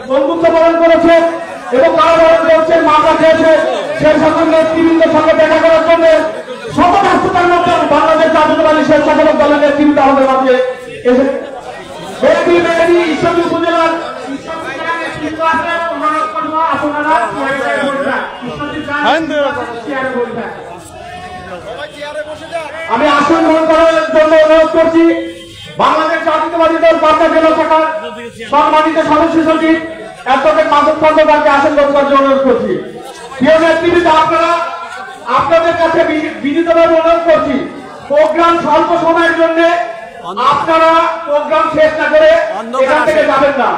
বন্ধুত্ব বরণ করেছে এবং কারাবরণ করছেন মাদ্রাসে সেই সকল নেতৃবৃন্দের সঙ্গে দেখা করার জন্য শত ব্যস্ততার মধ্যে বাংলাদেশ জাতীয়তাবাদী স্বেচ্ছাসেবক দলের নেতৃবৃন্দ আমাদের মাঝে এসে ঈশ্বরদী উপজেলার আমি আসন গ্রহণ করার জন্য অনুরোধ করছি বাংলাদেশ জাতীয়তাবাদী দল পাবনা জেলা শাখার সম্মানিত সদস্য সচিব অ্যাডভোকেট মাসুদ খন্দকারকে আসন গ্রহণ করার জন্য অনুরোধ করছি। প্রিয় নেতৃবৃন্দ, আপনাদের কাছে বিনীতভাবে অনুরোধ করছি, প্রোগ্রাম স্বল্প সময়ের জন্য আপনারা প্রোগ্রাম শেষ না করে এখান থেকে যাবেন না।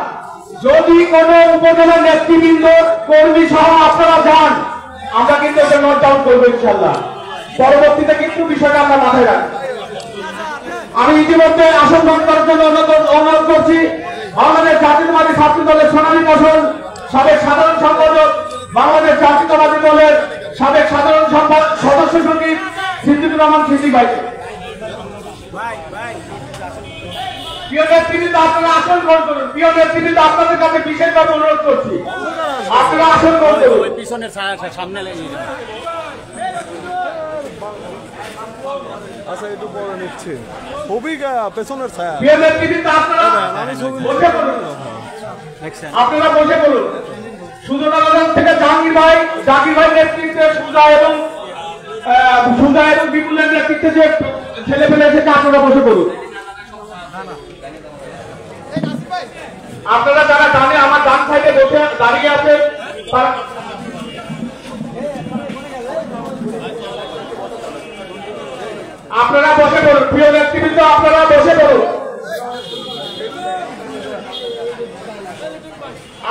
যদি কোন উপজেলার নেতৃবৃন্দ কর্মী সহ আপনারা যান, আমরা কিন্তু এটা নোট ডাউন করবো ইনশাল্লাহ। পরবর্তীতে কিন্তু বিষয়টা আমরা মাথায় রাখি। আমি ইতিমধ্যে আসন গ্রহণ করার জন্য অনুরোধ করছি বাংলাদেশ জাতীয়তাবাদী ছাত্র দলের সোনালী ফসল সাবেক সাধারণ সম্পাদক, বাংলাদেশ জাতীয়তাবাদী দলের সাবেক সাধারণ সদস্য সচিব সিদ্দিকুর রহমান সিদ্দিক ভাইকে। প্রিয় নেতৃবৃন্দ, আপনারা আসন গ্রহণ করুন। প্রিয় নেতৃবৃন্দ, আপনাদের কাছে বিশেষভাবে অনুরোধ করছি, আপনারা আসন গ্রহণ করুন। পিছনের সামনে আচ্ছা, একটু পরে নিচ্ছে খুবই পেছনের ছায়া। প্রিয় নেতৃবৃন্দ, আপনারা বসে পড়ুন। আপনারা বসে পড়ুন। সুজনাবাজার থেকে জাকির ভাই নেতৃত্বে সুজা এবং বিপুলের নেতৃত্বে যে ছেলে পেলে এসেছে, আপনারা বসে পড়ুন। আপনারা যারা জানে আমার ডান সাইডে বসে দাঁড়িয়ে আছে, আপনারা বসে পড়ুন। প্রিয় নেতৃবৃন্দ, আপনারা বসে পড়ুন।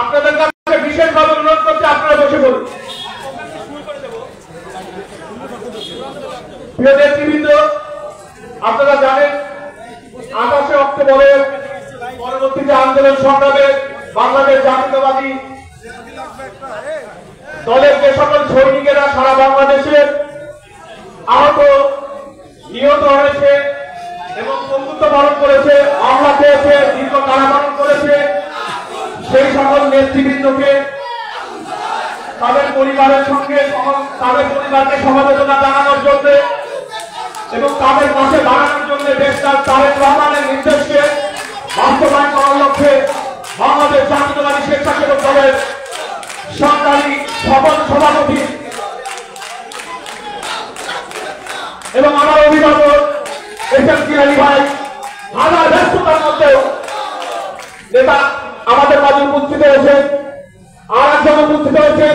আপনাদের কাছে বিশেষভাবে অনুরোধ করছি, আপনারা বসে পড়ুন। প্রিয় নেতৃবৃন্দ, আপনারা জানেন 28 অক্টোবরের পরবর্তীতে আন্দোলন সংগ্রামে বাংলাদেশ জাতীয়তাবাদী দলের যে সকল সৈনিকেরা সারা বাংলাদেশে আহত নিহত হয়েছে এবং বন্ধুত্ব বরণ করেছে, মামলা পেয়েছে, দীর্ঘ কারাবরণ করেছে, সেই সকল নেতৃবৃন্দকে তাদের পরিবারের সঙ্গে তাদের পরিবারকে সমবেদনা জানানোর জন্য এবং তাদের পাশে দাঁড়ানোর জন্য দেশটার তারেক রহমানের নির্দেশকে বাস্তবায়ন করার লক্ষ্যে বাংলাদেশ জাতীয়তাবাদী স্বেচ্ছাসেবক দলের সরকারি সভাপতি এবং আমার অভিভাবক এসএমসি আলী ভাই হাজার ব্যস্ততার মধ্যেও নেতা আমাদের মাঝে উপস্থিত হয়েছে। আর একজন উপস্থিত হয়েছে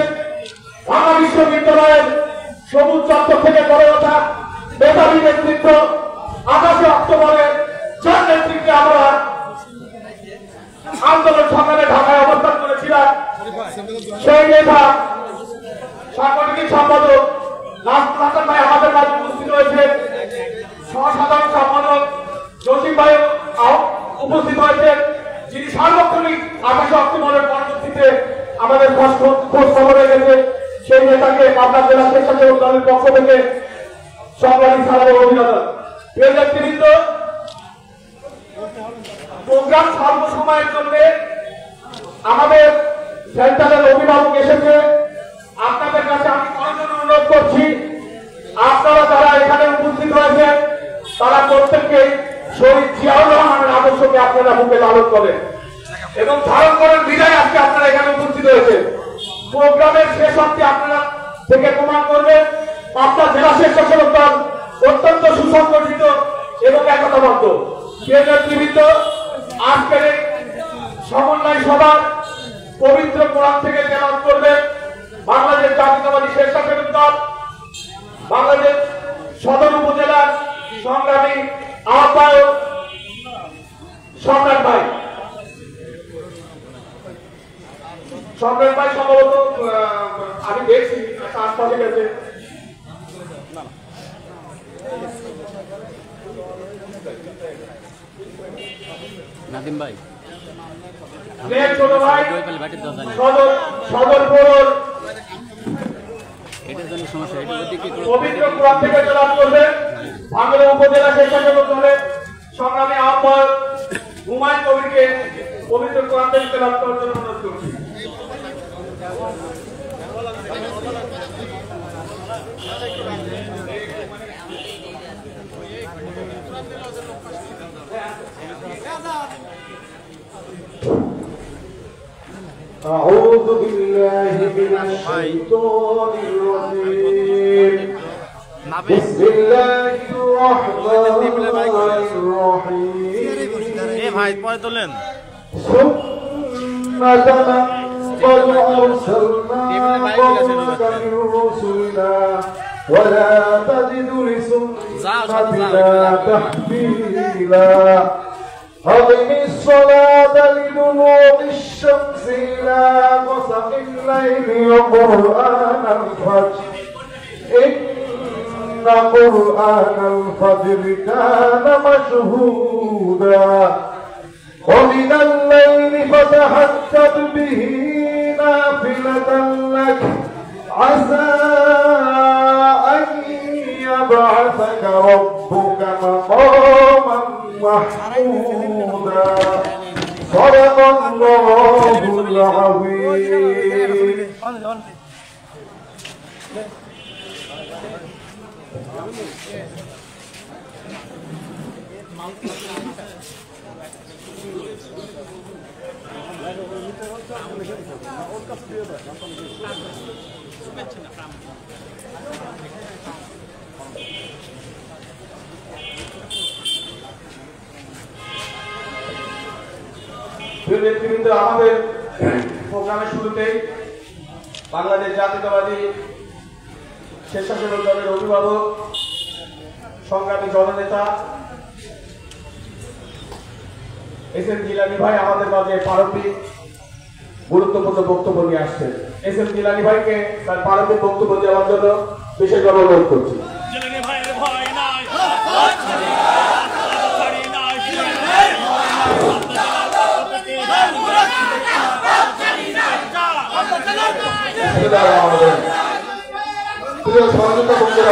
ঢাকা বিশ্ববিদ্যালয়ের সবুজ চত্বর থেকে গড়ে ওঠা মেধাবী নেতৃত্ব। 28 অক্টোবরের যার নেতৃত্বে আমরা আন্দোলন সংগ্রামে ঢাকায় অবস্থান করেছিলাম, সেই নেতা সাংগঠনিক সম্পাদক নাসরুল ভাই আমাদের মাঝে উপস্থিত হয়েছে। সহসাধারণ সম্পাদক জসিম ভাই উপস্থিত হয়েছেন, যিনি সার্বক্ষণিক 28 অক্টোবরের পরবর্তীতে আমাদের খোঁজ খবর রেখেছে। সেই নেতাকে পাবনা জেলা স্বেচ্ছাসেবক দলের পক্ষ থেকে সংগ্রামী সালাম ও অভিনন্দন। প্রিয় নেতৃবৃন্দ, প্রোগ্রাম স্বল্প সময়ের জন্য আমাদের সেন্টারের অভিভাবক এসেছে। আপনাদের কাছে আমি করজোড়ে অনুরোধ করছি, আপনারা যারা এখানে উপস্থিত হয়েছেন তারা প্রত্যেককে শহীদ জিয়াউর রহমানের আদর্শকে আপনারা বুকে লালন করেন এবং ধারণ করার বিদায় আজকে আপনারা এখানে উপস্থিত হয়েছেন। প্রোগ্রামের শেষ অবধি আপনারা থেকে প্রমাণ করবেন পাবনা জেলা স্বেচ্ছাসেবক দল অত্যন্ত সুসংগঠিত এবং একতাবদ্ধ। প্রিয় নেতৃবৃন্দ, আজকের এই সমন্বয় সভার পবিত্র কোরআন থেকে তেলাওয়াত করবেন বাংলাদেশ জাতীয়তাবাদী স্বেচ্ছাসেবক দল বাংলাদেশ সদর উপজেলার সংগ্রামী আহ্বায়ক সম্রাট ভাই। সম্রাট ভাই সম্ভবত আমি দেখছি আশপাশে গেছে। নাদিম ভাই, ছোট ভাই সদর পৌর এটার জন্য সমস্যা, পবিত্র কোরআন থেকে তেলাওয়াত করবেন ভাঙ্গড়া উপজেলা স্বেচ্ছাসেবক দলের সংগ্রামী আহ্বায়ক হুমায়ুন কবিরকে পবিত্র কোরআন থেকে তেলাওয়াত করার জন্য অনুরোধ করছি। أعوذ بالله من الشيطان الرجيم بسم الله الرحمن الرحيم ثم قد أرسلنا قبلك من رسلنا ولا تجد لسنتنا تحويلا أقم الصلاة لدلوك الشمس إلى غسق الليل وقرآن الفجر إن قرآن الفجر كان مشهودا ومن الليل فتهجد به نافلة لك عسى أن يبعثك ربك مقاما محمودا صدق الله العظيم নেতৃবৃন্দ, আমাদের প্রোগ্রামের শুরুতেই বাংলাদেশ জাতীয়তাবাদী স্বেচ্ছাসেবক দলের অভিভাবক সংগ্রামী জননেতা এস এম জিলানী ভাই আমাদের মাঝে প্রারম্ভিক গুরুত্বপূর্ণ বক্তব্য নিয়ে আসছেন। এস এম জিলানী ভাইকে তার প্রারম্ভিক বক্তব্য দেওয়ার জন্য বিশেষভাবে অনুরোধ করছি।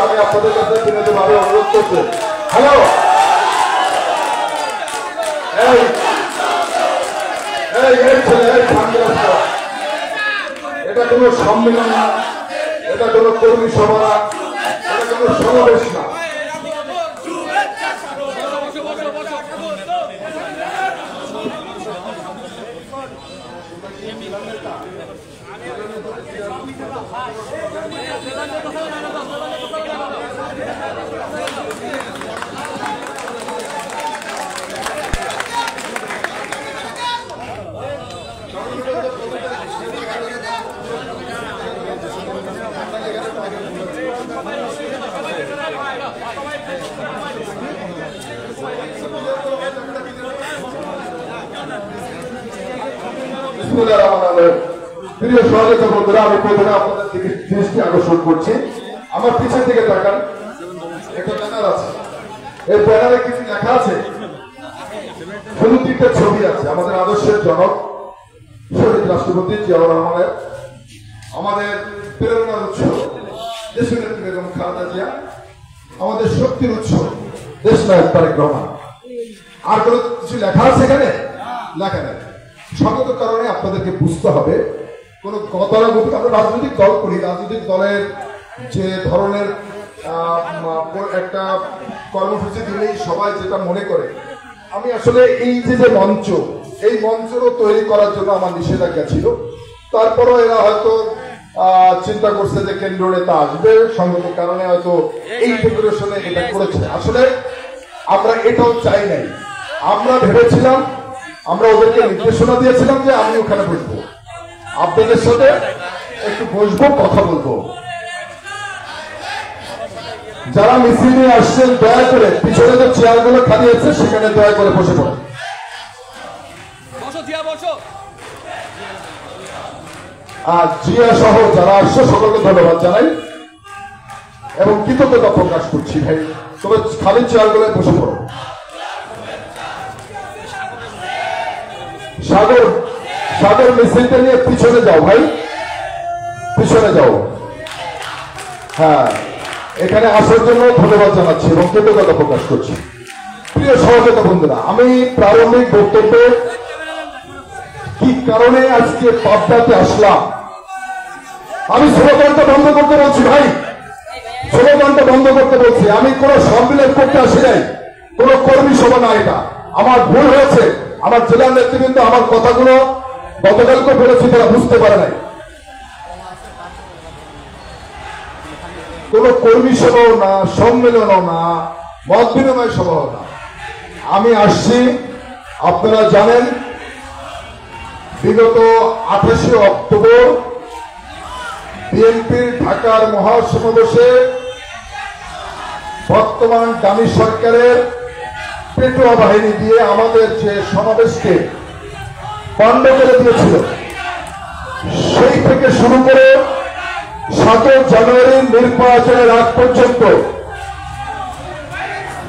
আমি আপনাদের কাছে বিনীতভাবে অনুরোধ করছি, হ্যালো, এটা কোনো সম্মেলন না, এটা কোনো কর্মী সভা না, এটা কোনো সমাবেশ না। প্রিয় সহযোগিতা বন্ধুরা, আমি প্রথমে আপনাদের দিকে দৃষ্টি আকর্ষণ করছি। আমার পিছন থেকে তাকান, একটা ব্যানার আছে, এই ব্যানারে কিছু লেখা আছে, শুধু তিনটা ছবি আছে। আমাদের আদর্শের জনক শহীদ রাষ্ট্রপতি জিয়াউর রহমানের, আমাদের প্রেরণার উৎস দেশনেত্রী বেগম খালেদা জিয়া, আমাদের শক্তির উৎস দেশনায়ক তারেক রহমান। আর কোনো কিছু লেখা আছে এখানে? লেখা নেই। সঙ্গত কারণে আপনাদেরকে বুঝতে হবে, কোন গতানুগতিক আমরা রাজনৈতিক দল করি, রাজনৈতিক দলের যে ধরনের একটা কর্মসূচি দিলেই সবাই যেটা মনে করে, আমি আসলে এই যে মঞ্চ, এই মঞ্চেরও তৈরি করার জন্য আমার নিষেধাজ্ঞা ছিল। তারপরও এরা হয়তো চিন্তা করছে যে কেন্দ্রীয় নেতা আসবে, সঙ্গত কারণে হয়তো এই ফেডারেশনে এটা করেছে। আসলে আমরা এটাও চাই নাই। আমরা ভেবেছিলাম, আমরা ওদেরকে নির্দেশনা দিয়েছিলাম যে আমি ওখানে বসবো, আপনাদের সাথে একটু বসবো, কথা বলবো। যারা মিছিল নিয়ে আসছেন দয়া করে পিছনে যে চেয়ারগুলো খালি আছে সেখানে দয়া করে বসে পড়েন। আর জিয়া সহ যারা আসছে সকলকে ধন্যবাদ জানাই এবং কৃতজ্ঞতা প্রকাশ করছি। ভাই, তবে খালি চেয়ারগুলো বসে পড়ো। সাগর মিছিলটা নিয়ে পিছনে যাও ভাই, পিছনে যাও। হ্যাঁ, এখানে আসার জন্য ধন্যবাদ জানাচ্ছি এবং কৃতজ্ঞতা প্রকাশ করছি। প্রিয় সহযোগিতা বন্ধুরা, আমি প্রারম্ভিক বক্তব্যে কি কারণে আজকে পাবনাতে আসলাম, আমি স্লোগানটা বন্ধ করতে বলছি ভাই, স্লোগানটা বন্ধ করতে বলছি। আমি কোন সম্মেলন করতে আসি নাই, কোন কর্মী সভা না। এটা আমার ভুল হয়েছে। আমার জেলার নেতৃবৃন্দ আমার কথাগুলো গতকালকে বলেছি তারা বুঝতে পারে নাই। কোন কর্মী সভাও না, সম্মেলনও না, মত বিনিময় সভাও না। আমি আসছি, আপনারা জানেন বিগত 28 অক্টোবর বিএনপির ঢাকার মহাসমাবেশে বর্তমান ডামি সরকারের পেটুয়া বাহিনী দিয়ে আমাদের যে সমাবেশকে বন্ধ করে দিয়েছিল, সেই থেকে শুরু করে 7 জানুয়ারি নির্বাচনের আগ পর্যন্ত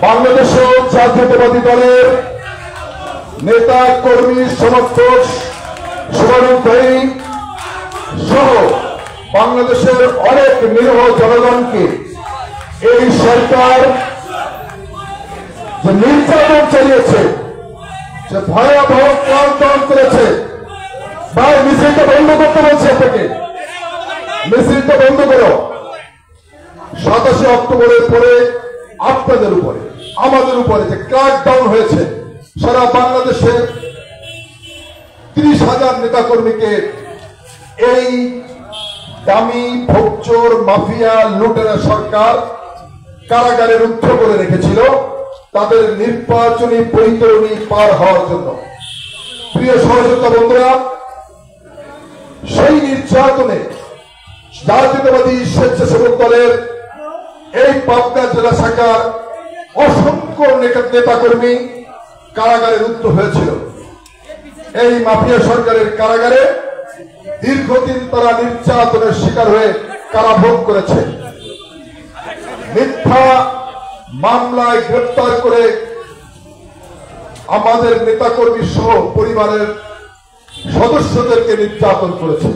বাংলাদেশ জাতীয়তাবাদী দলের নেতা কর্মী সমর্থক শুভানুধ্যায়ী সহ বাংলাদেশের অনেক নিরীহ জনগণকে এই সরকার যে নির্যাতন চালিয়েছে, যে ভয়াবহ ক্রন্দন করেছে। ভাই, মিছিলটা বন্ধ করতে বলছে আপনাকে, মিছিলটা বন্ধ করো। 27 অক্টোবরের পরে আপনাদের উপরে, আমাদের উপরে যে ক্র্যাকডাউন হয়েছে, সারা বাংলাদেশের 30,000 নেতাকর্মীকে এই দামি ভোগচোর মাফিয়া লুটেরা সরকার কারাগারে রুদ্ধ করে রেখেছিল তাদের নির্বাচনী বৈতরণী পার হওয়ার জন্য। প্রিয় সহযোগিতা বন্ধুরা, সেই নির্যাতনে জাতীয়তাবাদী স্বেচ্ছাসেবক দলের এই পাবনা জেলা শাখার অসংখ্য নেতাকর্মী কারাগারে রুদ্ধ হয়েছিল। এই মাফিয়া সরকারের কারাগারে দীর্ঘদিন তারা নির্যাতনের শিকার হয়ে কারাভোগ করেছে। মিথ্যা মামলায় গ্রেপ্তার করে আমাদের নেতাকর্মী সহ পরিবারের সদস্যদেরকে নির্যাতন করেছে।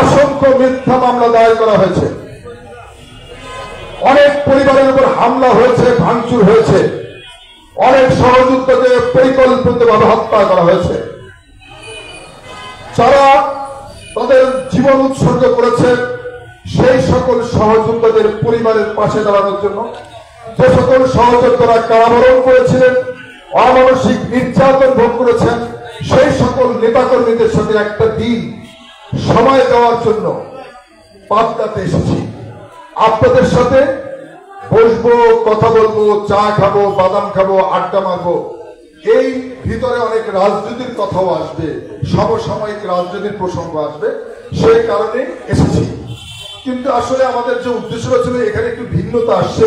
অসংখ্য মিথ্যা মামলা দায়ের করা হয়েছে। অনেক পরিবারের উপর হামলা হয়েছে, ভাঙচুর হয়েছে। অনেক সহযোদ্ধাকে পরিকল্পিতভাবে হত্যা করা হয়েছে। যারা তাদের জীবন উৎসর্গ করেছে সেই সকল সহযোদ্ধাদের পরিবারের পাশে দাঁড়ানোর জন্য, যে সকল সহযোদ্ধারা কারাবরণ করেছিলেন, অমানসিক নির্যাতন ভোগ করেছেন, সেই সকল নেতাকর্মীদের সাথে একটা দিন সময় দেওয়ার জন্য পাবনাতে এসেছি। আপনাদের সাথে বসবো, কথা বলবো, চা খাবো, বাদাম খাবো, আড্ডা মারবো। এই ভিতরে অনেক রাজনীতির কথাও আসবে, সমসাময়িক রাজনীতির প্রসঙ্গ আসবে, সেই কারণে এসেছি। কিন্তু আসলে আমাদের যে উদ্দেশ্যটা ছিল, এখানে একটু ভিন্নতা আসছে।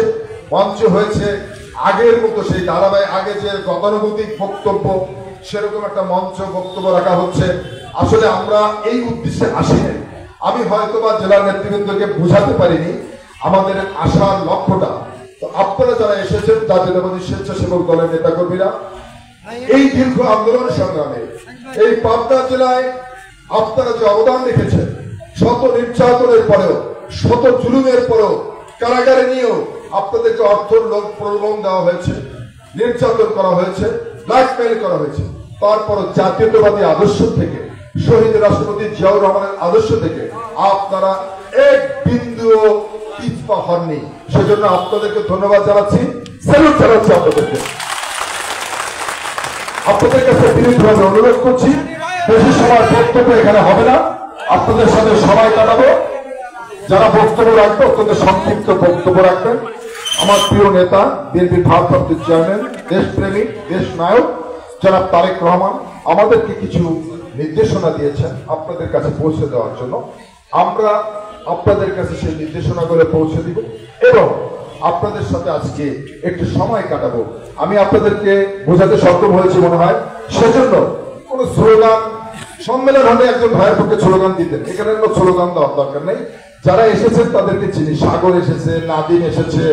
মঞ্চ হয়েছে আগের মতো, সেই ধারাবাহিক আগে যে গতানুগতিক বক্তব্য, সেরকম একটা মঞ্চ বক্তব্য রাখা হচ্ছে। আসলে আমরা এই উদ্দেশ্যে আসিনি। আমি হয়তোবা জেলার নেতৃবৃন্দকে বোঝাতে পারিনি আমাদের আসার লক্ষ্যটা। তো আপনারা যারা এসেছেন, জাতীয়তাবাদী স্বেচ্ছাসেবক দলের নেতাকর্মীরা, এই দীর্ঘ আন্দোলন সংগ্রামে এই পাবনা জেলায় আপনারা যে অবদান রেখেছেন, শত নির্যাতনের পরেও, শত জুলুমের পরেও, কারাগারে নিয়েও আপনাদেরকে অর্থ প্রলোভন দেওয়া হয়েছে, নির্যাতন করা হয়েছে, ব্ল্যাকমেইল করা হয়েছে। তারপরও জাতীয়তাবাদী আদর্শ থেকে, শহীদ রাষ্ট্রপতি জিয়াউর রহমানের আদর্শ থেকে আপনারা এক বিন্দুও পিছপা হননি। সেজন্য আপনাদেরকে ধন্যবাদ জানাচ্ছি, স্যালুট জানাচ্ছি আপনাদেরকে। আপনাদের কাছে বিনীতভাবে অনুরোধ করছি, বেশি সময় বক্তব্য এখানে হবে না, আপনাদের সাথে সময় কাটাবো। যারা বক্তব্য রাখবে অত্যন্ত সংক্ষিপ্ত বক্তব্য রাখবেন। আমার প্রিয় নেতা, বিএনপির ভারপ্রাপ্ত চেয়ারম্যান, দেশপ্রেমিক, দেশ নায়ক জনাব তারেক রহমান আমাদেরকে কিছু নির্দেশনা দিয়েছেন আপনাদের কাছে পৌঁছে দেওয়ার জন্য। আমরা আপনাদের কাছে সেই নির্দেশনাগুলো পৌঁছে দিব এবং আপনাদের সাথে আজকে একটু সময় কাটাবো। আমি আপনাদেরকে বোঝাতে সক্ষম হয়েছি মনে হয়। সেজন্য কোন স্লোগান, সম্মেলন হলে একজন ভাইয়ের পক্ষে স্লোগান দিতেন, এখানে কোনো স্লোগান দেওয়ার দরকার নেই। যারা এসেছেন তাদেরকে চিনি, সাগর এসেছে, নাদিম এসেছে,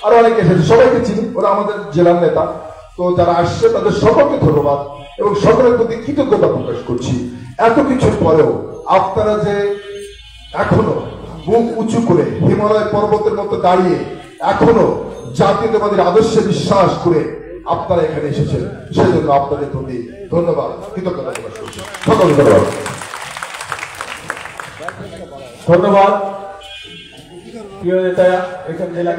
আরো অনেকে এসেছে, সবাইকে চিনি, ওরা আমাদের জেলার নেতা। তো যারা আসছে তাদের সকলকে ধন্যবাদ এবং সকলের প্রতি কৃতজ্ঞতা প্রকাশ করছি। এত কিছুর পরেও আপনারা যে এখনো মুখ উঁচু করে হিমালয় পর্বতের মতো দাঁড়িয়ে এখনো জাতীয়তাবাদীর আদর্শে বিশ্বাস করে আপনারা এখানে এসেছেন, সেজন্য আপনাদের প্রতি ধন্যবাদ, কৃতজ্ঞতা প্রকাশ করছি। সকলকে ধন্যবাদ। ধন্যবাদ প্রিয় নেতা, এখানে জেলার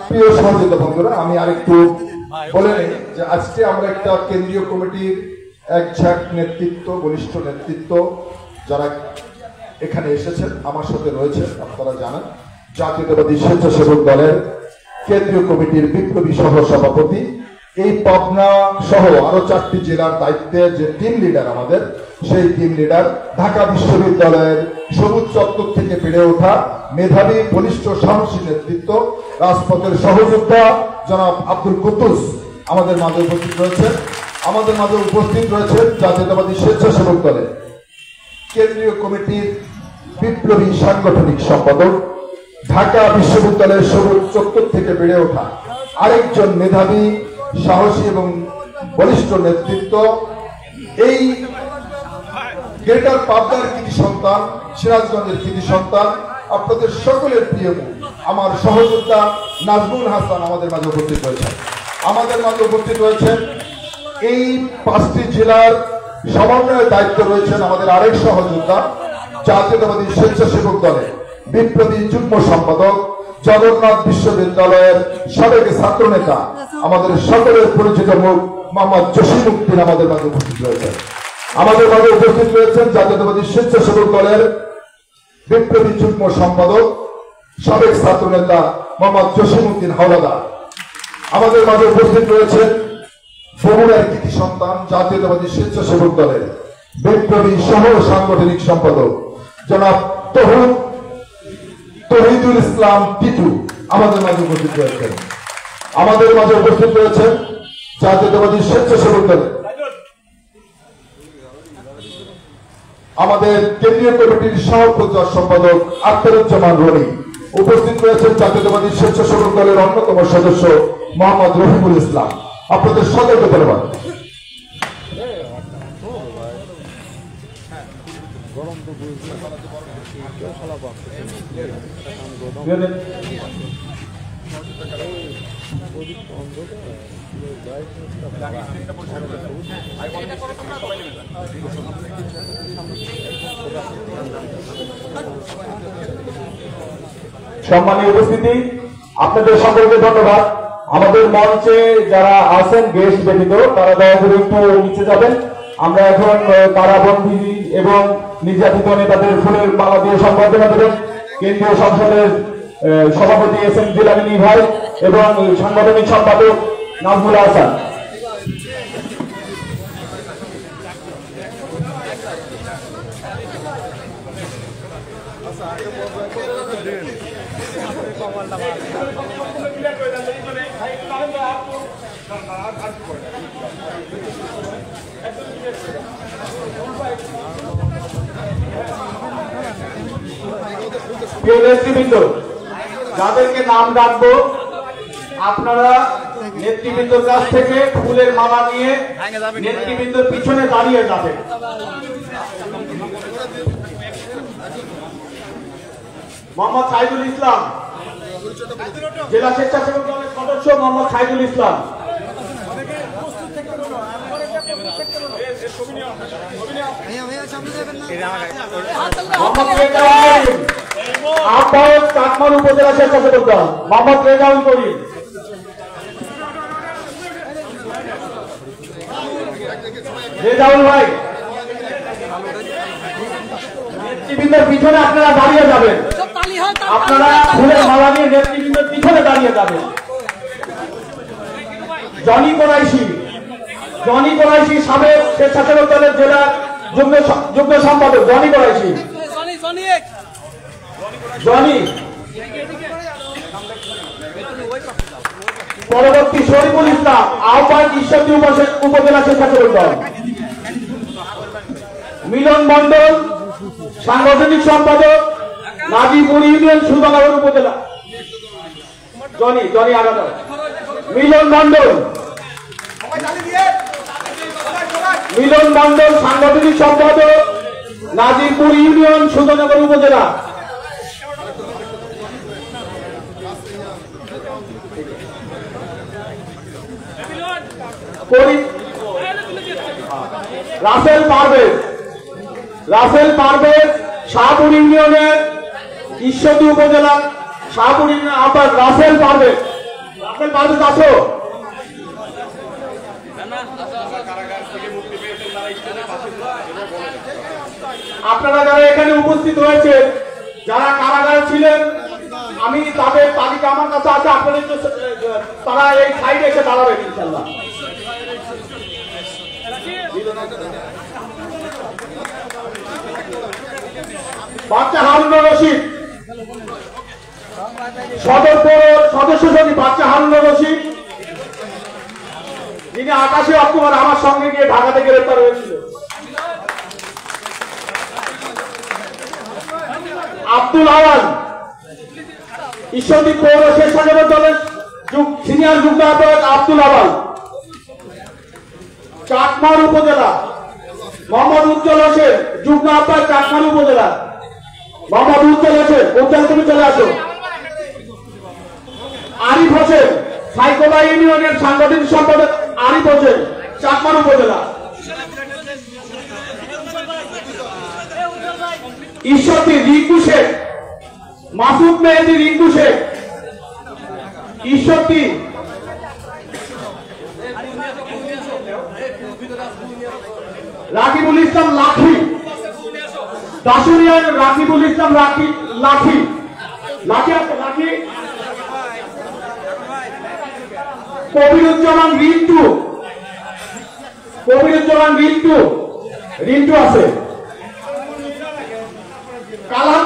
প্রিয় সহযোগিতা বন্ধুরা, আমি আরেকটু বলে নেই যে আজকে আমরা একটা কেন্দ্রীয় কমিটির একঝাঁক নেতৃত্ব, বলিষ্ঠ নেতৃত্ব যারা এখানে এসেছেন, আমার সাথে রয়েছেন, আপনারা জানেন জাতীয়তাবাদী স্বেচ্ছাসেবক দলের কেন্দ্রীয় কমিটির বিপ্লবী সহ সভাপতি, এই পাবনা সহ আরো 4টি জেলার দায়িত্বে যে টিম লিডার আমাদের, সেই টিম লিডার ঢাকা বিশ্ববিদ্যালয়ের সবুজ চত্বর থেকে বেড়ে ওঠা মেধাবী বলিষ্ঠ সাহসী নেতৃত্ব, রাজপথের সহযোদ্ধা জনাব আব্দুল কুদ্দুস আমাদের মাঝে উপস্থিত রয়েছেন। আমাদের মাঝে উপস্থিত রয়েছেন জাতীয়তাবাদী স্বেচ্ছাসেবক দলের কেন্দ্রীয় কমিটির বিপ্লবী সাংগঠনিক সম্পাদক, ঢাকা বিশ্ববিদ্যালয়ের সবুজ চত্বর থেকে বেড়ে ওঠা আরেকজন মেধাবী সাহসী এবং বলিষ্ঠ নেতৃত্ব, এই গ্রেটার পাবনার কৃতি সন্তান, সিরাজগঞ্জের কৃতি সন্তান, আপনাদের সকলের প্রিয় আমার সহযোদ্ধা নাজমুল হাসান আমাদের মাঝে উপস্থিত রয়েছেন। আমাদের মাঝে উপস্থিত রয়েছেন এই 5টি জেলার সমন্বয়ের দায়িত্ব রয়েছেন আমাদের আরেক সহযোদ্ধা, জাতীয়তাবাদী স্বেচ্ছাসেবক দলের বিপ্লবী যুগ্ম সম্পাদক, জগন্নাথ বিশ্ববিদ্যালয়ের সাবেক ছাত্র নেতা, আমাদের সকলের পরিচিত মুখ মোহাম্মদ জসিমউদ্দিন আমাদের মাঝে উপস্থিত রয়েছেন। আমাদের মাঝে উপস্থিত রয়েছেন জাতীয়তাবাদী স্বেচ্ছাসেবক দলের বিপ্লবী যুগ্ম সম্পাদক, সাবেক ছাত্র নেতা মোহাম্মদ জসিমউদ্দিন হাওলাদার। আমাদের মাঝে উপস্থিত রয়েছেন বগুড়ার কৃতি সন্তান, জাতীয়তাবাদী স্বেচ্ছাসেবক দলের বিপ্লবী সহ সাংগঠনিক সম্পাদক জনাব তহিদুল ইসলাম টিটু আমাদের মাঝে উপস্থিত রয়েছেন। আমাদের মাঝে উপস্থিত রয়েছেন জাতীয়তাবাদী স্বেচ্ছাসেবক দলের আমাদের কেন্দ্রীয় কমিটির সহ সম্পাদক আখতারুজ্জামান রনি। উপস্থিত রয়েছেন জাতীয়তাবাদী স্বেচ্ছাসেবক দলের অন্যতম সদস্য মোহাম্মদ রফিকুল ইসলাম। আপনাদের সকলকে ধন্যবাদ। সম্মানীয় উপস্থিতি, আপনাদের সকলকে ধন্যবাদ। আমাদের মঞ্চে যারা আছেন গেস্ট ব্যতীত তারা দয়া করে একটু নিচে যাবেন। আমরা এখন কারাবন্দী এবং নির্যাতিত নেতাদের ফুলের মালা দিয়ে সম্বর্ধনা দেবেন কেন্দ্রীয় সংসদের সভাপতি এস এম জিলানি ভাই এবং সাংগঠনিক সম্পাদক নাজমুল হাসান। নেতৃবৃন্দ, যাদেরকে নাম ডাকবো আপনারা নেতৃবৃন্দর কাছ থেকে ফুলের মালা নিয়ে নেতৃবৃন্দর পিছনে দাঁড়িয়ে যাবেন। মোহাম্মদ সাইদুল ইসলাম, জেলা স্বেচ্ছাসেবক দলের সদস্য মোহাম্মদ সাইদুল ইসলাম। আহ্বায়ক কাকমার উপজেলা স্বেচ্ছাসেবক দল মোহাম্মদ রেজাউল করিম। রেজাউল ভাই, নেতৃবৃন্দের পিছনে আপনারা দাঁড়িয়ে যাবেন। আপনারা ফুলের মালা নিয়ে নেতৃবৃন্দের পিছনে দাঁড়িয়ে যাবেন। জনি কোরাইশি সাবেক স্বেচ্ছাসেবক দলের জেলার যুগ্ম সম্পাদক জনি কোরাইশি। জনি পরবর্তী শরীফুল ইসলাম, আহ্বায়ক ঈশ্বরদী উপজেলা স্বেচ্ছাসেবক দল। মিলন মন্ডল, সাংগঠনিক সম্পাদক নাজিপুর ইউনিয়ন সুলতানগর উপজেলা। জনি আগাদা। মিলন মন্ডল সাংগঠনিক সম্পাদক নাজিরপুর ইউনিয়ন সুলতানগর উপজেলা। রাসেল পারভেজ শাহপুর ইউনিয়নের ঈশ্বরদী উপজেলার শাহপুর ইউনিয়ন আহ্বায়ক রাসেল পারভেজ আসো। আপনারা যারা এখানে উপস্থিত হয়েছেন, যারা কারাগারে ছিলেন, আমি তাদের তালিকা আমার কাছে আছে, আপনাদের তারা এই সাইডে এসে দাঁড়াবেন ইনশাল্লাহ। বাচ্চা হারুনুর রশিদ, সদর পৌর সদস্য সচিব বাচ্চা হারুনুর রশিদ, যিনি 28 অক্টোবর আমার সঙ্গে গিয়ে ঢাকাতে গ্রেফতার হয়েছিল। আব্দুল আওয়াল, ঈশ্বরদী পৌর স্বেচ্ছাসেবক দলের সিনিয়র যুগ্ম আহ্বায়ক আব্দুল আওয়াল। চাটমার উপজেলা মোহাম্মদ উজ্জ্বল হোসেন, যুগ্ম আহ্বায়ক চাটমার উপজেলা। মোহাম্মদ উজ্জ্বল হোসেন, উজ্জ্বল তুমি চলে আসো। আরিফ হোসেন, সাইকোবা ইউনিয়নের সাংগঠনিক সম্পাদক আরিফ হোসেন, চাটমার উপজেলা। ঈশ্বরদী রিঙ্কু শেখ, মাসুদ মেহেদি রিঙ্কু শেখ, ঈশ্বরদী। রাকিবুল ইসলাম লাখি, দাসুরিয়ার রাকিবুল ইসলাম লাখি আছে লাখি। কবিরুজ্জামান রিন্টু আছে। কালাম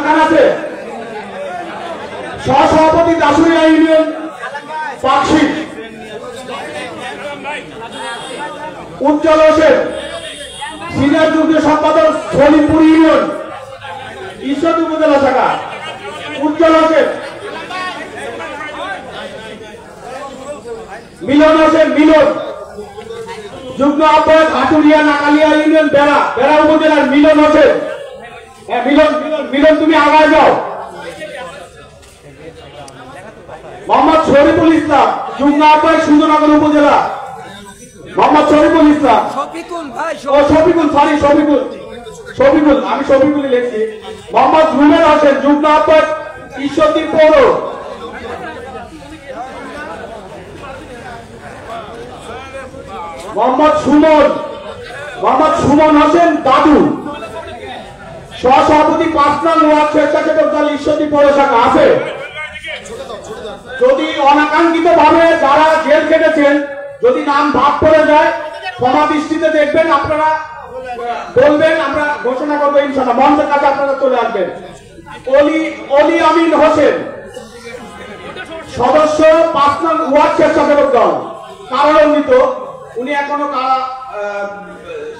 খান আছে। সহসভাপতি দাসুরিয়া ইউনিয়ন পাকশি। উজ্জ্বল হোসেন, সিনিয়র যুগ্ম সম্পাদক সলিমপুর ইউনিয়ন, ঈশ্বরদী উপজেলা শাখা। উজ্জ্বল হোসেন। মিলন হোসেন, যুগ্ম আহ্বায়ক হাটুরিয়া নাকালিয়া ইউনিয়ন বেড়া উপজেলার মিলন হোসেন। হ্যাঁ মিলন তুমি আগায় যাও। মোহাম্মদ শরীফুল ইসলাম, যুগ্ম আহ্বায়ক সুন্দরনগর উপজেলা। মোহাম্মদ শরীফুল ইসলাম, শফিকুল আমি শফিকুলই লিখছি। মোহাম্মদ রুমের হোসেন, যুগ্ম আহ্বায়ক ঈশ্বরদী পৌর। মোহাম্মদ সুমন হোসেন দাদু, সহসভাপতি 5 নং ওয়ার্ড স্বেচ্ছাসেবক দল ঈশ্বরদী পৌর শাখা আছে। যদি অনাকাঙ্ক্ষিত ভাবে যারা জেল কেটেছেন, যদি নাম ভাগ পড়ে যায়, ক্ষমা দৃষ্টিতে দেখবেন, আপনারা বলবেন, আমরা ঘোষণা করবো ইনশাআল্লাহ। মঞ্চের কাছে আপনারা চলে আসবেন। অলি আমিন হোসেন, সদস্য 5 নং ওয়ার্ড স্বেচ্ছাসেবক দল, কারাদণ্ডিত, উনি এখনো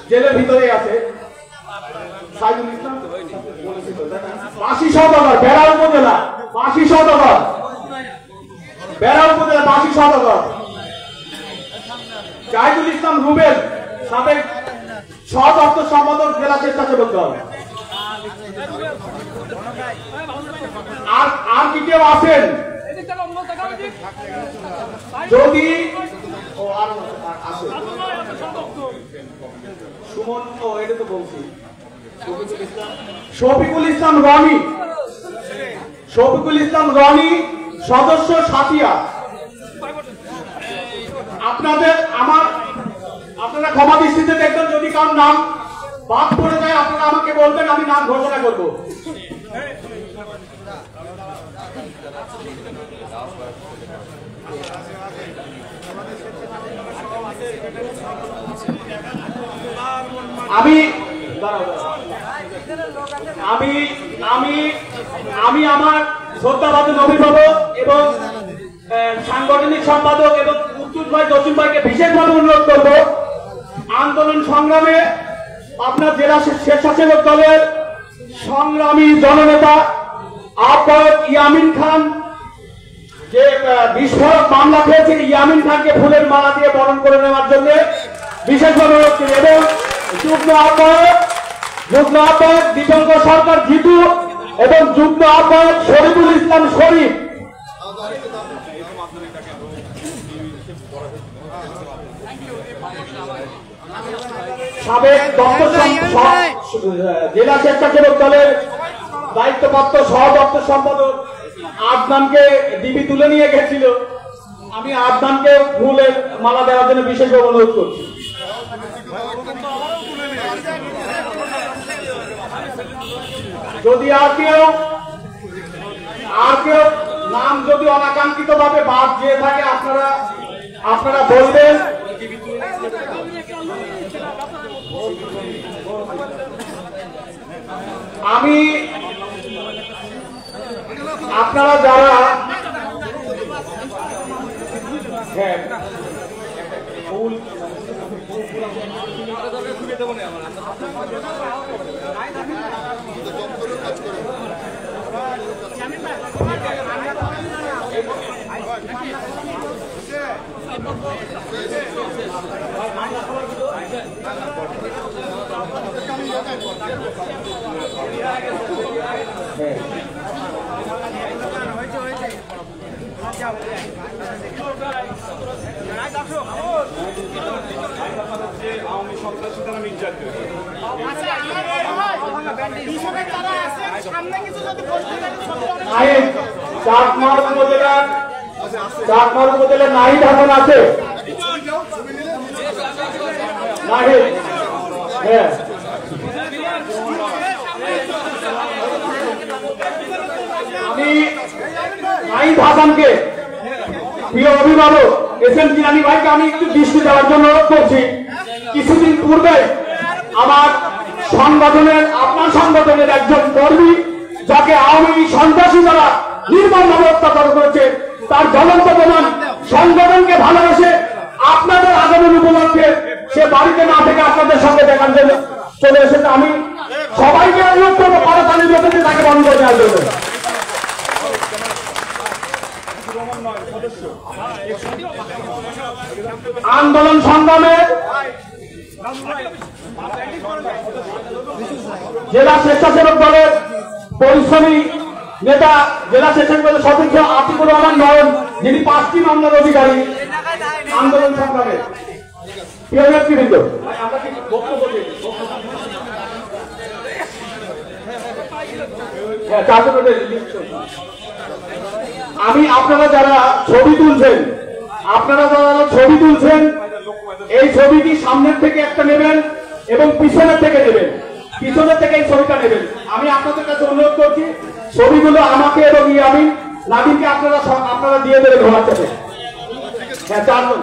জেলের ভিতরে আছে। বাঁশি সওদাগর, বেড়া উপজেলা বাঁশি সওদাগর। জাহিদুল ইসলাম রুবেল, সাবেক সহ-দপ্তর সম্পাদক জেলা স্বেচ্ছাসেবক দল। আর কি কেউ আছেন? যদি সুমন, এটা তো বলছি। শফিকুল ইসলাম রনি, সদস্য সাথিয়া। আপনারা ক্ষমা দৃষ্টিতে দেখবেন, যদি কারোর নাম বাদ পড়ে যায় আপনারা আমাকে বলবেন, আমি নাম ঘোষণা করব। আমি আমার শ্রদ্ধাভাজন অভিভাবক এবং সাংগঠনিক সম্পাদক এবং উত্তর ভাই দক্ষিণ ভাইকে বিশেষভাবে অনুরোধ করব, আন্দোলন সংগ্রামে আপনার জেলা স্বেচ্ছাসেবক দলের সংগ্রামী জননেতা আহ্বায়ক ইয়ামিন খান, যে বিস্ফোরক মামলা খেয়েছে, ইয়ামিন খানকে ফুলের মালা দিয়ে বরণ করে নেওয়ার জন্য বিশেষভাবে অনুরোধ করি। এবং যুগ্ম আহ্বায়ক দীপঙ্কর সরকার জিতু এবং যুগ্ম আহ্বায়ক শরীফুল ইসলাম শরীফ। সাবেক জেলা স্বেচ্ছাসেবক দলের দায়িত্বপ্রাপ্ত সহ দপ্তর সম্পাদক আদনানকে ডিবি তুলে নিয়ে গেছিল, আমি আদনানকে ফুলের মালা দেওয়ার জন্য বিশেষভাবে অনুরোধ করছি। যদি আর কেউ নাম যদি অনাকাঙ্ক্ষিত ভাবে বাদ দিয়ে থাকে আপনারা বলবেন। আমি আপনারা যারা হ্যাঁ চাকমার উপজেলার নাহিদ হাসান আছে। নাহিদ হ্যাঁ আমি নাহিদ হাসানকে প্রিয় অভিভাবক এস এম জিলানী ভাইকে আমি একটু দৃষ্টি দেওয়ার জন্য অনুরোধ করছি। কিছুদিন পূর্বে আমার আপনার সংগঠনের একজন কর্মী যাকে আওয়ামী লীগ সন্ত্রাসী দ্বারা নির্মমভাবে অত্যাচার করেছে তার জ্বলন্ত প্রমাণ সংগঠনকে ভালোবেসে আপনাদের আগমন উপলক্ষে সে বাড়িতে না থেকে আপনাদের সঙ্গে দেখার জন্য চলে এসেছে। আমি সবাইকে অনুরোধ করবো করতালি দিয়ে তাকে বন্ধ করে দেওয়ার জন্য। আন্দোলন সংগ্রামে জেলা স্বেচ্ছাসেবক দলের পরিশ্রমী নেতা জেলা স্বেচ্ছাসেবক দলের সদস্য আতিকুর রহমান নয়ন, যিনি 5টি মামলার অধিকারী। আন্দোলন সংগ্রামে প্রিয় নেতৃবৃন্দ, আমি আপনারা যারা ছবি তুলছেন এই ছবিটি সামনের থেকে একটা নেবেন এবং পিছনের থেকে নেবেন, পিছনের থেকে এই ছবিটা নেবেন। আমি আপনাদের কাছে অনুরোধ করছি ছবিগুলো আমাকে এবং ইয়ামিন নাদিমকে আপনারা দিয়ে দেবেন হোয়াটসঅ্যাপে। হ্যাঁ, 4 জন।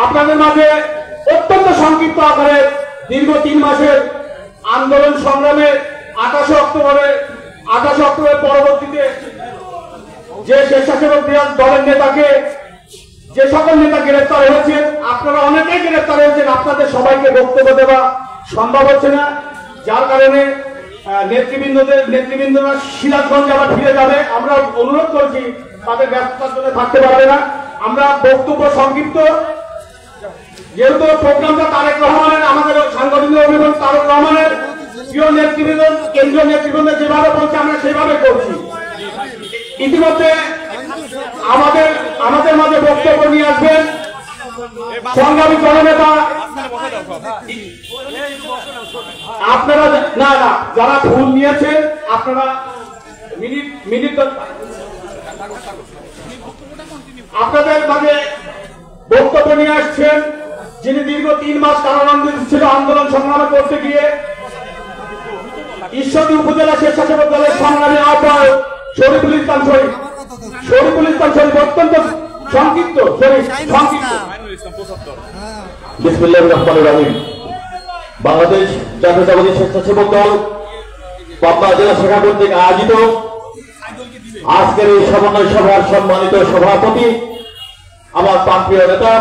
আপনাদের মাঝে অত্যন্ত সংক্ষিপ্ত আকারে দীর্ঘ 3 মাসের আন্দোলন সংগ্রামে 28 অক্টোবরের পরবর্তীতে যে স্বেচ্ছাসেবক দলের নেতাকে যে সকল নেতা গ্রেফতার হয়েছেন, আপনারা অনেকেই গ্রেফতার হয়েছেন, আপনাদের সবাইকে বক্তব্য দেওয়া সম্ভব হচ্ছে না, যার কারণে নেতৃবৃন্দরা সিরাজগঞ্জে আবার ফিরে যাবে। আমরা অনুরোধ করছি তাদের ব্যস্ততার জন্য থাকতে পারবে না। আমরা বক্তব্য সংক্ষিপ্ত, যেহেতু প্রোগ্রামটা তারেক রহমানের, আমাদের সাংগঠনিক অভিভাবক তারেক রহমানের প্রিয় নেতৃবৃন্দ, কেন্দ্রীয় নেতৃবৃন্দ যেভাবে বলছে আমরা সেভাবে করছি। ইতিমধ্যে আমাদের মাঝে বক্তব্য নিয়ে আসবেন সংগ্রামী জননেতা। আপনারা না যারা ফুল নিয়েছেন আপনারা মিনিট আপনাদের মাঝে বক্তব্য নিয়ে আসছেন, যিনি দীর্ঘ 3 মাস কারাবন্দী ছিল আন্দোলন সংগ্রাম করতে গিয়ে। ঈশ্বরদী উপজেলা স্বেচ্ছাসেবক দলের সংগ্রামী আহ্বায়ক শরীফুল ইসলাম শরীফ অত্যন্ত সংক্ষিপ্ত। বিসমিল্লাহির রহমানির রহিম। বাংলাদেশ জাতীয়তাবাদী স্বেচ্ছাসেবক দল পাবনা জেলা শাখা কর্তৃক আয়োজিত আজকের এই সমন্বয় সভার সম্মানিত সভাপতি, আমার প্রান্তীয় নেতা,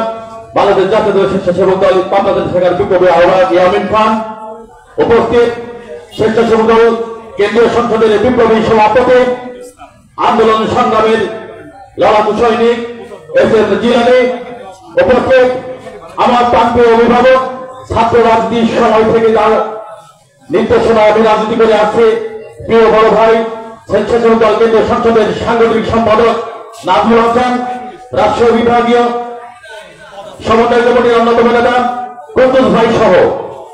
বাংলাদেশ জাতীয়তাবাদী স্বেচ্ছাসেবক দল পাবনা জেলা শাখার বিপ্লবী আহ্বায়ক ইয়ামিন খান, উপস্থিত স্বেচ্ছাসেবক দল কেন্দ্রীয় সংসদের বিপ্লবী সভাপতি, আন্দোলন সংগ্রামের লড়াকু সৈনিক এস এম জিলানী, উপস্থিত আমার প্রান্তীয় অভিভাবক, ছাত্র রাজনীতির সময় থেকে যার নির্দেশনা আমি রাজনীতি করে আসছে প্রিয় বড় ভাই, স্বেচ্ছাসেবক দল কেন্দ্রীয় সংসদের সাংগঠনিক সম্পাদক নাজমুল হাসান, রাষ্ট্রীয় বিভাগীয় সমন্বয় কমিটির অন্যতম নেতা কুদ্দুস ভাই সহ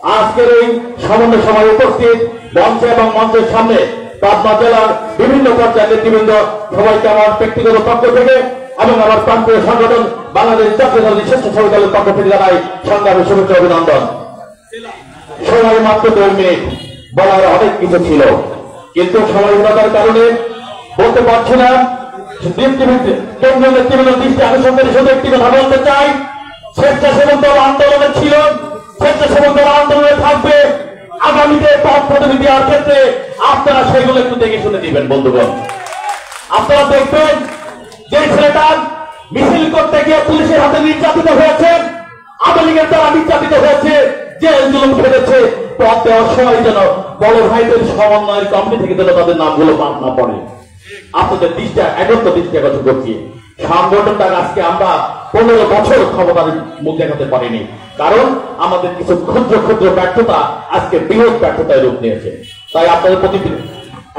আজকের এই সমন্বয় সভায় উপস্থিত মঞ্চে এবং মঞ্চের সামনে পাবনা জেলার বিভিন্ন পর্যায়ের নেতৃবৃন্দ সবাইকে আমার ব্যক্তিগত পক্ষ থেকে এবং আমার প্রান্তীয় সংগঠন বাংলাদেশ জাতীয়তাবাদী স্বেচ্ছাসেবক দলের পক্ষ থেকে জানাই সংগ্রামী শুভেচ্ছা অভিনন্দন। সময় মাত্র 2 মিনিট, বলার অনেক কিছু ছিল, কিন্তু সময়হীনতার কারণে বলতে পারছি না। কেন্দ্রীয় নেতৃবৃন্দ দৃষ্টি আকর্ষণ করে শুধু একটি কথা বলতে চাই, স্বেচ্ছাসেবক দল আন্দোলনে ছিল, স্বেচ্ছাসেবক দল আন্দোলনে থাকবে। আগামীতে পথ পদবি দেওয়ার ক্ষেত্রে আপনারা সেগুলো একটু দেখে শুনে দিবেন বন্ধুগণ। আপনারা দেখবেন যে ছেলেটা মিছিল করতে গিয়ে পুলিশের হাতে নির্যাতিত হয়েছে, আওয়ামী লীগের দ্বারা নির্যাতিত হয়েছে, জেল জুলুম ফেলেছে, পথ দেওয়ার সময় যেন বড় ভাইদের সমন্বয়ের কমিটি থেকে যেন তাদের নামগুলো বাদ না পড়ে। আপনাদের একত্র দৃষ্টি আকর্ষণ করছি, সংগঠনটা আজকে আমরা 15 বছর ক্ষমতার মুখ দেখাতে পারিনি, কারণ আমাদের কিছু ক্ষুদ্র ক্ষুদ্র ব্যর্থতা আজকে বৃহৎ ব্যর্থতায় রূপ নিয়েছে। তাই আপনাদের প্রতি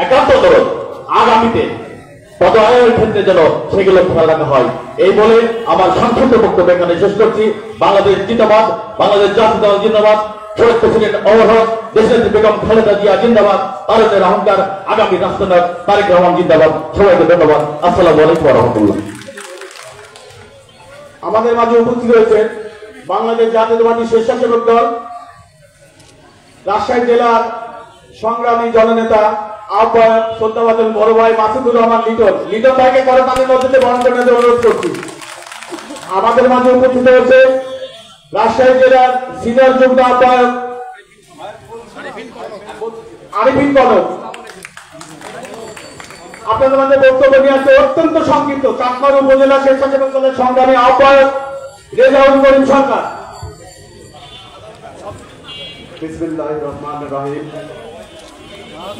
একান্ত অনুরোধ, আগামীতে পদোন্নয়নের ক্ষেত্রে যেন সেগুলো খেয়াল রাখা হয়। এই বলে আমার সংক্ষিপ্ত বক্তব্য এখানে শেষ করছি। বাংলাদেশ জিন্দাবাদ, বাংলাদেশ জাতীয়তাবাদ জিন্দাবাদ, শহীদ প্রেসিডেন্ট অমর দেশনেত্রী বেগম খালেদা জিয়া জিন্দাবাদ, তারেকের অহংকার আগামী রাষ্ট্রনায়ক তারেক রহমান জিন্দাবাদ। সবাইকে ধন্যবাদ। আসসালামু আলাইকুম ওয়া রাহমাতুল্লাহ। আমাদের মাঝে উপস্থিত হয়েছে বাংলাদেশ জাতীয়তাবাদী স্বেচ্ছাসেবক দল রাজশাহী জেলার সংগ্রামী জননেতা আহ্বায়ক শ্রদ্ধাভাজন বড় ভাই মাসুদুর রহমান লিটন ভাইকে করতালির মধ্যে বরণ করতে অনুরোধ করছি। আমাদের মাঝে উপস্থিত হয়েছে রাজশাহী জেলার সিনিয়র যুগ্ম আহ্বায়ক আরিফিন কনক। আপনাদের মধ্যে বক্তব্য নিয়ে আসছে অত্যন্ত সংক্ষিপ্ত চাকমার উপজেলা স্বেচ্ছাসেবক দলের সংগ্রামী আহ্বায়ক রেজাউল করিম সরকার। বিসমিল্লাহির রহমানির রহিম।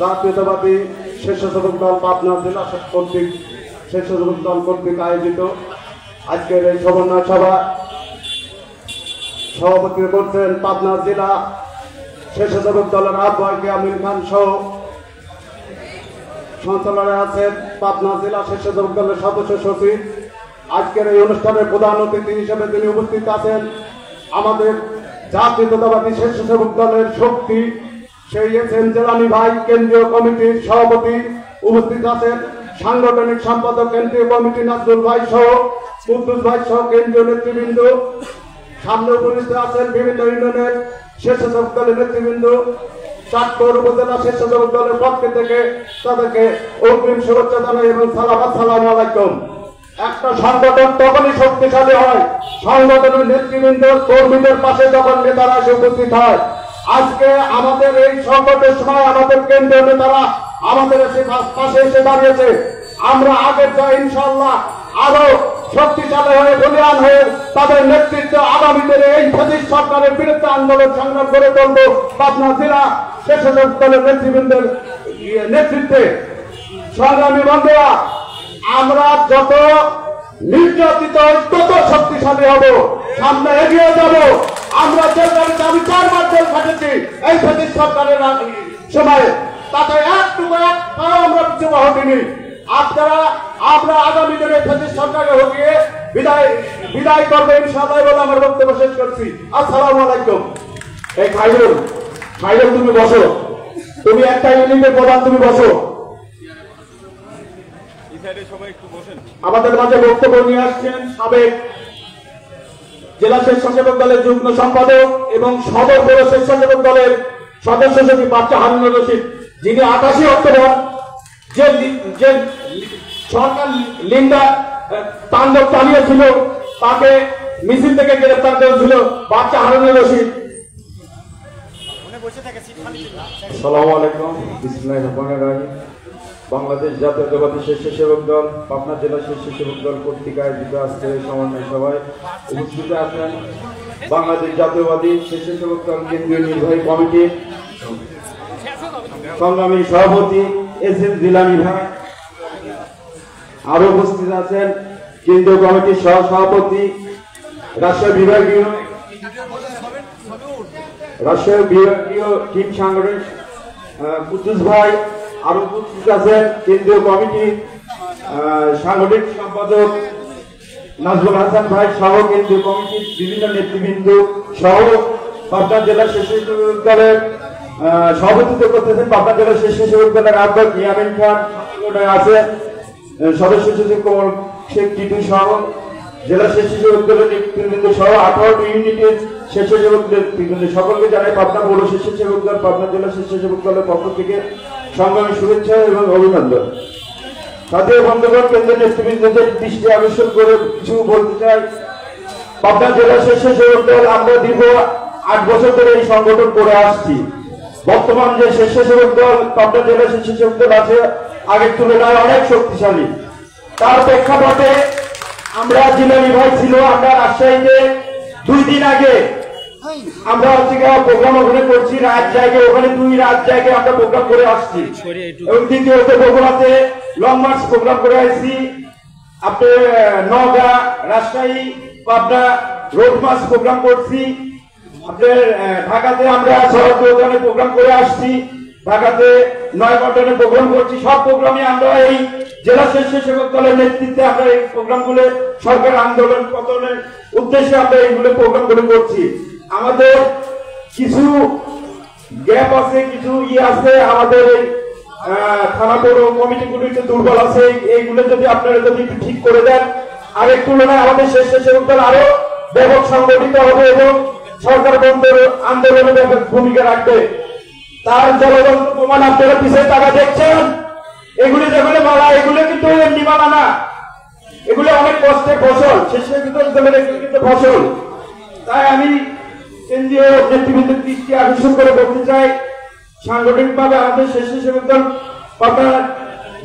জাতীয়তাবাদী স্বেচ্ছাসেবক দল পাবনা জেলা কর্তৃক স্বেচ্ছাসেবক দল কর্তৃক আয়োজিত আজকের এই সমন্বয় সভা সভাপতিত্ব করছেন পাবনা জেলা স্বেচ্ছাসেবক দলের আহ্বায়ক আমির খান সহ সঞ্চালনে আছেন পাবনা জেলা স্বেচ্ছাসেবক দলের সদস্য সচিব। আজকের এই অনুষ্ঠানের প্রধান অতিথি হিসেবে তিনি উপস্থিত আছেন আমাদের জাতীয়তাবাদী স্বেচ্ছাসেবক দলের শক্তি সেই এসএম জেলানি ভাই, কেন্দ্রীয় কমিটির সভাপতি উপস্থিত আছেন, সাংগঠনিক সম্পাদক কেন্দ্রীয় কমিটি নাজরুল ভাই সহ কুদ্দুস ভাই সহ কেন্দ্রীয় নেতৃবৃন্দ। সামনে উপস্থিত আছেন বিভিন্ন ইউনিয়নের স্বেচ্ছাসেবক দলের নেতৃবৃন্দ। চাঁদপুর উপজেলা স্বেচ্ছাসেবক দলের পক্ষ থেকে তাদেরকে অগ্রিম শুভেচ্ছা জানাই এবং সালাম আলাইকুম। একটা সংগঠন তখনই শক্তিশালী হয় সংগঠনের নেতৃবৃন্দ কর্মীদের পাশে যখন নেতারা এসে উপস্থিত হয়। আজকে আমাদের এই সংকটের সময় আমাদের কেন্দ্রীয় নেতারা আমাদের পাশে এসে দাঁড়িয়েছে। আমরা আগের যা ইনশাআল্লাহ আরো শক্তিশালী হয়ে বলিয়ান হয়ে তাদের নেতৃত্বে আগামীদের এই ফ্যাসিস্ট সরকারের বিরুদ্ধে আন্দোলন সংগ্রাম করে তুলব পাবনা জেলা স্বেচ্ছাসেবক দলের নেতৃবৃন্দের নেতৃত্বে। সংগ্রামী বন্ধুরা, আমরা যত নির্যাতিত তত শক্তিশালী হব, সামনে এগিয়ে যাব। আমরা আমি 4 বার জেল খাটেছি এই ফ্যাসিস্ট সরকারের সময়, তাতে একটুকু আমরা পিছু হটিনি। আপনারা আমরা আগামী দিনে ফ্যাসিস্ট সরকারকে হটিয়ে বিদায় করবো ইনশাআল্লাহ বলে আমার বক্তব্য শেষ করছি। আসসালামু আলাইকুম। এই খাইরুল তুমি বসো, তুমি একটা ইউনিটের প্রধান, তুমি বসো। আমাদের মাঝে বক্তব্য নিয়ে আসছেন সাবেক জেলা স্বেচ্ছাসেবক দলের যুগ্ম সম্পাদক এবং সদর পৌর স্বেচ্ছাসেবক দলের সদস্য সচিব বাচ্চা হারুনুর রশিদ, যিনি 28 অক্টোবর যে সরকার লিন্ডা তাণ্ডব চালিয়েছিল তাকে মিছিল থেকে গ্রেফতার করেছিল বাচ্চা হারুনুর রশিদ। আসসালামু আলাইকুম। বিসমিল্লাহির রহমানির রহিম। বাংলাদেশ জাতীয়তাবাদী স্বেচ্ছাসেবক দল পাবনা জেলা স্বেচ্ছাসেবক দল কর্তৃক আয়োজিত আজকের এই সমন্বয় সভায় উপস্থিত আছেন বাংলাদেশ জাতীয়তাবাদী স্বেচ্ছাসেবক দল কেন্দ্রীয় নির্বাহী কমিটির সংগ্রামী সভাপতি এসএম জিলানী ভাই। আরো উপস্থিত আছেন কেন্দ্রীয় কমিটির সহ সভাপতি রাজশাহী বিভাগীয় টিম সাংগঠনিক কুদ্দুস ভাই। আরো উপস্থিত আছেন কেন্দ্রীয় কমিটির সাংগঠনিক সম্পাদক নাজরুল হাসান ভাই সহ কেন্দ্রীয় কমিটির বিভিন্ন নেতৃবৃন্দ সহ পাবনা জেলা স্বেচ্ছাসেবক দলের সভাপতিত্ব করতেছেন পাবনা জেলা স্বেচ্ছাসেবক দলের আহ্বায়ক ইয়ামিন খান আছে, সদস্য সচিব কমল শেখ টিটু সহ জেলা স্বেচ্ছাসেবক দলের নেতৃবৃন্দ সহ 18টি ইউনিটের স্বেচ্ছাসেবক নেতৃবৃন্দ সকলকে জানাই পাবনা পৌর স্বেচ্ছাসেবক দল পাবনা জেলা স্বেচ্ছাসেবক দলের পক্ষ থেকে সংগ্রামী শুভেচ্ছা এবং অভিনন্দন। সাথে বন্ধুগণ, কেন্দ্রীয় নেতৃবৃন্দদের দৃষ্টি আকর্ষণ করে কিছু বলতে চাই। পাবনা জেলা স্বেচ্ছাসেবক দল আমরা দীর্ঘ 8 বছর ধরে এই সংগঠন করে আসছি। বর্তমান যে স্বেচ্ছাসেবক দল পাবনা জেলা স্বেচ্ছাসেবক দল আছে আগের তুলনায় অনেক শক্তিশালী। তার প্রেক্ষাপটে আমরা জেলা বিভাগ ছিল, আমরা রাজশাহীতে 2 দিন আগে আমরা প্রোগ্রাম ওখানে করছি, রাত জায়গায় ওখানে 2 রাত জায়গায় আমরা প্রোগ্রাম করে আসছি এবং দ্বিতীয়ত বগুড়াতে লং মার্চ প্রোগ্রাম করে আসছি। আপনার Naogaon, Rajshahi, Pabna road march program করছি। আপনার ঢাকাতে আমরা শরৎ ওখানে প্রোগ্রাম করে আসছি, ঢাকাতে 9 ঘন্টায় প্রোগ্রাম করছি। সব প্রোগ্রামে আমরা এই জেলা স্বেচ্ছাসেবক দলের নেতৃত্বে আমরা এই প্রোগ্রামগুলো সরকার আন্দোলন পতনের উদ্দেশ্যে আমরা এইগুলো প্রোগ্রামগুলো করছি। আমাদের কিছু গ্যাপ আছে, কিছু আছে, আমাদের এই থানা পৌর কমিটিগুলো একটু দুর্বল আছে। এইগুলো যদি আপনারা যদি একটু ঠিক করে দেন, আগের তুলনায় আমাদের স্বেচ্ছাসেবক দল আরো ব্যাপক সংগঠিত হবে এবং সরকার বন্ধের আন্দোলনে ব্যাপক ভূমিকা রাখবে। তার জলবন্ত প্রমাণ আপনারা পিছিয়ে টাকা দেখছেন। এগুলি যেগুলো মালা, এগুলো কিন্তু এমনি মালা না, এগুলো অনেক কষ্টের ফসল, স্বেচ্ছাসেবক দলের কিন্তু ফসল। তাই আমি কেন্দ্রীয় নেতৃবৃন্দের দৃষ্টি আকর্ষণ করে বলতে চাই, সাংগঠনিকভাবে আমাদের স্বেচ্ছাসেবক দল পাবনা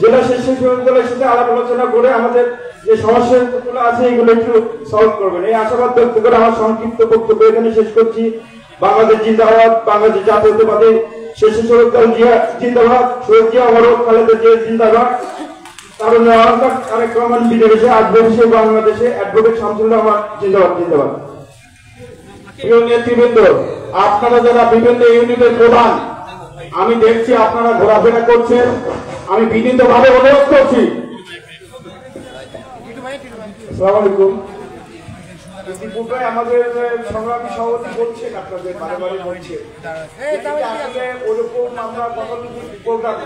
জেলা স্বেচ্ছাসেবক দলের সাথে আলাপ আলোচনা করে আমাদের যে সমস্যাগুলো আছে এগুলো একটু সলভ করবেন, এই আশাবাদ ব্যক্ত করে আমার সংক্ষিপ্ত বক্তব্য এখানে শেষ করছি। বাংলাদেশ জিন্দাবাদ, বাংলাদেশ জাতীয়তাবাদী স্বেচ্ছাসেবক দল জিন্দাবাদ, শহীদ জিয়া অমর খালেদা জিয়া জিন্দাবাদ, তারুণ্য অলঙ্কার তারেক রহমান বিদেশে আগ্রহী বাংলাদেশে অ্যাডভোকেট শামসুল্লাহ রহমান জিন্দাবাদ জিন্দাবাদ। প্রিয় নেতৃবৃন্দ, আপনারা যারা বিভিন্ন ইউনিটের প্রধান, আমি দেখছি আপনারা ঘোরাফেরা করছেন, আমি বিনীতভাবে অনুরোধ করছি। আসসালামু আলাইকুম। ইতিপূর্বে আমাদের সংগ্রামী সভাপতি বলছেন, আপনাদের বারে বারে বলছে আসলে ওরকম আমরা প্রোগ্রাম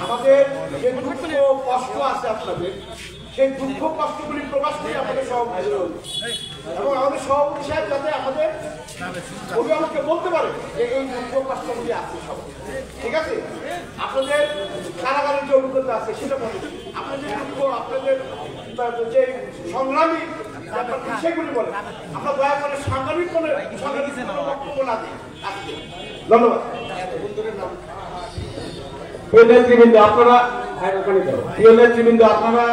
আমাদের যে দুঃখ কষ্ট আছে আপনাদের, সেই দুঃখ কষ্টগুলি প্রকাশ করে আমাদের সভাপতি এবং আমাদের সভাপতি সাহেব যাতে আমাদের অভিভাবককে বলতে পারে যে এই দুঃখ কষ্টগুলি আছে সব ঠিক আছে। আপনাদের কারাগারের যে অভিজ্ঞতা আছে সেটা বলে, আপনাদের দুঃখ, আপনাদের যে সংগ্রামী সেগুলি বলে, আমরা দয়া করে সাংবাদিক বলে বক্তব্য না দিই। ধন্যবাদ। নেতৃবৃন্দ আপনারা নেতৃবৃন্দ আপনারা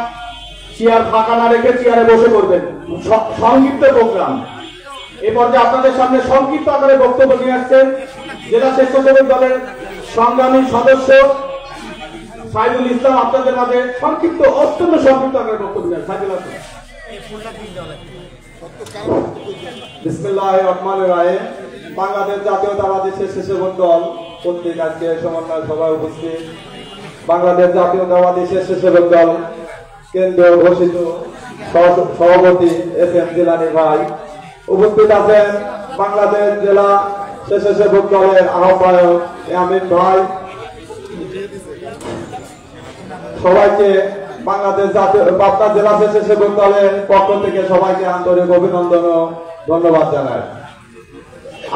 চেয়ার ফাঁকা না রেখে চেয়ারে বসে করবেন। সংক্ষিপ্ত প্রোগ্রাম এ পর্যায়ে আপনাদের সামনে সংক্ষিপ্ত আকারে বক্তব্য নিয়ে আসছেন জেলা স্বেচ্ছাসেবক দলের সংগ্রামী সদস্য সাইদুল ইসলাম। আপনাদের মাঝে সংক্ষিপ্ত, অত্যন্ত সংক্ষিপ্ত আকারে বক্তব্য নিয়ে সাইদুল আসলাম। বিসমিল্লাহির রহমানির রহিম। বাংলাদেশ জাতীয়তাবাদী স্বেচ্ছাসেবক দল কর্তৃক আজকে সমন্বয় সভায় উপস্থিত বাংলাদেশ জাতীয়তাবাদী স্বেচ্ছাসেবক দল কেন্দ্রীয় ঘোষিত সভাপতি FM জিলানী ভাই, উপস্থিত আছেন বাংলাদেশ জেলা স্বেচ্ছাসেবক দলের আহ্বায়ক ইয়ামিন ভাই। সবাইকে বাংলাদেশ জাতীয় পাবনা জেলা স্বেচ্ছাসেবক দলের পক্ষ থেকে সবাইকে আন্তরিক অভিনন্দন ও ধন্যবাদ জানাই।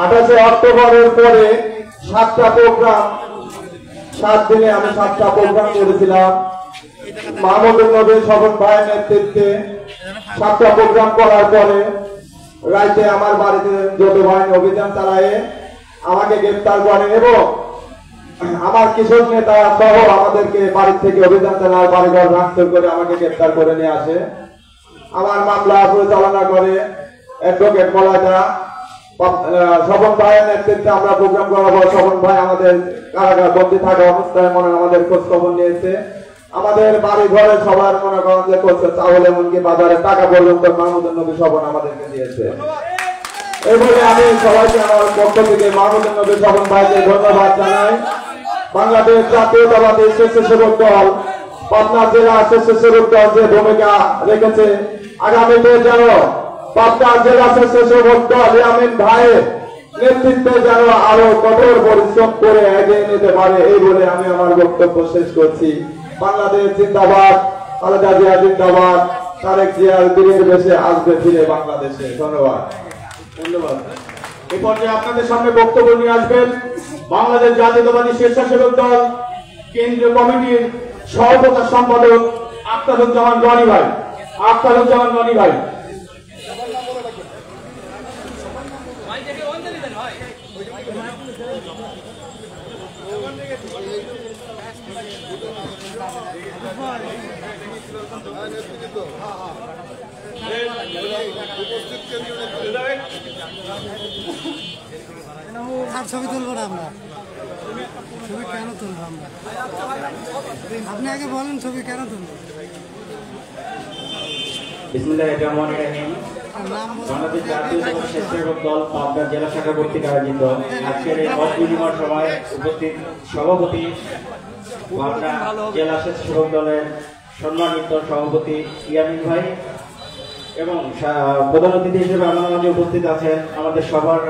28 অক্টোবরের পরে 7টা প্রোগ্রাম, 7 দিনে আমি 7টা প্রোগ্রাম করেছিলাম। মাহমুদুল নবী স্বপন ভাইয়ের নেতৃত্বে 7টা প্রোগ্রাম করার পরে রাইতে আমার বাড়িতে যৌথ বাহিনী অভিযান চালায় আমাকে গ্রেফতার করে এবং আমার কৃষক নেতা সহ আমাদেরকে বাড়ি থেকে অভিযান চালায় বাড়িঘর ভাঙচুর করে আমাকে গ্রেফতার করে নিয়ে আসে। আমার মামলা পরিচালনা করে অ্যাডভোকেট মলাটা স্বপন ভাইয়ের নেতৃত্বে আমরা প্রোগ্রাম করার পর স্বপন ভাই আমাদের কারাগার বন্দী থাকা অবস্থায় আমাদের খোঁজ খবর নিয়েছে। আমাদের বাড়ি ঘরে সবার মনে করেন যে করছে চাউল, এমনকি বাজারে টাকা পর্যন্ত মাহমুদুল নবী স্বপন আমাদেরকে দিয়েছে। এই বলে আমি সবাইকে আমার পক্ষ থেকে মাহমুদুল নবী স্বপন ভাইকে ধন্যবাদ জানাই। বাংলাদেশ জাতীয়তাবাদী স্বেচ্ছাসেবক দল পাবনা জেলা স্বেচ্ছাসেবক দল যে ভূমিকা রেখেছে, আগামীতে যেন পাবনা জেলা স্বেচ্ছাসেবক দল ইয়ামিন ভাইয়ের নেতৃত্বে যেন আরো কঠোর পরিশ্রম করে এগিয়ে নিতে পারে, এই বলে আমি আমার বক্তব্য শেষ করছি। বাংলাদেশ জিন্দাবাদ, খালেদা জিয়া জিন্দাবাদ, তারেক জিয়া দিনের বেশে আসবে ফিরে বাংলাদেশে। ধন্যবাদ। ধন্যবাদ। এই পর্যায়ে আপনাদের সামনে বক্তব্য নিয়ে আসবেন বাংলাদেশ জাতীয়তাবাদী স্বেচ্ছাসেবক দল কেন্দ্রীয় কমিটির সহপ্রচার সম্পাদক আখতারুজ্জামান রনি ভাই। আখতারুজ্জামান রনি ভাই। ছবি তুলবো না আমরা, ছবি কেন তুলবো আমরা? আপনি আগে বলেন ছবি কেন তুলবো? বিসমিল্লাহির রহমানির রহিম। বাংলাদেশ জাতীয়তাবাদী স্বেচ্ছাসেবক দল পাবনা জেলা শাখা কর্তৃক আয়োজিত আজকের এই মত বিনিময় সভায় উপস্থিত সভাপতি, পাবনা জেলা স্বেচ্ছাসেবক দলের সম্মানিত সভাপতি ইয়ামিন ভাই এবং প্রধান অতিথি হিসেবে আমার মাঝে উপস্থিত আছেন আমাদের সবার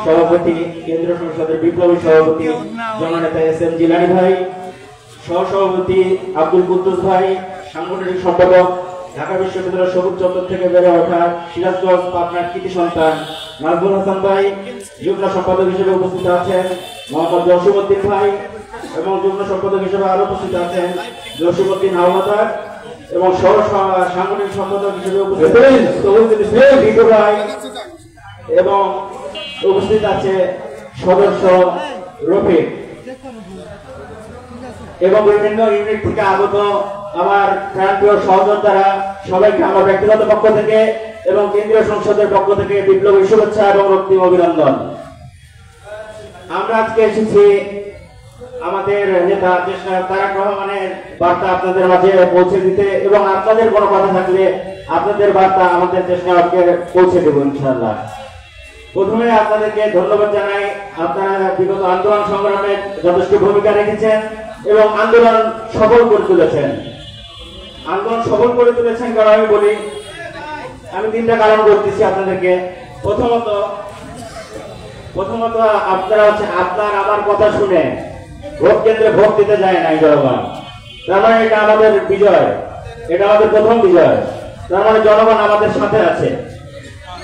সভাপতি, কেন্দ্রীয় সংসদের বিপ্লবী সভাপতি জননেতা এস.এম. জিলানী ভাই, সহসভাপতি আব্দুল কুদ্দুস ভাই, সাংগঠনিক সম্পাদক ঢাকা বিশ্ববিদ্যালয়ের সবুজ চত্বর থেকে বেড়ে ওঠা সিরাজগঞ্জ পাবনার কৃতি সন্তান নাজমুল হাসান ভাই, যুগ্ম সম্পাদক হিসেবে উপস্থিত আছেন মোহাম্মদ জসিমউদ্দিন ভাই এবং যুগ্ম সম্পাদক হিসেবে আরো উপস্থিত আছেন জসিমউদ্দিন হাওলাদার এবং সাংগঠনিক সম্পাদক হিসেবে উপস্থিত ভাই এবং উপস্থিত আছে সদস্য রফিক এবং বিভিন্ন ইউনিট থেকে আগত আমার প্রান্তীয় সহযোদ্ধারা সবাইকে আমার ব্যক্তিগত পক্ষ থেকে এবং কেন্দ্রীয় সংসদের পক্ষ থেকে বিপ্লবী শুভেচ্ছা এবং রক্তিম অভিনন্দন। আমরা আজকে এসেছি আমাদের নেতা দেশ তারেক রহমানের বার্তা আপনাদের মাঝে পৌঁছে দিতে এবং আপনাদের কোনো কথা থাকলে আপনাদের বার্তা আমাদের দেশ নায়ককে পৌঁছে দেব ইনশাআল্লাহ। প্রথমে আপনাদেরকে ধন্যবাদ জানাই, আপনারা বিগত আন্দোলন সংগ্রামে যথেষ্ট ভূমিকা রেখেছেন এবং আন্দোলন সফল করে তুলেছেন। আন্দোলন সফল করে তুলেছেন কারণ আমি বলি, আমি তিনটা কারণ বলতেছি আপনাদেরকে। প্রথমত আপনারা আপনার আমার কথা শুনে ভোট কেন্দ্রে ভোট দিতে যায় নাই জনগণ, তার মানে এটা আমাদের বিজয়, এটা আমাদের প্রথম বিজয়, তার মানে জনগণ আমাদের সাথে আছে।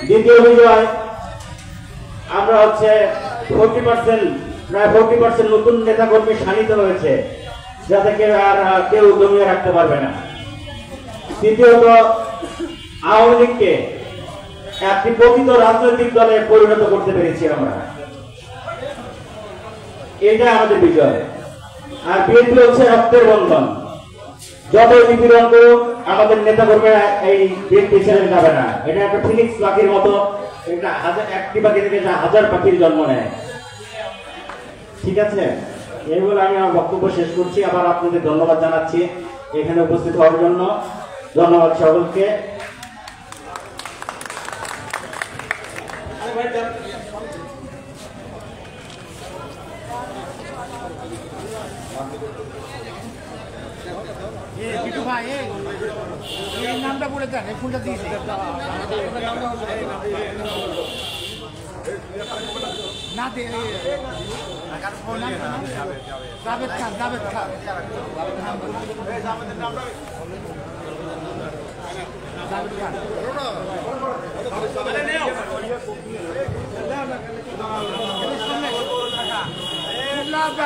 দ্বিতীয় বিজয়, আমরা 40% প্রায় 40% নতুন নেতা কর্মী শানিত হয়েছে, যাতে কেউ দমিয়ে রাখতে পারবে না। তৃতীয়ত, আওয়ামী লীগকে একটি প্রকৃত রাজনৈতিক দলে পরিণত করতে পেরেছি আমরা, এটা আমাদের বিজয়। আর বিএনপি হচ্ছে রক্তের বন্ধন, যতই নিপীড়ন করুক আমাদের নেতা কর্মীরা এই বিএনপি ছেড়ে যাবে না। এটা একটা ফিনিক্স পাখির মতো, এটা একটি পাখি থেকে 1000 পাখির জন্ম নেয়। ঠিক আছে, এই বলে আমি আমার বক্তব্য শেষ করছি। আবার আপনাদের ধন্যবাদ জানাচ্ছি এখানে উপস্থিত হওয়ার জন্য। ধন্যবাদ সকলকে। নামটা বলে দেন, ফুলটা দিয়েছি না দে জাভেদ খান, জাভেদ খান, জাভেদ খান।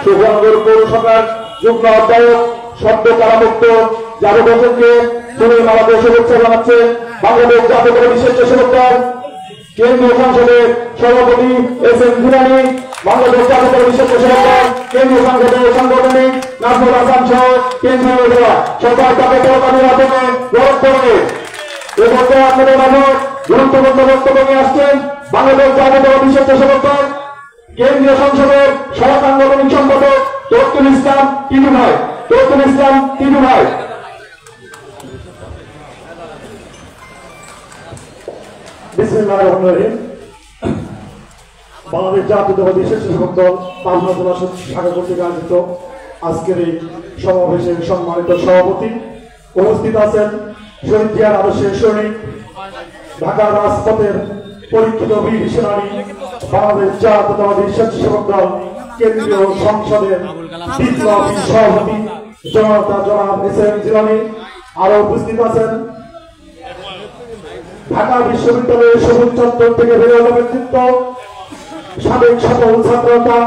সুখনগর পৌরসভার যুগ্ম আহ্বায়ক শব্দ কারামুক্ত যাদব হোসেনকে তুমি আমাদের শুভেচ্ছা জানাচ্ছে বাংলাদেশ জাতীয়তাবাদী স্বেচ্ছাসেবক দল কেন্দ্রীয় সংসদের সভাপতি এস.এম. জিলানী, বাংলাদেশ জাতীয়তাবাদী স্বেচ্ছাসেবক দল কেন্দ্রীয় সংসদের সাংগঠনিক নাজমুল হাসান সহ কেন্দ্রীয় সবাই তাকে কলকাতার মাধ্যমে গ্রহণ করে এ পর্যায়ে আপনাদের মাঝে গুরুত্বপূর্ণ বক্তব্য নিয়ে আসছেন বাংলাদেশ জাতীয়তাবাদী স্বেচ্ছাসেবক দল কেন্দ্রীয় সংসদের সহসাংগঠনিক সম্পাদক তৌতুল ইসলাম টিটু ভাই। তৌতুল ইসলাম টিটু ভাই। বিসমিল্লাহির রহমানির রহিম। বাংলাদেশ জাতীয়তাবাদী স্বেচ্ছাসেবক দল পাবনা জেলা শাখা কর্তৃক আয়োজিত আজকের এই সমাবেশের সম্মানিত সভাপতি, উপস্থিত আছেন শহীদ জিয়ার আদর্শের সৈনিক ঢাকার রাজপথের পরীক্ষিত বীর সেনানী বাংলাদেশ জাতীয়তাবাদী স্বেচ্ছাসেবক দল কেন্দ্রীয় সংসদের বিপ্লবী সভাপতি জনাব এস.এম. জিলানী আরো উপস্থিত আছেন ঢাকা বিশ্ববিদ্যালয়ের সবুজ চত্বর থেকে বেরোল নেতৃত্ব, সাবেক সকল ছাত্রতা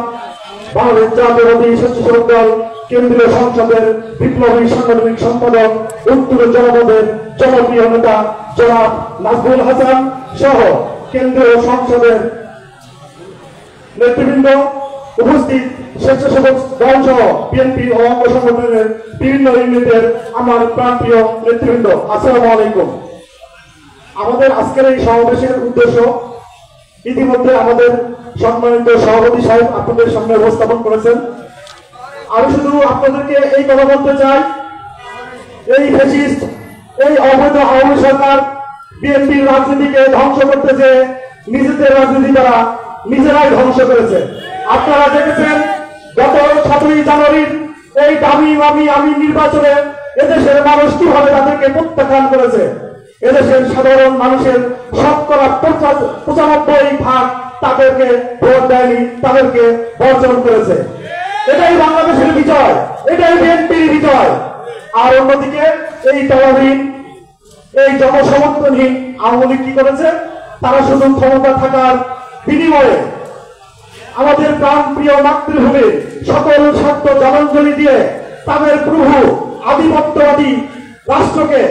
বাংলাদেশ জাতীয়তাবাদী স্বেচ্ছাসেবক দল কেন্দ্রীয় সংসদের বিপ্লবী সাংগঠনিক সম্পাদক উত্তর জনপদের জনপ্রিয় নেতা জনাব নাজমুল হাসান সহ কেন্দ্রীয় সংসদের নেতৃবৃন্দ, উপস্থিত স্বেচ্ছাসেবক দল সহ বিএনপি ও অঙ্গ সংগঠনের বিভিন্ন ইউনিটের আমার প্রাণপ্রিয় নেতৃবৃন্দ, আসসালামু আলাইকুম। আমাদের আজকের এই সমাবেশের উদ্দেশ্য ইতিমধ্যে আমাদের সম্মানিত সভাপতি সাহেব আপনাদের সামনে উপস্থাপন করেছেন। আমি শুধু আপনাদেরকে এই কথা বলতে চাই, এই ফ্যাসিস্ট, এই অবৈধ আওয়ামী সরকার বিএনপির রাজনীতিকে ধ্বংস করতে যে নিজেদের রাজনীতি তারা নিজেরাই ধ্বংস করেছে। আপনারা দেখেছেন গত 7ই জানুয়ারির এই দামি আমি নির্বাচনে এদেশের মানুষ কিভাবে তাদেরকে প্রত্যাখ্যান করেছে। এদেশের সাধারণ মানুষের 95% তাদেরকে ভোট দেয়নি, তাদেরকে বর্জন করেছে। এটাই বাংলাদেশের বিজয়, এটাই বিএনপির বিজয়। আর অন্যদিকে এই দলহীন, এই জনসমর্থনহীন আওয়ামী লীগ কি করেছে? তারা শুধু ক্ষমতা থাকার বিনিময়ে আমাদের প্রাণ প্রিয় মাতৃভূমির সকল স্বার্থ জলাঞ্জলি দিয়ে তাদের প্রভু আধিপত্যবাদী রাষ্ট্রকে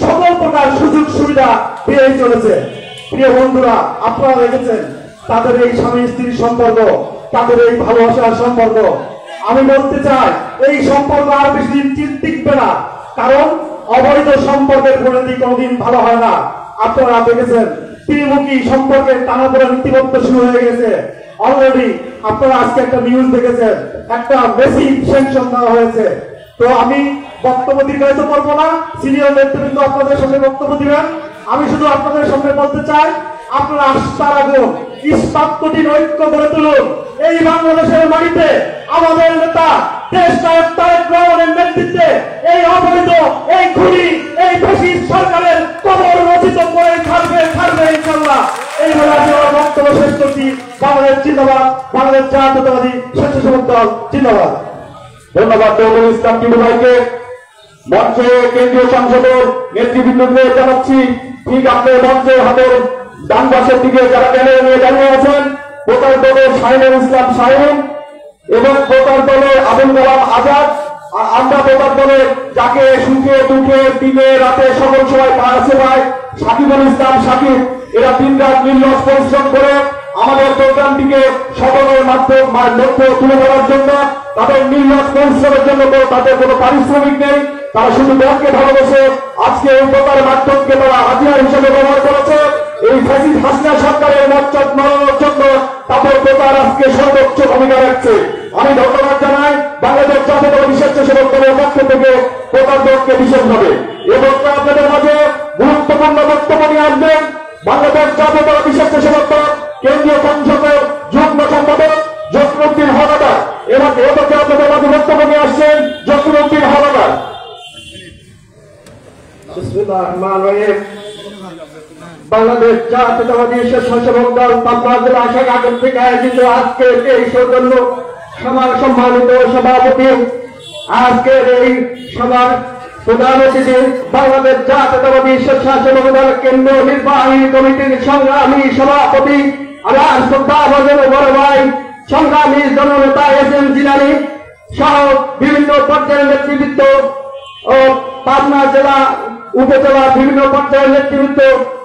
সকল প্রকার সুযোগ সুবিধা পেয়ে চলেছে। প্রিয় বন্ধুরা, আপনারা দেখেছেন তাদের এই স্বামী স্ত্রীর সম্পর্ক, তাদের এই ভালোবাসার সম্পর্ক। আমি বলতে চাই এই সম্পর্ক আর বেশি দিন টিকবে না, কারণ অবৈধ সম্পর্কের পরিণতি কোনোদিন ভালো হয় না। আপনারা দেখেছেন ত্রিমুখী সম্পর্কের টানাপোড়েন ইতিমধ্যে শুরু হয়ে গেছে। অলরেডি আপনারা আজকে একটা নিউজ দেখেছেন, একটা মেসি স্যাংশন দেওয়া হয়েছে। তো আমি বক্তব্য দীর্ঘায়িত করবো না, সিনিয়র নেতৃবৃন্দ আপনাদের সামনে বক্তব্য দিবেন। আমি শুধু আপনাদের সামনে বলতে চাই, আপনারা আস্থার আগুন ইস্পাত কঠিন ঐক্য গড়ে তুলুন। এই বাংলাদেশের মাটিতে আমাদের নেতা দেশ নায়ক তারেক রহমানের নেতৃত্বে এই অবৈধ, এই খুনি, এই ফ্যাসিস্ট সরকারের কবর রচিত করে ছাড়বে ইনশাআল্লাহ। এইভাবে আমি আমার বক্তব্য শেষ করছি। বাংলাদেশ জিন্দাবাদ, বাংলাদেশ জাতীয়তাবাদী স্বেচ্ছাসেবক দল জিন্দাবাদ। ধন্যবাদ নজরুল ইসলাম টিটু ভাইকে। মঞ্চে কেন্দ্রীয় সংসদের নেতৃবৃন্দকে জানাচ্ছি, ঠিক আপনার মঞ্চের হাতের ডান পাশের দিকে যারা ক্যামেরা নিয়ে দাঁড়িয়ে আছেন, ভোটার দলের শাহিনুল ইসলাম শাহিন এবং ভোটার দলের আবুল কালাম আজাদ। আমরা ভোটার দলের যাকে সুখে দুঃখে দিনে রাতে সকল সময় তার আছে ভাই সাকিবুল ইসলাম সাকিব, এরা দিন রাত নির্লস পরিশ্রম করে আমাদের প্রোগ্রামটিকে সকলের লক্ষ্য তুলে ধরার জন্য, তাদের নির্লস পরিশ্রমের জন্য তাদের কোনো পারিশ্রমিক নেই। তারা শুধু দলকে ভালোবেসে আজকে এই প্রকার মাধ্যমকে তারা হাতিয়ার হিসেবে ব্যবহার করেছে। এই ফ্যাসিস্ট হাসিনা সরকারের মচ্চত নড়ানোর জন্য তাদের প্রকার আজকে সর্বোচ্চ ভূমিকা রাখছে। আমি ধন্যবাদ জানাই বাংলাদেশ জাতীয়তাবাদী স্বেচ্ছাসেবক দলের পক্ষ থেকে প্রকার দলকে বিশেষভাবে। এবং আপনাদের মাঝে গুরুত্বপূর্ণ বক্তব্য নিয়ে আসবেন বাংলাদেশ জাতীয়তাবাদী স্বেচ্ছাসেবক দল কেন্দ্রীয় সংসদের যুগ্ম সম্পাদক জসিমউদ্দিন হলাদার। এবার এদেরকে আপনাদের মাঝে বক্তব্য নিয়ে আসছেন জসিমউদ্দিন হলাদার। বাংলাদেশ জাতীয়তাবাদী স্বেচ্ছাসেবক দল পাবনা জেলা শাখা কর্তৃক আয়োজিত আজকের এই সৌজন্য সভার সম্মানিত সভাপতি, আজকের এই সভার প্রধান অতিথি বাংলাদেশ জাতীয়তাবাদী স্বেচ্ছাসেবক দল কেন্দ্রীয় নির্বাহী কমিটির সংগ্রামী সভাপতি আমার শ্রদ্ধাভাজন বড় ভাই সংগ্রামী জননেতা এস.এম. জিলানী সহ বিভিন্ন পর্যায়ের নেতৃবৃন্দ ও পাবনা জেলা উপজেলা বিভিন্ন পর্যায়ের নেতৃবৃন্দ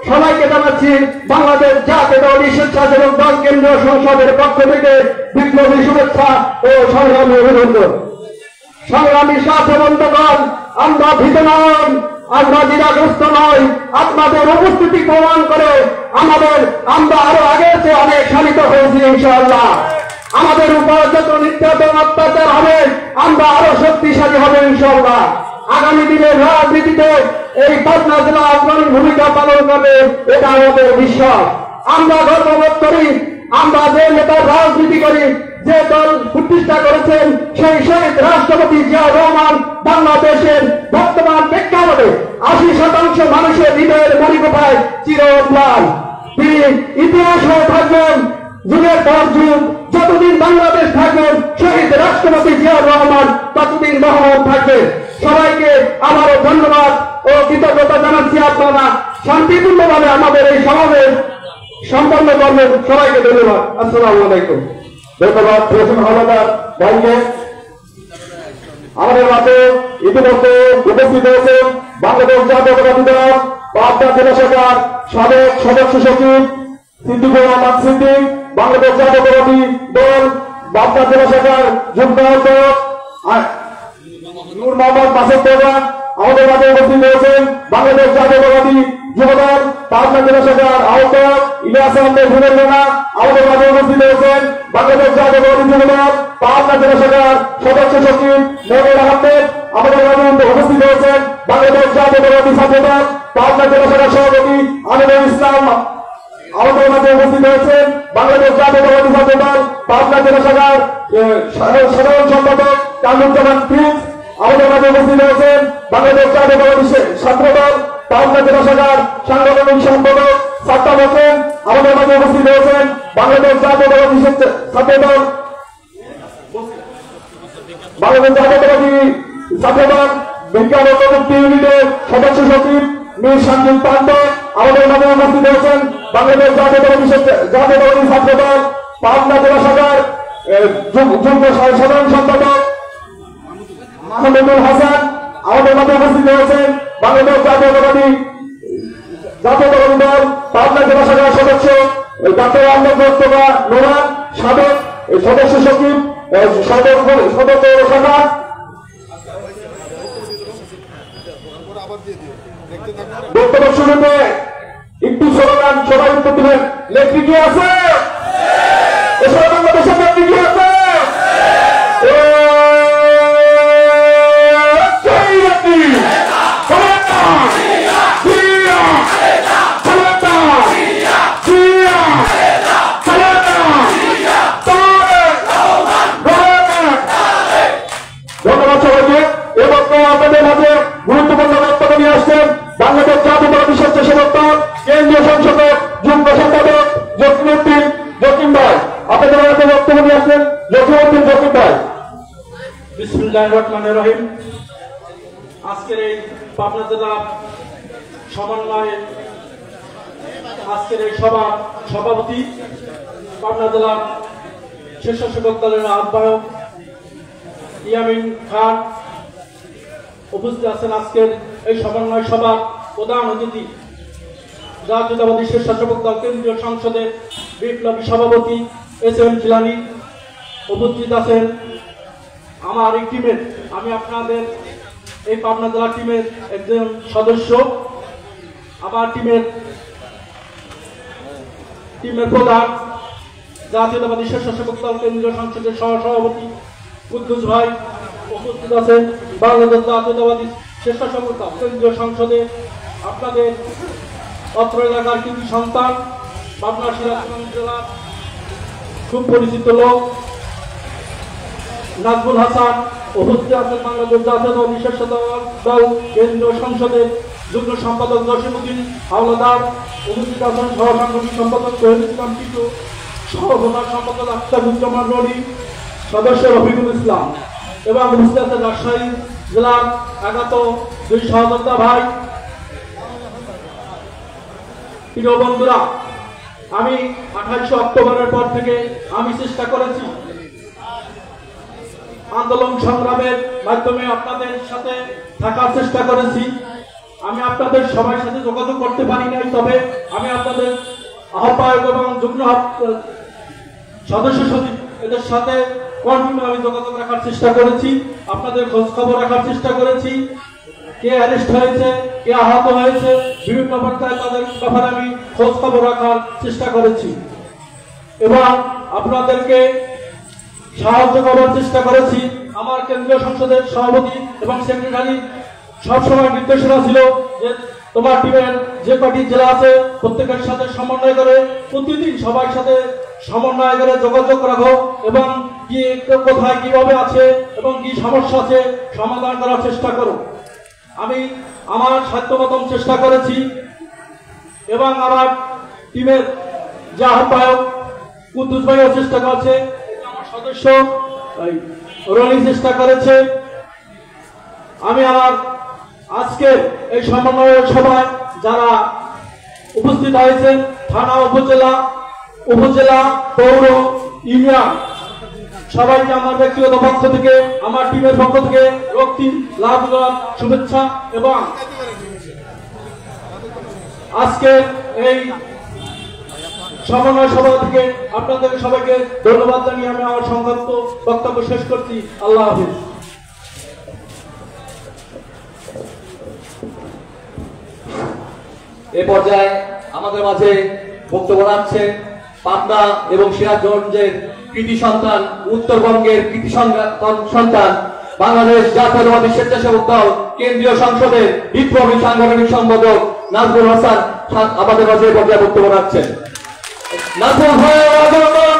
সবাইকে জানাচ্ছি বাংলাদেশ জাতীয়তাবাদী স্বেচ্ছাসেবক দল কেন্দ্রীয় সংসদের পক্ষ থেকে বিপ্লবী শুভেচ্ছা ও সংগ্রামী অভিনন্দন। সংগ্রামী সাথী বন্ধুগণ, আমরা ভীত নয়, আমরা দ্বিধাগ্রস্ত নয়। আপনাদের উপস্থিতি প্রমাণ করে আমরা আরো আগের চেয়ে অনেক শানিত হয়েছি ইনশাআল্লাহ। আমাদের উপর যত নির্যাতন অত্যাচার হবে আমরা আরো শক্তিশালী হবে ইনশাআল্লাহ। আগামী দিনের রাজনীতিতে এই পাবনা জেলা অগ্রণী ভূমিকা পালন করবে, এটা আমাদের বিশ্বাস। আমরা গর্ববোধ করি, আমরা যে নেতার রাজনীতি করি, যে দল প্রতিষ্ঠা করেছেন সেই শহীদ রাষ্ট্রপতি জিয়াউর রহমান বাংলাদেশের বর্তমান প্রেক্ষাপটে 80 শতাংশ মানুষের হৃদয়ের মণিকোঠায় চিরম্লান। তিনি ইতিহাস হয়ে থাকবেন যুগের পর যুগ। যতদিন বাংলাদেশ থাকবেন শহীদ রাষ্ট্রপতি জিয়াউর রহমান ততদিন মহান থাকবে। সবাইকে আবারও ধন্যবাদ ও কৃতজ্ঞতা জানাচ্ছি। আপনারা শান্তিপূর্ণভাবে আমাদের এই সমাবেশ সম্পন্ন করবেন। সবাইকে ধন্যবাদ। আসসালামু আলাইকুম। ধন্যবাদ প্রসেন হাওলাদার ভাইকে। আমাদের মাঝে ইতিমধ্যে উপস্থিত হয়েছেন বাংলাদেশ জাতীয়তাবাদী দল পাবনা জেলা শাখার সাবেক সদস্য সচিব সিদ্দিকুর রহমান সিদ্দিক, বাংলাদেশ জাতীয়তাবাদী দল পাবনা জেলা শাখার যুগ্ম আহ্বায়ক নূর মোহাম্মদ মাসুদ প্রধান আমাদের মাঝে উপস্থিত হয়েছেন বাংলাদেশ জাতীয়তাবাদী যুবদল পাবনা জেলা শাখার আহ্বায়ক ইলিয়াস আহমেদ ভুলের রানা আমাদের মাঝে উপস্থিত হয়েছেন বাংলাদেশ জাতীয়তাবাদী যুবদল পাবনা জেলা শাখার সদস্য সচিব মনির আহমেদ আমাদের মাঝে উপস্থিত হয়েছেন বাংলাদেশ জাতীয়তাবাদী ছাত্রদল পাবনা জেলা শাখার সভাপতি আমিনুল ইসলাম আমাদের মাঝে উপস্থিত হয়েছেন বাংলাদেশ জাতীয়তাবাদী ছাত্রদল পাবনা জেলা শাখার সাধারণ সম্পাদক কামরুজ্জামান প্রিন্স আমাদের মাঝে উপস্থিত হয়েছেন বাংলাদেশ জাতীয়তাবাদী ছাত্রদল পাবনা জেলা শাখার সাংগঠনিক সম্পাদক সাত্তার হোসেন আমাদের মাঝে উপস্থিত হয়েছেন বাংলাদেশ জাতীয়তাবাদী ছাত্রদল ছাত্রদল বিজ্ঞান ও প্রযুক্তি ইউনিটের সদস্য সচিব মীর শামসুল পান্ত আমাদের মাঝে উপস্থিত হয়েছেন বাংলাদেশ জাতীয়তাবাদী ছাত্রদল পাবনা জেলা শাখার যুগ্ম সাধারণ সম্পাদক মাহমুদুল হাসান আমাদের মাঝে উপস্থিত হয়েছেন বাংলাদেশ জাতীয়তাবাদী দল পাবনা জেলা শাখার সদস্য ডাক্তার আহমেদ মোস্তফা নোমান সাবেক সদস্য সচিব সদর শাখা। বক্তব্য শুরুতে একটু স্লোগান সবাই উত্তর দিবেন। লেখি কি আছে? বাংলাদেশের লেখি কি আছে? ধন্যবাদ সবাইকে। এবং আপনাদের মাঝে গুরুত্বপূর্ণ বক্তব্য নিয়ে আসছেন বাংলাদেশ জাতীয়তাবাদী স্বেচ্ছাসেবক দল কেন্দ্রীয় সংসদের যুগ্ম সম্পাদক জকিম ভাই। আপনাদের মাঝে বক্তব্য নিয়ে আসছেন জকিম ভাই। বিসমিল্লাহির রহমানির রহিম। আজকের এই পাবনা জেলা সমন্বয়ে আজকের এই সভাপতি পাবনা জেলা স্বেচ্ছাসেবক দলের আহ্বায়ক ইয়ামিন খান উপস্থিত আছেন। আজকের এই সমন্বয় সভার প্রধান অতিথি জাতীয়তাবাদী স্বেচ্ছাসেবক দল কেন্দ্রীয় সংসদের বিপ্লবী সভাপতি এস.এম. জিলানী উপস্থিত আছেন। আমার এই টিমের আমি আপনাদের এই পাবনা জেলা টিমের একজন সদস্য। আমার টিমের প্রধান জাতীয়তাবাদী স্বেচ্ছাসেবক দল কেন্দ্রীয় সংসদের সহসভাপতি কুদ্দুস ভাই উপস্থিত আছেন। বাংলাদেশ জাতীয়তাবাদী স্বেচ্ছাসেবক দল কেন্দ্রীয় সংসদে আপনাদের অত্র এলাকার কিছু সন্তান পাবনা সিরাজগঞ্জ জেলার খুব পরিচিত লোক নাজমুল হাসান উপস্থিত আছেন। বাংলাদেশ জাতীয়তাবাদী স্বেচ্ছাসেবক দল কেন্দ্রীয় সংসদের যুগ্ম সম্পাদক জসিমউদ্দিন হাওলাদার উপস্থিত আছেন। সহ সাংগঠনিক সম্পাদক সোহেল ইসলাম টিটু, সহ প্রধান সম্পাদক আখতারুজ্জামান রনি, সদস্য রফিকুল ইসলাম এবং উপস্থিত আছেন রাজশাহী জেলার আগত দুই সহযোদ্ধা ভাই। প্রিয় বন্ধুরা, আমি 28 অক্টোবরের পর থেকে আমি চেষ্টা করেছি আন্দোলন সংগ্রামের মাধ্যমে আপনাদের সাথে থাকার চেষ্টা করেছি। আমি আপনাদের সবার সাথে যোগাযোগ করতে পারি নাই, তবে আমি আপনাদের আহ্বায়ক এবং যুগ্ম সদস্য সচিব এদের সাথে কন্টিনিউ আমি যোগাযোগ রাখার চেষ্টা করেছি, আপনাদের খোঁজ খবর রাখার চেষ্টা করেছি। কে অ্যারেস্ট হয়েছে, কে আহত হয়েছে, বিভিন্ন পর্যায়ে তাদের ব্যাপারে আমি খোঁজ খবর রাখার চেষ্টা করেছি এবং আপনাদেরকে সাহায্য করার চেষ্টা করেছি। আমার কেন্দ্রীয় সংসদের সভাপতি এবং সেক্রেটারি সবসময় নির্দেশনা ছিল যে তোমার টিমের যে কটি জেলা আছে প্রত্যেকের সাথে সমন্বয় করে প্রতিদিন সবার সাথে সমন্বয় করে যোগাযোগ রাখো এবং কি কোথায় কিভাবে আছে এবং কি সমস্যা আছে সমাধান করার চেষ্টা করো। আমি আমার সাধ্যমতো চেষ্টা করেছি এবং আমার টিমের যে আহ্বায়ক কুদ্দুস ভাইও চেষ্টা করছে, আমার সদস্য রনি চেষ্টা করেছে। আমি আমার আজকে এই সমন্বয় সভায় যারা উপস্থিত হয়েছেন, থানা, উপজেলা, পৌর, ইউনিয়ন, সবাইকে আমার ব্যক্তিগত পক্ষ থেকে, আমার টিমের পক্ষ থেকে রক্তিম লাভ শুভেচ্ছা এবং আজকে এই সমন্বয় সভা থেকে আপনাদের সবাইকে ধন্যবাদ জানিয়ে আমি আমার সংক্ষিপ্ত বক্তব্য শেষ করছি। আল্লাহ হাফিজ। এ পর্যায়ে আমাদের মাঝে বক্তব্য রাখছেন পাবনা এবং সিরাজগঞ্জের কৃতি সন্তান, উত্তরবঙ্গের কৃতি সন্তান, বাংলাদেশ জাতীয়তাবাদী স্বেচ্ছাসেবক দল কেন্দ্রীয় সংসদের বিপ্লবী সাংগঠনিক সম্পাদক নাজমুল হাসান আমাদের মাঝে এ পর্যায়ে বক্তব্য রাখছেন। নাজমুল ভাইয়ের আগমন,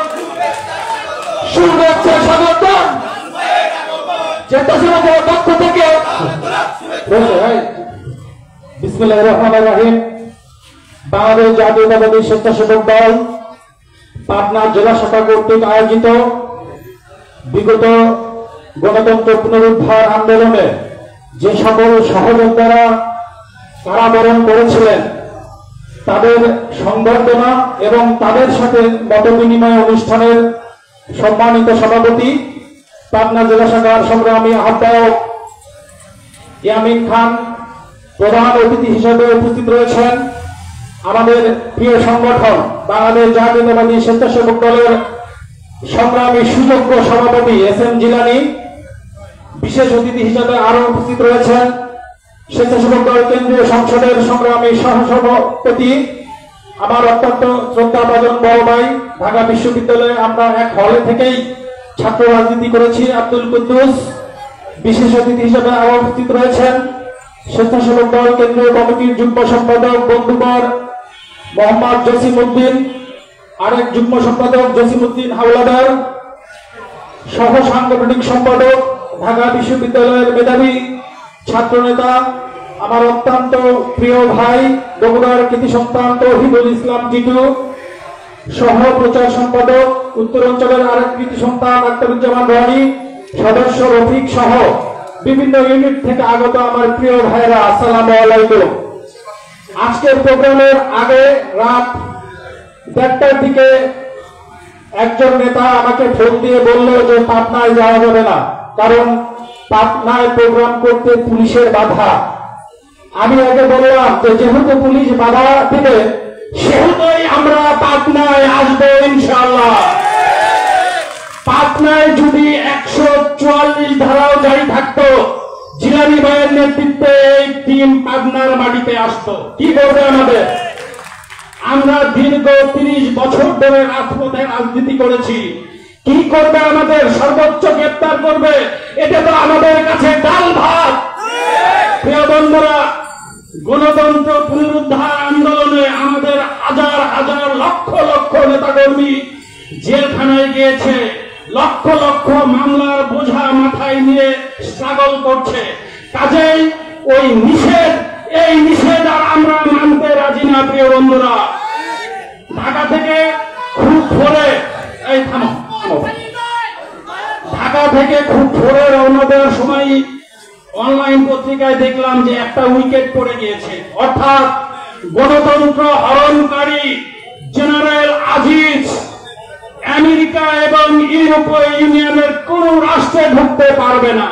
শুভেচ্ছা স্বাগতম স্বেচ্ছাসেবকের পক্ষ থেকে। বিসমিল্লাহির রহমানির রহিম। বাংলাদেশ জাতীয়তাবাদী স্বেচ্ছাসেবক দল পাবনা জেলা শাখা কর্তৃক আয়োজিত বিগত গণতন্ত্র পুনরুদ্ধার আন্দোলনে যে সকল সহযোদ্ধারা কারাবরণ করেছিলেন তাদের সংবর্ধনা এবং তাদের সাথে মত বিনিময় অনুষ্ঠানের সম্মানিত সভাপতি, পাবনা জেলা শাখার সংগ্রামী আহ্বায়ক ইয়ামিন খান প্রধান অতিথি হিসেবে উপস্থিত রয়েছেন। আমাদের প্রিয় সংগঠন বাংলাদেশ জাতীয়তাবাদী স্বেচ্ছাসেবক দলের সংগ্রামী সুযোগ্য সভাপতি এস.এম. জিলানী। বিশেষ অতিথি হিসেবে আরো উপস্থিত রয়েছেন স্বেচ্ছাসেবক দল কেন্দ্রীয় সংসদের সংগ্রামী সহসভাপতি, আমার অত্যন্ত শ্রদ্ধাভাজন বড় ভাই, ঢাকা বিশ্ববিদ্যালয়ে আমরা এক হলে থেকেই ছাত্র রাজনীতি করেছি, আব্দুল কুদ্দুস। বিশেষ অতিথি হিসেবে আরো উপস্থিত রয়েছেন স্বেচ্ছাসেবক দল কেন্দ্রীয় কমিটির যুগ্ম সম্পাদক বন্ধুবর মোহাম্মদ জসিম উদ্দিন, আরেক যুগ্ম সম্পাদক জসিম উদ্দিন হাওলাদার, সহ সাংগঠনিক সম্পাদক ঢাকা বিশ্ববিদ্যালয়ের মেধাবী ছাত্র নেতা আমার অত্যন্ত প্রিয় ভাই বগুড়ার কৃতি সন্তান তৌহিদুল ইসলাম জিটু, সহ প্রচার সম্পাদক উত্তরাঞ্চলের আরেক কৃতি সন্তান আখতারুজ্জামান রনি, সদস্য রফিক সহ বিভিন্ন ইউনিট থেকে আগত আমার প্রিয় ভাইরা, আসসালামু আলাইকুম। আজকের প্রোগ্রামের আগে রাত 1টার দিকে একজন নেতা আমাকে ফোন দিয়ে বলল যে পাবনায় যাওয়া যাবে না, কারণ পাবনায় প্রোগ্রাম করতে পুলিশের বাধা। আমি আগে বললাম যে যেহেতু পুলিশ বাধা দিবে সেহেতুই আমরা পাবনায় আসবো ইনশাআল্লাহ। পাবনায় যদি 144 ধারাও জারি থাকতো, জিলানী ভাইয়ের নেতৃত্বে এই টিম পাবনার মাটিতে আসতো। কি করবে আমাদের? আমরা দীর্ঘ 30 বছর ধরে রাজপথে রাজনীতি করেছি। কি করবে আমাদের? সর্বোচ্চ গ্রেপ্তার করবে। এটা তো আমাদের কাছে ডাল ভাত। প্রিয় বন্ধুরা, গণতন্ত্র পুনরুদ্ধার আন্দোলনে আমাদের হাজার হাজার লক্ষ লক্ষ নেতাকর্মী জেলখানায় গিয়েছে, লক্ষ লক্ষ মামলার বোঝা মাথায় নিয়ে স্ট্রাগল করছে। কাজেই ওই এই নিষেধ আর আমরা মানতে রাজি না। প্রিয় বন্ধুরা, ঢাকা থেকে খুব ভোরে ঢাকা থেকে খুব ভোরে রওনা দেওয়ার সময় অনলাইন পত্রিকায় দেখলাম যে একটা উইকেট পড়ে গিয়েছে, অর্থাৎ গণতন্ত্র হরণকারী জেনারেল আজিজ আমেরিকা এবং ইউরোপীয় ইউনিয়নের কোন রাষ্ট্রে ঢুকতে পারবে না।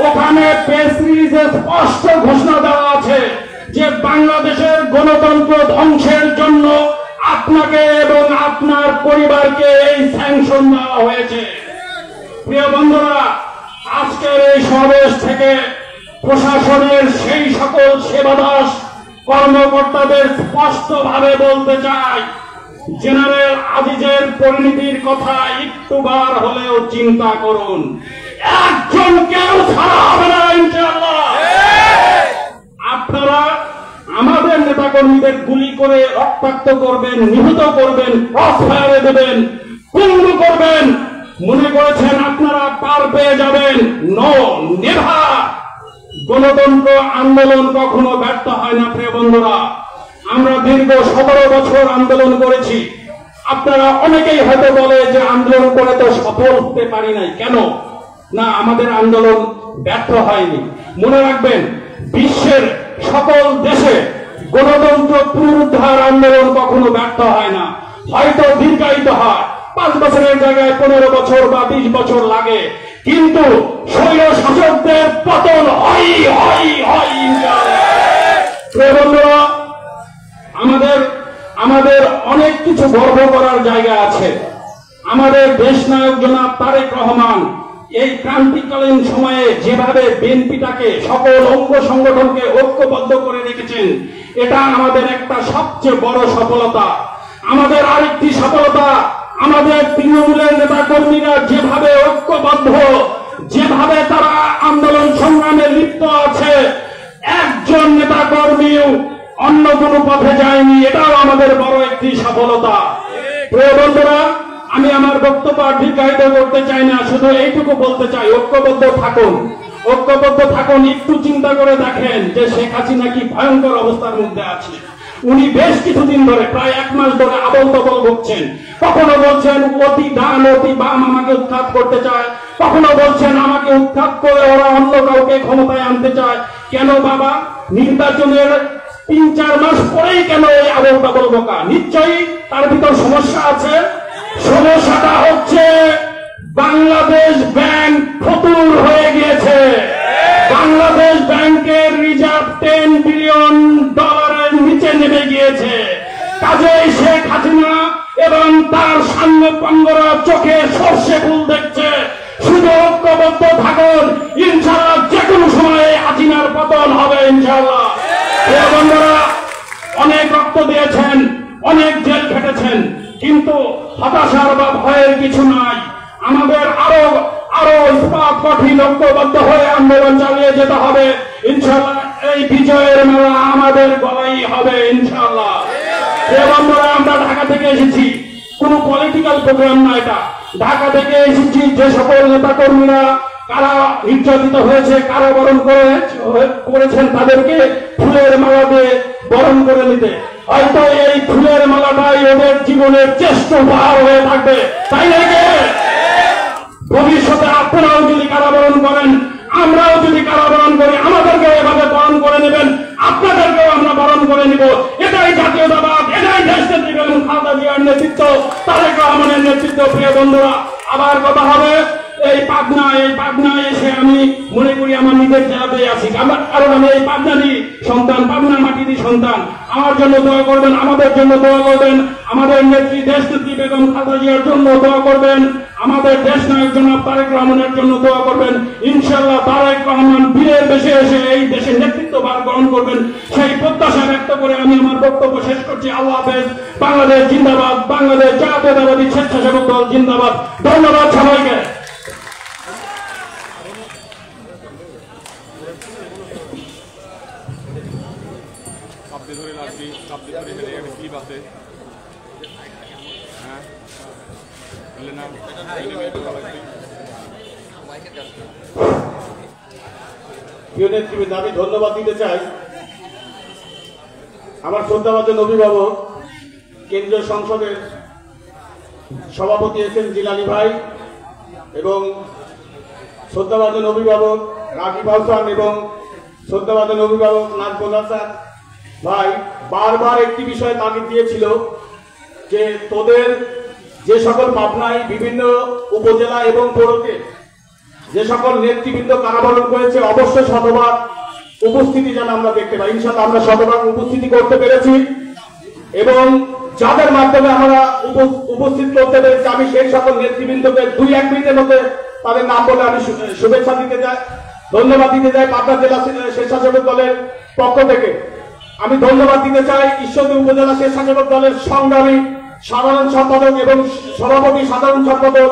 ওখানে প্রেস রিলিজে স্পষ্ট ঘোষণা দেওয়া আছে যে বাংলাদেশের গণতন্ত্র ধ্বংসের জন্য আপনাকে এবং আপনার পরিবারকে এই স্যাংশন দেওয়া হয়েছে। প্রিয় বন্ধুরা, আজকের এই সমাবেশ থেকে প্রশাসনের সেই সকল সেবাদাস কর্মকর্তাদের স্পষ্টভাবে বলতে চাই, জেনারেল আজিজের পরিণতির কথা একটুবার হলেও চিন্তা করুন। একজন কেউ ছাড়া হবে না ইনশাআল্লাহ। আপনারা আমাদের নেতাকর্মীদের গুলি করে রক্তাক্ত করবেন, নিহত করবেন, ক্রস ফায়ারে দেবেন, পঙ্গু করবেন, মনে করেছেন আপনারা পার পেয়ে যাবেন? No, never. গণতন্ত্র আন্দোলন কখনো ব্যর্থ হয় না প্রিয় বন্ধুরা। আমরা দীর্ঘ 17 বছর আন্দোলন করেছি। আপনারা অনেকেই হয়তো বলে যে আন্দোলন করে তো সফল হতে পারি নাই, কেন না? আমাদের আন্দোলন ব্যর্থ হয়নি। মনে রাখবেন, বিশ্বের সকল দেশে গণতন্ত্র পুনরুদ্ধার আন্দোলন কখনো ব্যর্থ হয় না। হয়তো দীর্ঘায়িত হয়, 5 বছরের জায়গায় 15 বছর বা 20 বছর লাগে, কিন্তু স্বৈর শাসকদের পতন হয়। বন্ধুরা, আমাদের অনেক কিছু গর্ব করার জায়গা আছে। আমাদের দেশ নায়ক জনাব তারেক রহমান এই ক্রান্তিকালীন সময়ে যেভাবে বিএনপিটাকে সকল অঙ্গ সংগঠনকে ঐক্যবদ্ধ করে রেখেছেন, এটা আমাদের একটা সবচেয়ে বড় সফলতা। আমাদের আরেকটি সফলতা, আমাদের তৃণমূলের নেতা কর্মীরা যেভাবে ঐক্যবদ্ধ, যেভাবে তারা আন্দোলন সংগ্রামে লিপ্ত আছে, একজন নেতা কর্মীও অন্য কোনো পথে যায়নি, এটাও আমাদের বড় একটি সফলতা। প্রিয় বন্ধুরা, আমি আমার বক্তব্য দীর্ঘায়িত করতে চাই না, শুধু এইটুকু বলতে চাই, ঐক্যবদ্ধ থাকুন, ঐক্যবদ্ধ থাকুন। একটু চিন্তা করে দেখেন যে শেখ হাসিনা কি ভয়ঙ্কর অবস্থার মধ্যে আছে। উনি বেশ কিছুদিন ধরে, প্রায় 1 মাস ধরে আবল তবল ভুগছেন। কখনো বলছেন অতি ডান অতি বাম আমাকে উৎখাত করতে চায়, কখনো বলছেন আমাকে উৎখাত করে ওরা অন্য কাউকে ক্ষমতায় আনতে চায়। কেন বাবা? নির্বাচনের 3-4 মাস পরেই কেন এই আবল তাবল বোকা? নিশ্চয়ই তার ভিতর সমস্যা আছে। সমস্যাটা হচ্ছে বাংলাদেশ ব্যাংক ফতুর হয়ে গিয়েছে। বাংলাদেশ ব্যাংকের রিজার্ভ $10 বিলিয়ন নিচে নেমে গিয়েছে। কাজেই শেখ হাসিনা এবং তার সাঙ্গপাঙ্গরা চোখে সর্ষে ফুল দেখছে। শুধু ঐক্যবদ্ধ থাকুন, ইনশাআল্লাহ যে কোনো সময়ে হাসিনার পতন হবে ইনশাআল্লাহ। বন্ধুরা, অনেক রক্ত দিয়েছেন, অনেক জেল খেটেছেন, কিন্তু হতাশার বা ভয়ের কিছু নাই। আমাদের আরো ইস্পাত কঠিন ঐক্যবদ্ধ হয়ে আন্দোলন চালিয়ে যেতে হবে ইনশাআল্লাহ। এই বিজয়ের মেলা আমাদের গলাই হবে ইনশাআল্লাহ। বন্ধুরা, আমরা ঢাকা থেকে এসেছি, কোন পলিটিক্যাল প্রোগ্রাম না এটা। ঢাকা থেকে এসেছি যে সকল নেতা কর্মীরা কারা নির্যাতিত হয়েছে, কারা বরণ করেছেন, তাদেরকে ফুলের মালা দিয়ে বরণ করে নিতে। হয়তো এই ফুলের মালাটাই ওদের জীবনের শ্রেষ্ঠ উপহার হয়ে থাকবে, তাই নাকি? ভবিষ্যতে আপনারাও যদি কারাবরণ করেন, আমরাও যদি কারাবরণ করি, আমাদেরকেও এভাবে বরণ করে নেবেন, আপনাদেরকেও আমরা বরণ করে নিব। এটাই জাতীয়তাবাদ, এটাই দেশনেত্রী বেগম খালেদা জিয়ার নেতৃত্ব, তারেক রহমানের নেতৃত্ব। প্রিয় বন্ধুরা, আবার কথা হবে। এই পাবনায় এসে আমি মনে করি আমার নিজের জেলাতে আছি, কারণ আমি এই পাবনারই সন্তান, পাবনার মাটিরই সন্তান। আমার জন্য দোয়া করবেন, আমাদের জন্য দোয়া করবেন, আমাদের নেত্রী দেশনেত্রী বেগম খালেদা জিয়ার জন্য দোয়া করবেন, আমাদের দেশ নায়ক জনাব তারেক রহমানের জন্য দোয়া করবেন। ইনশাআল্লাহ তারেক রহমান বীরের বেশে এসে এই দেশের নেতৃত্বভার গ্রহণ করবেন, সেই প্রত্যাশা ব্যক্ত করে আমি আমার বক্তব্য শেষ করছি। আল্লাহ হাফেজ। বাংলাদেশ জিন্দাবাদ, বাংলাদেশ জাতীয়তাবাদী স্বেচ্ছাসেবক দল জিন্দাবাদ। ধন্যবাদ সবাইকে। নেতৃবৃন্দ, আমি ধন্যবাদ দিতে চাই আমার শ্রদ্ধাভাজন অভিভাবক, কেন্দ্রীয় সংসদের সভাপতি এসএম জিলানী ভাই এবং শ্রদ্ধাভাজন অভিভাবক রাকিব হাসান এবং শ্রদ্ধাভাজন অভিভাবক নাজমুল হাসান ভাই বারবার একটি বিষয় তাগিদ দিয়েছিল যে তোদের যে সকল পাবনায় বিভিন্ন উপজেলা এবং পৌরকে যে সকল নেতৃবৃন্দ কারাবরণ করেছে, অবশ্যই শতভাগ উপস্থিতি যেন আমরা দেখতে পাই। ইনশাআল্লাহ আমরা শতভাগ উপস্থিতি করতে পেরেছি এবং যাদের মাধ্যমে আমরা উপস্থিত করতে পেরেছি, আমি সেই সকল নেতৃবৃন্দকে 2-1 মিনিটের মধ্যে তাদের নাম বলে আমি শুভেচ্ছা দিতে চাই, ধন্যবাদ দিতে চাই। পাবনা জেলা স্বেচ্ছাসেবক দলের পক্ষ থেকে আমি ধন্যবাদ দিতে চাই ঈশ্বরদী উপজেলা স্বেচ্ছাসেবক দলের সংগ্রামী সাধারণ সম্পাদক এবং সভাপতি সাধারণ সম্পাদক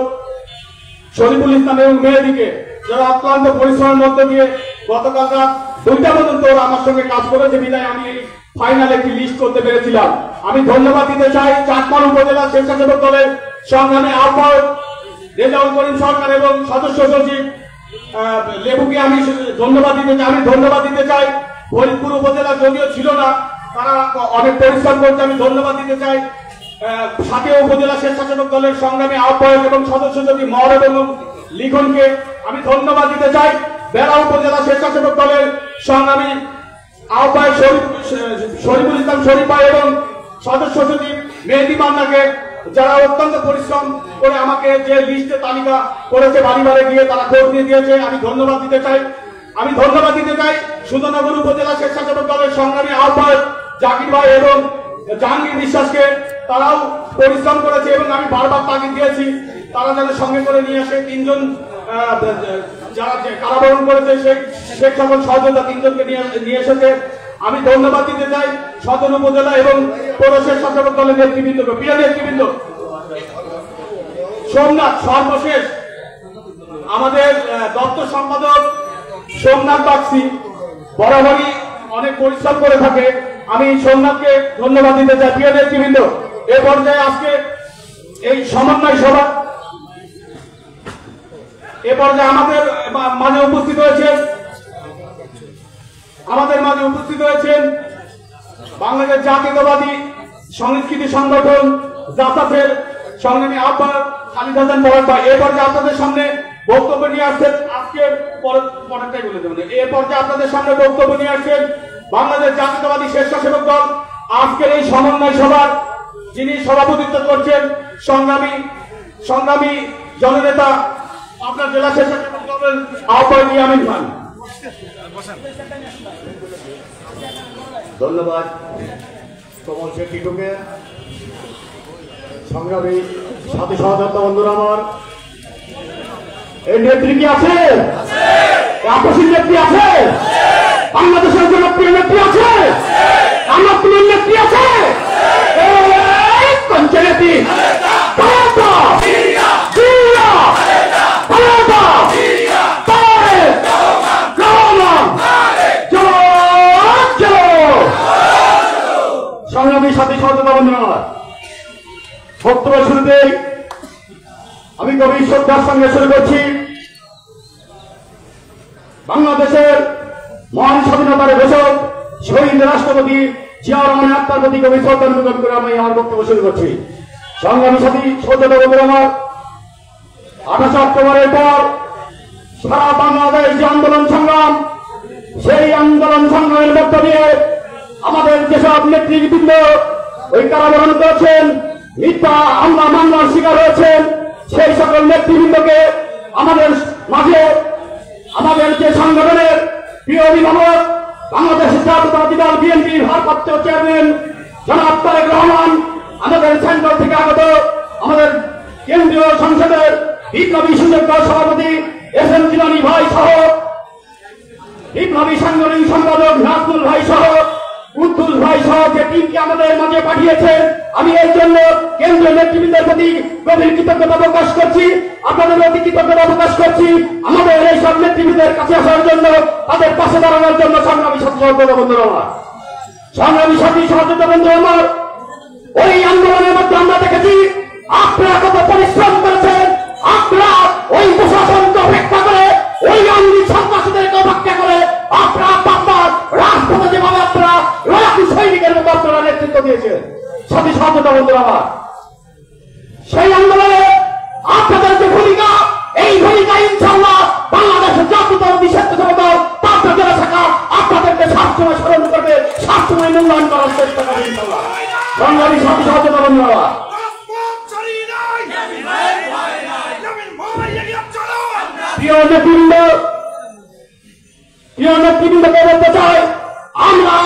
শরীফুল ইসলাম এবং মেহেদিকে, যারা অক্লান্ত পরিশ্রমের মধ্যে দিয়ে গতকাল রাত 2টা পর্যন্ত আমার সঙ্গে কাজ করেছে বিদায় আমি ফাইনাল একটি লিস্ট করতে পেরেছিলাম। আমি ধন্যবাদ দিতে চাই চাটমার উপজেলা স্বেচ্ছাসেবক দলের সংগ্রামী আহ্বায়ক রেজাউল করিম সরকার এবং সদস্য সচিব লেবুকে আমি ধন্যবাদ দিতে চাই। ফরিদপুর উপজেলা যদিও ছিল না, তারা অনেক পরিশ্রম করতে আমি ধন্যবাদ দিতে চাই। সাথে উপজেলা স্বেচ্ছাসেবক দলের সংগ্রামী আহ্বায়ক এবং সদস্য সচিব মহরব এবং লিখনকে আমি ধন্যবাদ দিতে চাই। বেড়া উপজেলা স্বেচ্ছাসেবক দলের সংগ্রামী আহ্বায়ক শরীফুল ইসলাম শরীফ ভাই এবং সদস্য সচিব মেহেদি মান্নাকে, যারা অত্যন্ত পরিশ্রম করে আমাকে যে লিস্টে তালিকা করেছে বাড়ি বাড়ি গিয়ে তারা খোঁজ দিয়ে দিয়েছে, আমি ধন্যবাদ দিতে চাই। সুন্দরনগর উপজেলা স্বেচ্ছাসেবক দলের সংগ্রামী আহ্বায়ক জাকির ভাই এবং জাহাঙ্গীর বিশ্বাসকে, তারাও পরিশ্রম করেছে এবং আমি বারবার তাগিদ দিয়েছি তারা যেন সঙ্গে করে নিয়ে আসে। 3 জন যারা কারাবরণ করেছে সেই সকল সহযোগিতা 3 জনকে নিয়ে এসেছে। আমি ধন্যবাদ দিতে চাই সদর উপজেলা এবং পৌর স্বেচ্ছাসেবক দলের নেতৃবৃন্দকে, প্রিয় নেতৃবৃন্দ। সোমনাথ, সর্বশেষ আমাদের দপ্তর সম্পাদক সোমনাথ বাগচি বরাবরই অনেক পরিশ্রম করে থাকে, আমি সোমনাথকে ধন্যবাদ দিতে চাই। প্রিয় নেতৃবৃন্দ, এ পর্যায়ে আজকে এই সমন্বয় সভা আমাদের মাঝে উপস্থিত হয়েছেন বাংলাদেশ জাতীয়তাবাদী সংস্কৃতি সংগঠন জাসাসের সংগ্রামী আহ্বায়ক খালিদ হাসান পরাগ ভাই। এ পর্যায়ে আপনাদের সামনে বক্তব্য নিয়ে আসছেন, আজকে পরেরটাই বলে দেবেন। এ পর্যায়ে আপনাদের সামনে বক্তব্য নিয়ে আসছেন বাংলাদেশ জাতীয়তাবাদী স্বেচ্ছাসেবক দল আজকের এই সমন্বয় সভার যিনি সভাপতিত্ব করছেন সংগ্রামী জননেতা আপনার জেলা স্বেচ্ছাসেবক দলের আহ্বায়ক ইয়ামিন খান। ধন্যবাদ কমল শেট্টিকে। সংগ্রামী সাথী সহযোদ্ধা বন্ধুরা, আমার এই নেত্রী কি আছে? আপসীর নেত্রী আছে? বাংলাদেশের জনপ্রিয় নেত্রী আছে? আমার প্রিয় নেত্রী আছে? নেত্রী সংগ্রামী সাথী সহযোগিতা বন্ধুরা, বক্তব্য শুরুতেই আমি গভীর শ্রদ্ধার সঙ্গে শুরু করছি। বাংলাদেশের মহান স্বাধীনতার ঘোষক শহীদ রাষ্ট্রপতি জিয়া রহমানের আত্মার প্রতি গভীর শ্রদ্ধা নিবেদন করে আমি আমার বক্তব্য শুরু করছি। সংগ্রামী সাথী সহযোগিতা বন্ধুরা, আমার 28 অক্টোবরের পর সারা বাংলাদেশ যে আন্দোলন সংগ্রাম, সেই আন্দোলন সংগ্রামের মধ্য দিয়ে আমাদের যেসব নেতৃবৃন্দ ওই কারাবরণ করেছেন, মিথ্যা হামলা মামলার শিকার হয়েছেন, সেই সকল নেতৃবৃন্দকে আমাদের মাঝে আমাদের যে সংগঠনের প্রিয় অভিভাবক বাংলাদেশ জাতীয়তাবাদী দল বিএনপির ভারপ্রাপ্ত চেয়ারম্যান জনাব তারেক রহমান, আমাদের সেন্ট্রাল থেকে আগত আমাদের কেন্দ্রীয় সংসদের বিপ্লবী সুযোগ্য সভাপতি এস.এম. জিলানী ভাই সহ বিপ্লবী সাংগঠনিক সম্পাদক নাজমুল ভাই সহ কুদ্দুস ভাই সহ যে টিমকে আমাদের মাঝে পাঠিয়েছেন, আমি এই জন্য কেন্দ্রীয় নেতৃবৃন্দের প্রতি গভীর কৃতজ্ঞতা প্রকাশ করছি, আপনাদের প্রতি কৃতজ্ঞতা প্রকাশ করছি আমাদের এই সব নেতৃবৃন্দের কাছে আসার জন্য, তাদের পাশে দাঁড়ানোর জন্য। সংগ্রামী সাথী সহযোগিতা বন্ধুরা আমার, সংগ্রামী সাথী সহযোগিতা বন্ধু আমার, ওই আন্দোলনের মধ্যে আমরা দেখেছি আপনারা কত পরিশ্রম করেছেন, আপনারা ওই প্রশাসনকে অপেক্ষা করে, ওই আইনি সন্ত্রাসীদেরকে অপেক্ষা করে আপনারা আপনার রাজপথে যেভাবে আপনারা লড়াকু সৈনিকের মতো আপনারা নেতৃত্ব দিয়েছেন। সাথী সহযোগিতা বন্ধুরা আমার, সেই আন্দোলনে আপনাদের যে ভূমিকা, এই ভূমিকা ইনশাআল্লাহ বাংলাদেশের জাতীয়তাবাদী স্বেচ্ছাসেবক দল পাবনা জেলা শাখা আপনাদেরকে সবসময় স্মরণ করবে, সবসময় মূল্যায়ন করার চেষ্টা করবে ইনশাআল্লাহ। সংগ্রামী সাথী সহযোগিতা বন্ধুরা, প্রিয় নেতৃবৃন্দকে বলতে চাই, আমরা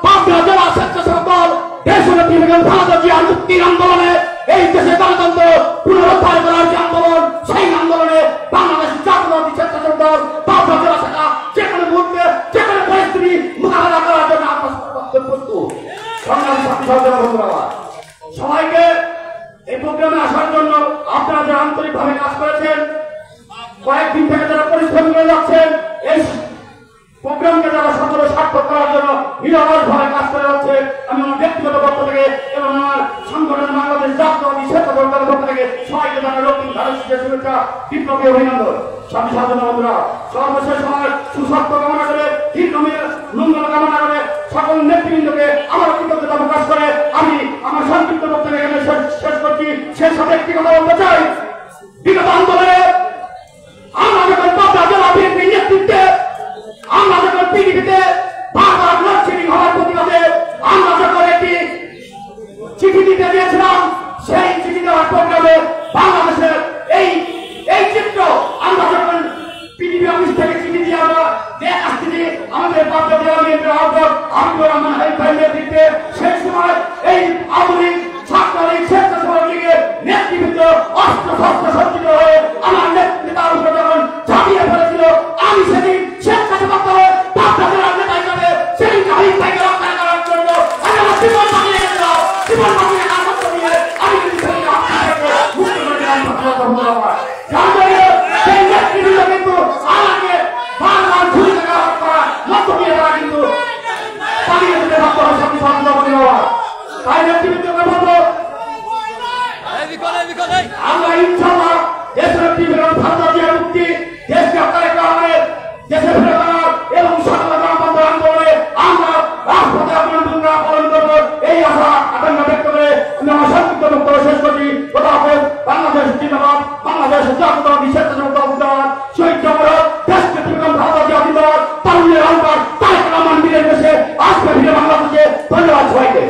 পাবনা জেলা স্বেচ্ছাসেবক দল দেশনেত্রী বেগম খালেদা জিয়ার মুক্তির আন্দোলনে, এই দেশে গণতন্ত্র পুনরুদ্ধার করার যে আন্দোলন, সেই আন্দোলনে বাংলাদেশের জাতীয়তাবাদী স্বেচ্ছাসেবক দল পাবনা জেলা শাখা যে কোনো মুহূর্তে যে কোনো পরিস্থিতি মোকাবেলা করার জন্য আমরা প্রস্তুত। সংগ্রামী সাথী সহযোগিতা বন্ধুরা, সবাইকে এই প্রোগ্রামে আসার জন্য আপনারা যে আন্তরিকভাবে কাজ করেছেন, কয়েকদিন থেকে যারা পরিশ্রম করে যাচ্ছেন, এই প্রোগ্রামকে যারা সকলে সার্থক করার জন্য নিরলসভাবে কাজ করে যাচ্ছে, আমি আমার ব্যক্তিগত পক্ষ থেকে এবং আমার সংগঠন বাংলাদেশ জাতীয়তাবাদী স্বেচ্ছাসেবক দলের পক্ষ থেকে সবাইকে জানাই রক্তিম ধানের শুভেচ্ছা, বিপ্লবী অভিনন্দন। স্বামী সাধনা বন্ধুরা, সর্বশেষ সময় সুস্বাস্থ্য কামনা করে, দীর্ঘমেয়াদ মঙ্গল কামনা করে সকল নেতৃবৃন্দকে আমার কৃতজ্ঞতা প্রকাশ করে আমি আমার সংক্ষিপ্ত বক্তব্য এখানে শেষ করছি। শেষ সাথে একটি কথা বলতে চাই, বিগত আন্দোলনে আমরা যখন পাবনা জেলা বিএনপির নেতৃত্বে আমরা যখন পিডিপিতে বারবার লোডশেডিং হওয়ার প্রতিবাদে আমরা যখন একটি চিঠি দিতে দিয়েছিলাম, সেই চিঠি দেওয়ার প্রোগ্রামে বাংলাদেশের এই চিত্র আমরা যখন পিডিপি অফিস থেকে চিঠি দিয়ে আমরা আসছি আমাদের পাবনা জেলা বিএনপির আহ্বায়ক হাবিবুর রহমান হাবিব ভাইয়ের নেতৃত্বে, সেই সময় এই আধুনিক ছাত্রলীগ স্বেচ্ছাসেবক লীগের নেতৃবৃন্দ অস্ত্র শস্ত্র সজ্জিত হয়ে আমার নেতার উপরে যখন ঝাঁপিয়ে পড়েছিল, আমি সেদিন স্বেচ্ছাসেবক হয়ে পাবনা জেলার নেতা হিসাবে সেই হাবিব ভাইকে রক্ষা করার জন্য আমি আমার জীবন বাঁচিয়ে গেছিলাম। জীবন বাঁচিয়ে আনন্দ নিয়ে আমি কিন্তু সেই রক্ষা থেকে মুক্ত করে দিলাম। সেই নেতৃবৃন্দ কিন্তু আমাকে বারবার ছুরি টাকা করার মধ্য দিয়ে তারা কিন্তু পালিয়ে যেতে বাধ্য হয়। সাথী সন্ত্রাসী হওয়ার তাই নেতৃবৃন্দকে বলবো, আমরা ইনশাআল্লাহ দেশের বিরোধী ভারতীয় মুক্তি, দেশকে তারেক রহমানের দেশে ফিরে আনার এবং স্বাধীনতা গণতন্ত্র আন্দোলনে আমরা রাজপথে আপনার ভূমিকা পালন করবো, এই আশা আকাঙ্ক্ষা ব্যক্ত করে আমি আমার সংক্ষিপ্ত বক্তব্য শেষ করছি। কথা হবে বাংলাদেশ জিন্দাবাদ, বাংলাদেশ জাতীয়তাবাদী স্বেচ্ছাসেবক দল জিন্দাবাদ, শহীদ জমরত দেশকে বিরোধী ভারতীয় জিন্দাবাদ, তারুণ্যের আহ্বান তারেক রহমান বীরের দেশে আসবে ফিরে বাংলাদেশে। ধন্যবাদ সবাইকে।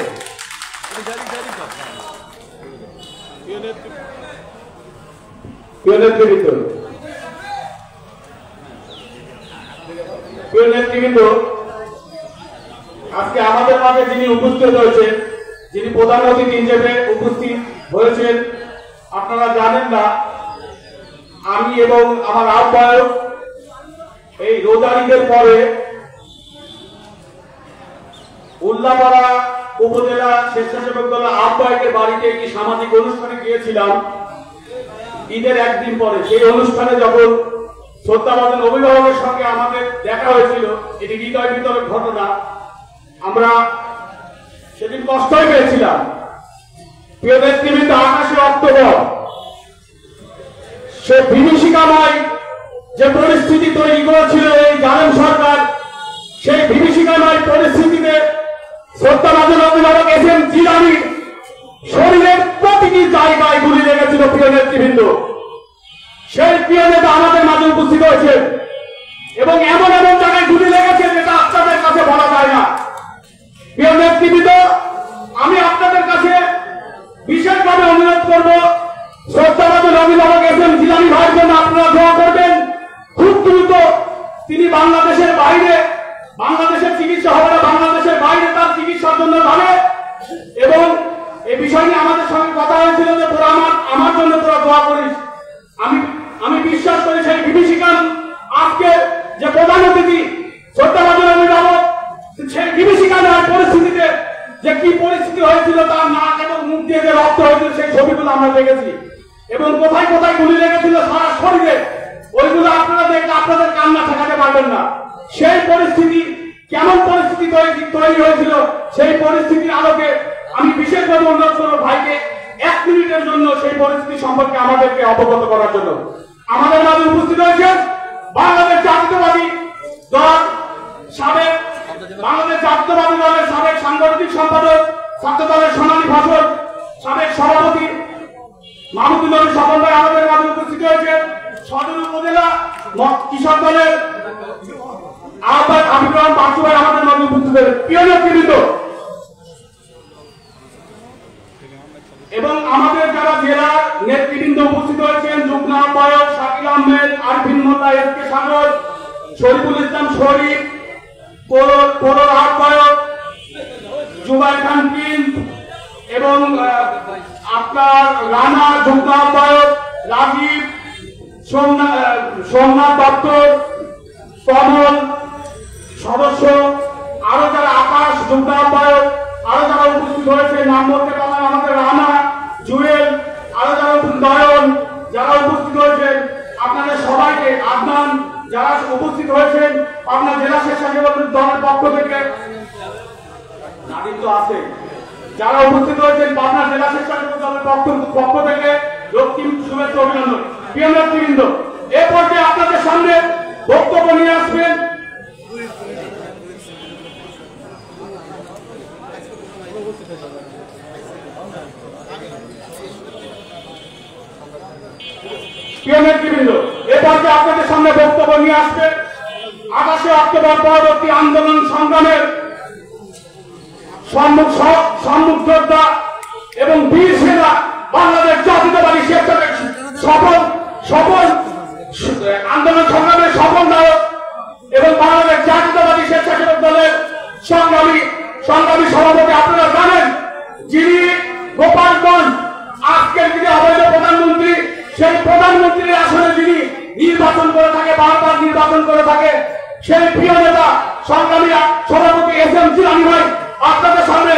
নেতৃবৃন্দ, আজকে আমাদের মাঝে যিনি উপস্থিত হয়েছে, যিনি প্রধান অতিথি হিসেবে উপস্থিত হয়েছেন, আপনারা জানেন না, আমি এবং আমার আহ্বায়ক এই রোজা ঈদের পরে উল্লাপাড়া উপজেলা স্বেচ্ছাসেবক দল আহ্বায়কের বাড়িতে একটি সামাজিক অনুষ্ঠানে গিয়েছিলাম ঈদের একদিন পরে। সেই অনুষ্ঠানে যখন শ্রদ্ধাভাজন অভিভাবকের সঙ্গে আমাদের দেখা হয়েছিল, এটি হৃদয় বিতরক ঘটনা, আমরা সেদিন কষ্টই পেয়েছিলাম। প্রিয় নেতৃবৃন্দ, 28 অক্টোবর সে বিভীষিকাময় যে পরিস্থিতি তৈরি করেছিল এই জালেম সরকার, সেই বিভীষিকাময় পরিস্থিতিতে শ্রদ্ধাভাজন অভিভাবক এসএম জিলানীর শরীরের প্রতিটি জায়গায় গুলি লেগেছিল। প্রিয় নেতৃবৃন্দ, সেই প্রিয় নেতা আমাদের মাঝে উপস্থিত হয়েছে এবং এমন এমন জায়গায় গুলি লেগেছে যেটা আপনাদের কাছে বলা যায় না। প্রিয় নেতৃবৃন্দ, আমি আপনাদের কাছে বিশেষভাবে অনুরোধ করব, শ্রদ্ধাভাজন অভিভাবক এসএম জিলানী ভাইয়ের জন্য আপনারা দোয়া করবেন। খুব দ্রুত তিনি বাংলাদেশের বাইরে, বাংলাদেশের চিকিৎসা হবে না, বাংলাদেশের বাইরে তার চিকিৎসার জন্য যাবে এবং এই বিষয় নিয়ে আমাদের সঙ্গে কথা হয়েছিল যে তোরা আমার জন্য তোরা দোয়া করিস। আমি বিশ্বাস করি সেই বিভীষিকার আজকে যে প্রধান অতিথি শ্রদ্ধাভাজন অভিভাবক, সেই বিভীষিকার পরিস্থিতিতে যে কি পরিস্থিতি হয়েছিল, তার নাক এবং মুখ দিয়ে যে রক্ত হয়েছিল সেই ছবিগুলো আমরা দেখেছি এবং কোথায় কোথায় গুলি লেগেছিল সারা শরীরে, ওইগুলো আপনারা দেখলে আপনাদের কান্না ঠেকাতে পারবেন না। সেই পরিস্থিতি কেমন পরিস্থিতি তৈরি হয়েছিল, সেই পরিস্থিতির আলোকে আমি বিশেষভাবে অনুরোধ করবো ভাইকে 1 মিনিটের জন্য সেই পরিস্থিতি সম্পর্কে আমাদেরকে অবগত করার জন্য। আমাদের মাঝে উপস্থিত হয়েছেন বাংলাদেশ জাতীয়তাবাদী দল সাবেক, বাংলাদেশ জাতীয়তাবাদী দলের সাবেক সাংগঠনিক সম্পাদক, ছাত্র দলের সোনালী ফসল সাবেক সভাপতি মাহমুদুল স্বপন ভাই আমাদের মাঝে উপস্থিত হয়েছেন, সদর উপজেলা কৃষক দলের আহ্বায়ক হাবিবুর রহমান বাচ্চু ভাই আমাদের মাঝে উপস্থিত হয়েছেন। প্রিয় নেতৃবৃন্দ এবং আমাদের যারা জেলা নেতৃবৃন্দ উপস্থিত হয়েছেন, যুগ্ম আহ্বায়ক শাকিল আহমেদ, আরফিন মোল্লা, এসকে সাগর, শরীফুল ইসলাম শরীফ, পৌর আহ্বায়ক জুবাইর খান প্রিন্স এবং আপনার রানা, যুগ্ম আহ্বায়ক রাজীব, সোমনাথ দত্ত, কমল সদস্য, আরো যারা আকাশ যুগ্ম আহ্বায়ক, আরো যারা উপস্থিত হয়েছে নাম বলতে পারলাম, আমাদের রানা, জুয়েল, আরো যারা নয়ন, যারা উপস্থিত হয়েছেন আপনাদের সবাইকে, আদনান, যারা উপস্থিত হয়েছেন পাবনা জেলা স্বেচ্ছাসেবক দলের পক্ষ থেকে, নাদিম তো আছে, যারা উপস্থিত হয়েছেন পাবনা জেলা স্বেচ্ছাসেবক দলের পক্ষ থেকে, রক্তিম শুভেচ্ছা অভিনন্দন। প্রিয় নেতৃবৃন্দ, এ পর্যায়ে আপনাদের সামনে বক্তব্য নিয়ে আসবেন আপনাদের সামনে বক্তব্য নিয়ে আসবে 28শে অক্টোবর পরবর্তী আন্দোলন সংগ্রামের সম্মুখ যোদ্ধা এবং বীর সেনা বাংলাদেশ জাতীয়তাবাদী স্বেচ্ছাসেবক সফল আন্দোলন সংগ্রামের সফল নায়ক এবং বাংলাদেশ জাতীয়তাবাদী স্বেচ্ছাসেবক দলের সংগ্রামী সভাপতি আপনারা জানেন, যিনি গোপালগঞ্জ আজকের যিনি অবৈধ প্রধানমন্ত্রী, সেই প্রধানমন্ত্রীর আসনে যিনি নির্বাচন করে থাকে, বারবার নির্বাচন করে থাকে, সেই প্রিয় নেতা সংগ্রামী সভাপতি এস.এম. জিলানী ভাই আপনাদের সামনে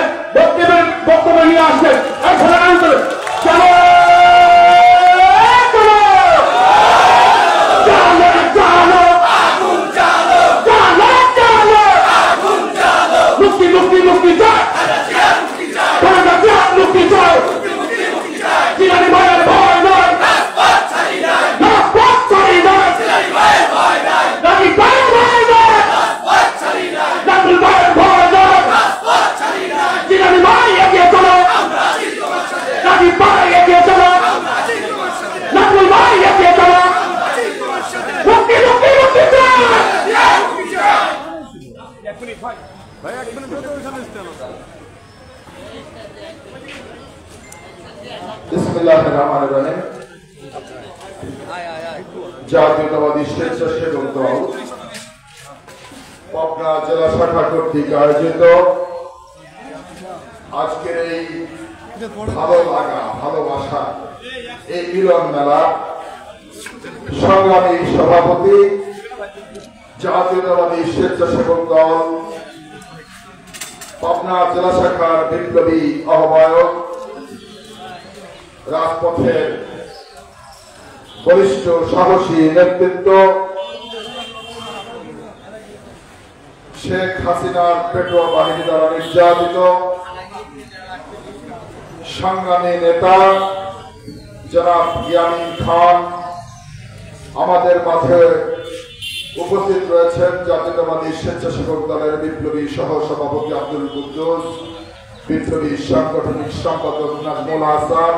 বক্তব্য নিয়ে আসছেন। বিসমিল্লাহিররহমানিররহিম। জাতীয়তাবাদী স্বেচ্ছাসেবক দল পাবনা জেলা শাখা কর্তৃক আয়োজিত আজকের এই ভালো লাগা ভালোবাসা এই মিলন মেলা সংগ্রামী সভাপতি জাতীয়তাবাদী স্বেচ্ছাসেবক দল পাবনা জেলা শাখার বিপ্লবী আহ্বায়ক, রাজপথের বরিষ্ঠ সাহসী নেতৃত্ব, শেখ হাসিনার পেটোয়া বাহিনী দ্বারা নির্যাতিত সংগ্রামী নেতা জনাব ইয়ামিন খান, আমাদের মাঝে উপস্থিত রয়েছেন জাতীয়তাবাদী স্বেচ্ছাসেবক দলের বিপ্লবী সহ সভাপতি আব্দুল কুদ্দুস, বিপ্লবী সাংগঠনিক সম্পাদক নাজমুল হাসান,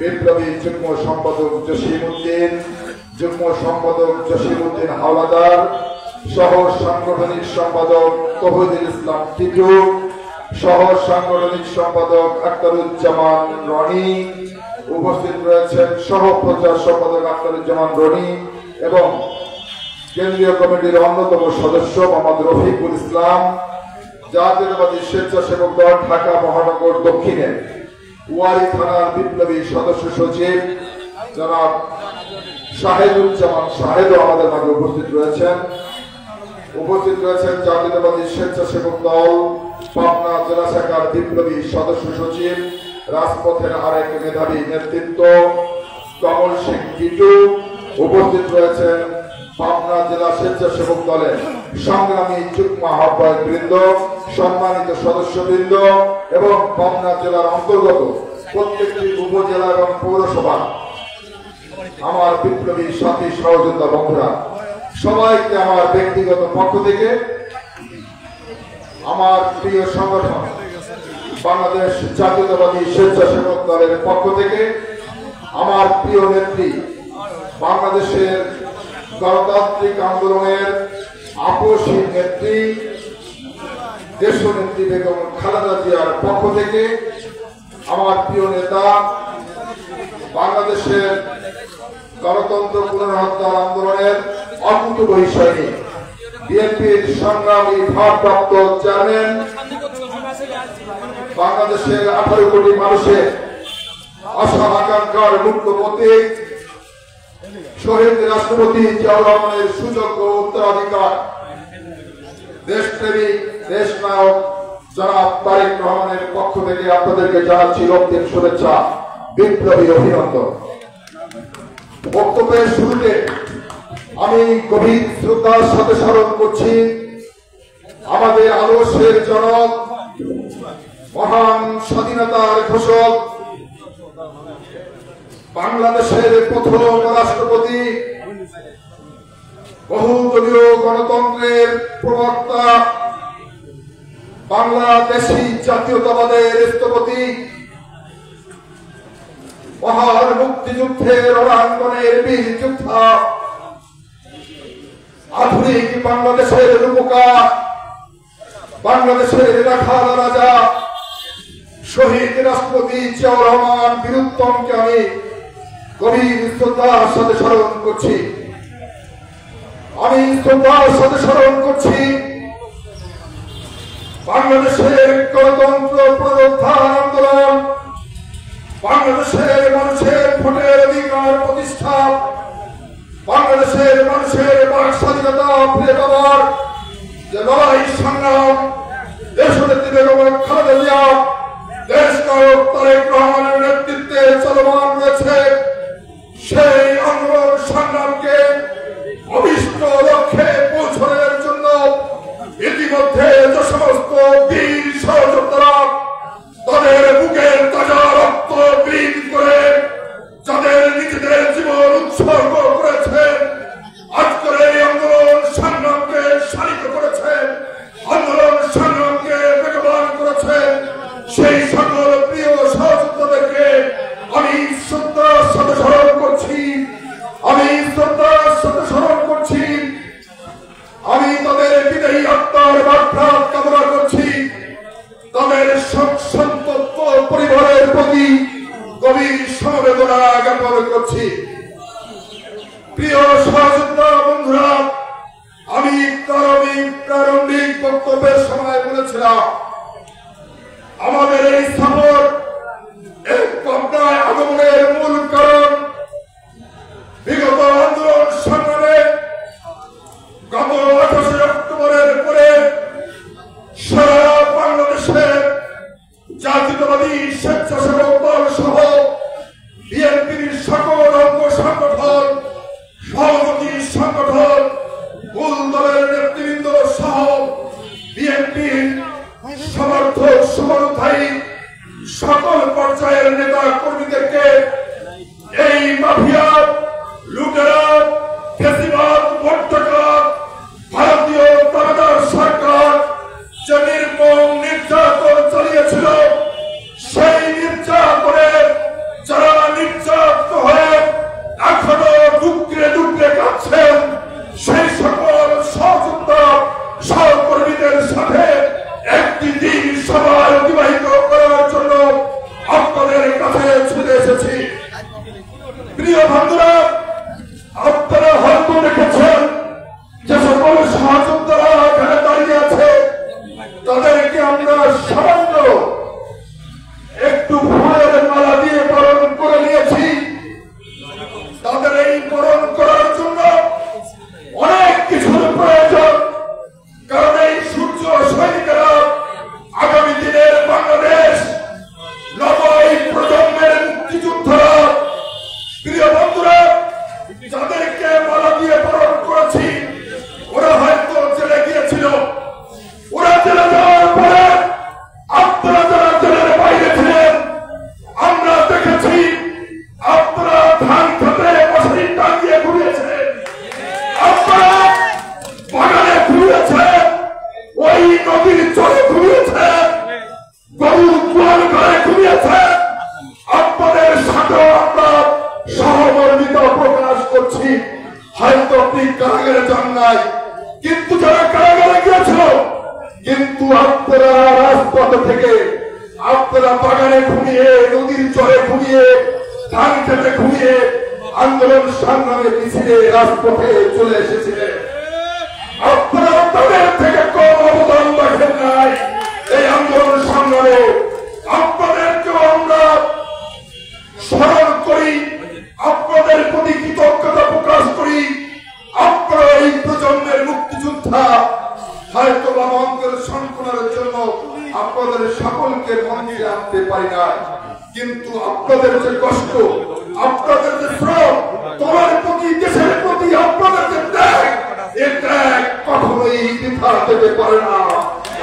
বিপ্লবী যুগ্ম সম্পাদক জসিম উদ্দিন, যুগ্ম সম্পাদক জসিম উদ্দিন হাওলাদার, সহ সাংগঠনিক সম্পাদক তৌহিদুল ইসলাম টিটু, সহ সাংগঠনিক সম্পাদক আখতারুজ্জামান রনি, উপস্থিত রয়েছেন সহ প্রচার সম্পাদক আখতারুজ্জামান রনি এবং কেন্দ্রীয় কমিটির অন্যতম সদস্য মোহাম্মদ রফিকুল ইসলাম, জাতীয়তাবাদী স্বেচ্ছাসেবক দল ঢাকা মহানগর দক্ষিণের ওয়ারি থানার বিপ্লবী সদস্য সচিব জনাব শাহেদুজ্জামান শাহেদও আমাদের মাঝে উপস্থিত রয়েছেন জাতীয়তাবাদী স্বেচ্ছাসেবক দল পাবনা জেলা শাখার বিপ্লবী সদস্য সচিব, রাজপথের আরেক মেধাবী নেতৃত্ব কমল সিং টিটু, উপস্থিত রয়েছেন পাবনা জেলা স্বেচ্ছাসেবক দলের সংগ্রামী যুগ্ম আহ্বায়ক বৃন্দ, সম্মানিত সদস্যবৃন্দ এবং পাবনা জেলার অন্তর্গত প্রত্যেকটি উপজেলা এবং পৌরসভা আমার বিপ্লবী সাথী সহযোদ্ধা বন্ধুরা, সবাইকে আমার ব্যক্তিগত পক্ষ থেকে, আমার প্রিয় সংগঠন বাংলাদেশ জাতীয়তাবাদী স্বেচ্ছাসেবক দলের পক্ষ থেকে, আমার প্রিয় নেত্রী বাংলাদেশের গণতান্ত্রিক আন্দোলনের আপসী নেত্রী দেশনেত্রী বেগম খালেদা জিয়ার পক্ষ থেকে, আমার প্রিয় নেতা বাংলাদেশের গণতন্ত্র পুনরুদ্ধার আন্দোলনের অকুতোভয় সৈনিক বিএনপির সংগ্রামী ভারপ্রাপ্ত চেয়ারম্যান, বাংলাদেশের 18 কোটি মানুষের আশা আকাঙ্ক্ষার মুক্ত প্রতীক শহীদ রাষ্ট্রপতি জিয়াউর রহমানের সুযোগ্য উত্তরাধিকার দেশপ্রেমিক দেশনায়ক জনাব তারেক রহমানের পক্ষ থেকে আপনাদেরকে জানাচ্ছি রক্তিম শুভেচ্ছা, বিপ্লবী অভিনন্দন। বক্তব্যের শুরুতে আমি গভীর শ্রদ্ধার সাথে স্মরণ করছি আমাদের আদর্শের জনক, মহান স্বাধীনতার ঘোষক বাংলাদেশের প্রথম রাষ্ট্রপতি, বহুদলীয় গণতন্ত্রের প্রবক্তা, বাংলাদেশী জাতীয়তাবাদের স্থপতি, মহান মুক্তিযুদ্ধের রণাঙ্গনের বীর যোদ্ধা, আধুনিক বাংলাদেশের রূপকার, বাংলাদেশের রাখাল রাজা, শহীদ রাষ্ট্রপতি জিয়াউর রহমান বীরুত্তমকে আমি গভীর শ্রদ্ধার সাথে স্মরণ করছি। আমি শ্রদ্ধার সাথে স্মরণ করছি বাংলাদেশের গণতন্ত্র পুনরুদ্ধার আন্দোলন, বাংলাদেশের মানুষের ভোটের অধিকার প্রতিষ্ঠা, বাংলাদেশের মানুষের বাক স্বাধীনতা ফিরে পাওয়ার যে লড়াই সংগ্রাম দেশনেত্রী বেগম খালেদা জিয়া, দেশ নায়ক তারেক রহমানের নেতৃত্বে চলমান রয়েছে, সেই আন্দোলন সংগ্রামকে অভিষ্ট লক্ষ্যে পৌঁছানোর জন্য ইতিমধ্যে যে সমস্ত বীর সহযোদ্ধারা তাদের বুকের তাজা রক্ত বীজ করে যাদের নিজেদের জীবন উৎসর্গ করেছে, আজকের এই আন্দোলন সংগ্রামকে শানিত করেছে, আন্দোলন সংগ্রামকে বেগবান করেছে, সেই সকল প্রিয় সহযোদ্ধাদেরকে আমি শ্রদ্ধার সাথে স্মরণ করছি। আমি শ্রদ্ধার সাথে স্মরণ করছি। আমি তাদের বিদায়ী আত্মার মাগফিরাত কামনা করছি। তাদের সন্তপ্ত পরিবারের প্রতি গভীর সমবেদনা জ্ঞাপন করছি। প্রিয় সহযোদ্ধা বন্ধুরা, আমি প্রারম্ভিক বক্তব্যের সময় বলেছিলাম আমাদের এই সফর পাবনায় আগমনের মূল কারণ বিগত আন্দোলন সংগ্রামে গত 28 অক্টোবরের পরে সারা বাংলাদেশে জাতীয়তাবাদী স্বেচ্ছাসেবক দল সহ বিএনপির সকল অঙ্গ সংগঠন, সহযোগী সংগঠন, মূল দলের নেতৃবৃন্দ সহ বিএনপির সমর্থক শুভানুধ্যায়ী সকল পর্যায়ের নেতা কর্মীদেরকে এই মাফিয়া লুটেরা ফ্যাসিবাদ ভট্টাকা ভারতীয় তাবেদার সরকার যে নির্মম নির্যাতন চালিয়েছিল, সেই নির্যাতনে যারা নির্যাতিত হয়ে এখনো ডুকরে ডুকরে কাঁদছেন, সেই সকল সহযোদ্ধা সহকর্মীদের সাথে একটি দিন সভায় অতিবাহিত করার জন্য আপনাদের কাছে ছুটে এসেছি। প্রিয় বন্ধুরা, আপনারা হয়তো দেখেছেন যে সকল সহযোদ্ধারা এখানে দাঁড়িয়ে আছে, তাদেরকে আমরা সামান্য একটু ফুলের মালা দিয়ে বরণ করে নিয়েছি। তাদের এই বরণ করার জন্য অনেক কিছুর প্রয়োজন, কারণ এই সূর্য সৈনিকেরা আগামী দিনের বাংলাদেশ নবই প্রজন্মের মুক্তিযোদ্ধারা। প্রিয় বন্ধুরা, যাদেরকে মালা দিয়ে বরণ করেছি ওরা হয়তো জেলে গিয়েছিল, ওরা জেলে যাওয়ার পরে আপনারা যারা জেলের বাইরে ছিলেন আমরা দেখেছি আপনারা ধান খেতে মশারি টাঙিয়ে ঘুরিয়েছেন, আপনারা বাগানে ঘুরিয়েছেন, ওই নদীর চরে ঘুরিয়েছেন, গরুর গোয়াল ঘরে ঘুরিয়েছেন। আপনাদের সাথেও আমরা সহমর্মিতা প্রকাশ করছি। হয়তো আপনি কারাগারে যান নাই, কিন্তু যারা কারাগারে গিয়েছিল, কিন্তু আপনারা রাজপথ থেকে আপনারা বাগানে ঘুমিয়ে, নদীর চরে ঘুমিয়ে, ধান খেতে ঘুমিয়ে আন্দোলন সংগ্রামে মিছিলে রাজপথে চলে এসেছিলেন। আপনারা তাদের থেকে কম অবদান রাখেন নাই এই আন্দোলন সংগ্রামে। আপনাদেরকেও আমরা স্মরণ করি, আপনাদের প্রতি কৃতজ্ঞতা প্রকাশ করি। আপনারা এই প্রজন্মের মুক্তিযোদ্ধা। হয়তো অন্তরের সংকলনের জন্য আপনাদের সকলকে মঞ্চে আনতে পারি না, কিন্তু আপনাদের যে কষ্ট, আপনাদের যে শ্রম, তোমার প্রতি, দেশের প্রতি আপনাদের যে ত্যাগ, এই ত্যাগ কখনোই বৃথা যেতে পারে না।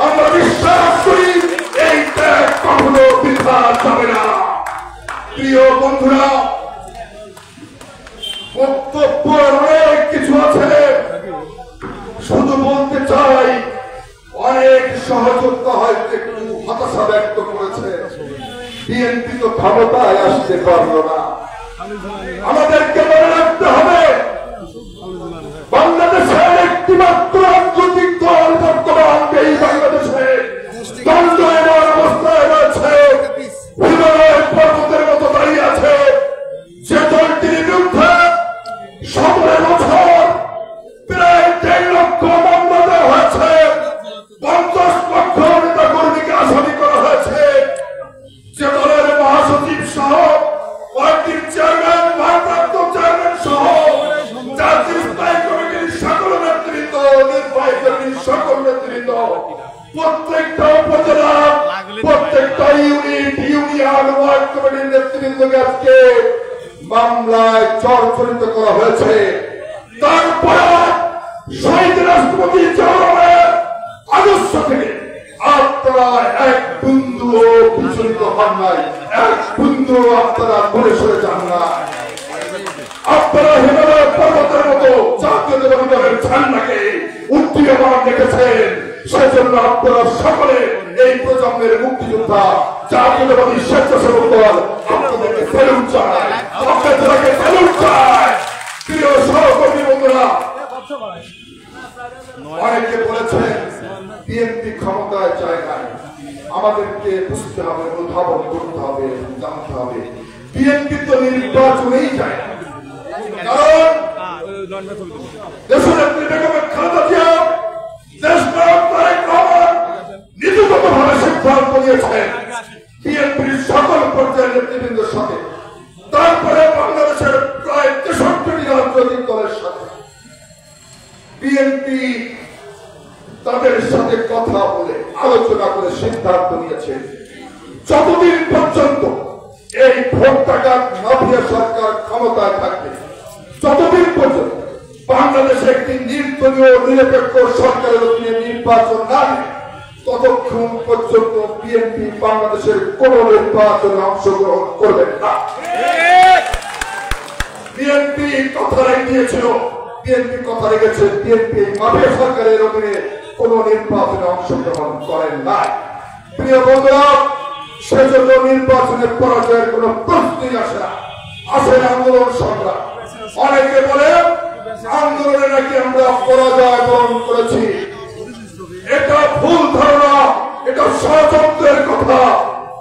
আমরা বিশ্বাস করি এই ত্যাগ কখনো বৃথা যাবে না। প্রিয় ব্যক্ত করেছে, বিএনপি তো ক্ষমতায় আসতে পারলো না। আমাদেরকে মনে রাখতে হবে, বাংলাদেশের একটি মাত্র রাজনৈতিক দল বর্তমান এই বাংলাদেশে দণ্ডায়মান অবস্থায় রয়েছে, হিমালয়ের পর্বতের মতো দাঁড়িয়ে আছে, যে দলটির বিরুদ্ধে 17 বছর প্রায় 1.5 লক্ষ মামলা দেওয়া হয়েছে, 50 লক্ষ নেতা কর্মীকে আসামি করা হয়েছে, যে দলের মহাসচিব সহ পার্টির চেয়ারম্যান, ভারপ্রাপ্ত চেয়ারম্যান সহ জাতীয় স্থায়ী কমিটির সকল নেতৃবৃন্দ, নির্বাহী কমিটির সকল নেতৃবৃন্দ, প্রত্যেকটা উপজেলা, প্রত্যেকটা ইউনিট, ইউনিয়ন, ওয়ার্ড কমিটির নেতৃবৃন্দকে আজকে মামলায় জর্জরিত করা হয়েছে। তারপরে শহীদ রাষ্ট্রপতি জিয়াউর আদর্শ থেকে আপনারা এক বিন্দু বিচলিত হন নাই, এক বিন্দু আপনারা ঘুরে সরে যান না। আপনারা হিমালয় পর্বতের মতো জাতীয়তাবাদী দলের ঝান্ডাকে উদ্দীয়মান রেখেছেন, সেজন্য আপনারা সকলে এই প্রজন্মের মুক্তিযোদ্ধা জাতীয়তাবাদী স্বেচ্ছাসেবক দল আপনাদেরকে সেলুট জানায়, আপনাদেরকে সেলুট জানায়। প্রিয় সহকর্মী বন্ধুরা, অনেকে বলেছেন বিএনপি ক্ষমতায় চায় না, আমাদেরকে বুঝতে হবে, অনুধাবন করতে হবে, জানতে হবে বিএনপি তো নির্বাচনেই যায় না। কারণ দেশনেত্রী বেগম খালেদা জিয়া দেশনায়ক তারেক রহমান নীতিগতভাবে সিদ্ধান্ত নিয়েছেন বিএনপির সকল পর্যায়ের নেতৃবৃন্দের সাথে, তারপরে বাংলাদেশের প্রায় 63টি রাজনৈতিক দলের সাথে বিএনপি তাদের সাথে কথা বলে আলোচনা করে সিদ্ধান্ত নিয়েছে যতদিন পর্যন্ত এই ভোট টাকার মাফিয়া সরকার ক্ষমতায় থাকবে, যতদিন পর্যন্ত বাংলাদেশে একটি নির্দলীয় নিরপেক্ষ সরকারের অধীনে নির্বাচন না হয়, ততক্ষণ পর্যন্ত বিএনপি বাংলাদেশের কোন নির্বাচনে অংশগ্রহণ করবে না। বিএনপি কথা রেখেছিল, বিএনপি কথা রেখেছে, বিএনপি মাফিয়া সরকারের অধীনে কোন নির্বাচনে অংশগ্রহণ করেন নাই। প্রিয় বন্ধুরা, সেজন্য নির্বাচনের পরাজয়ের কোন প্রশ্নই আসে না, আসে আন্দোলন সংগ্রাম। অনেকে বলে আন্দোলনে নাকি আমরা পরাজয় বরণ করেছি, এটা ভুল ধারণা, এটা ষড়যন্ত্রের কথা।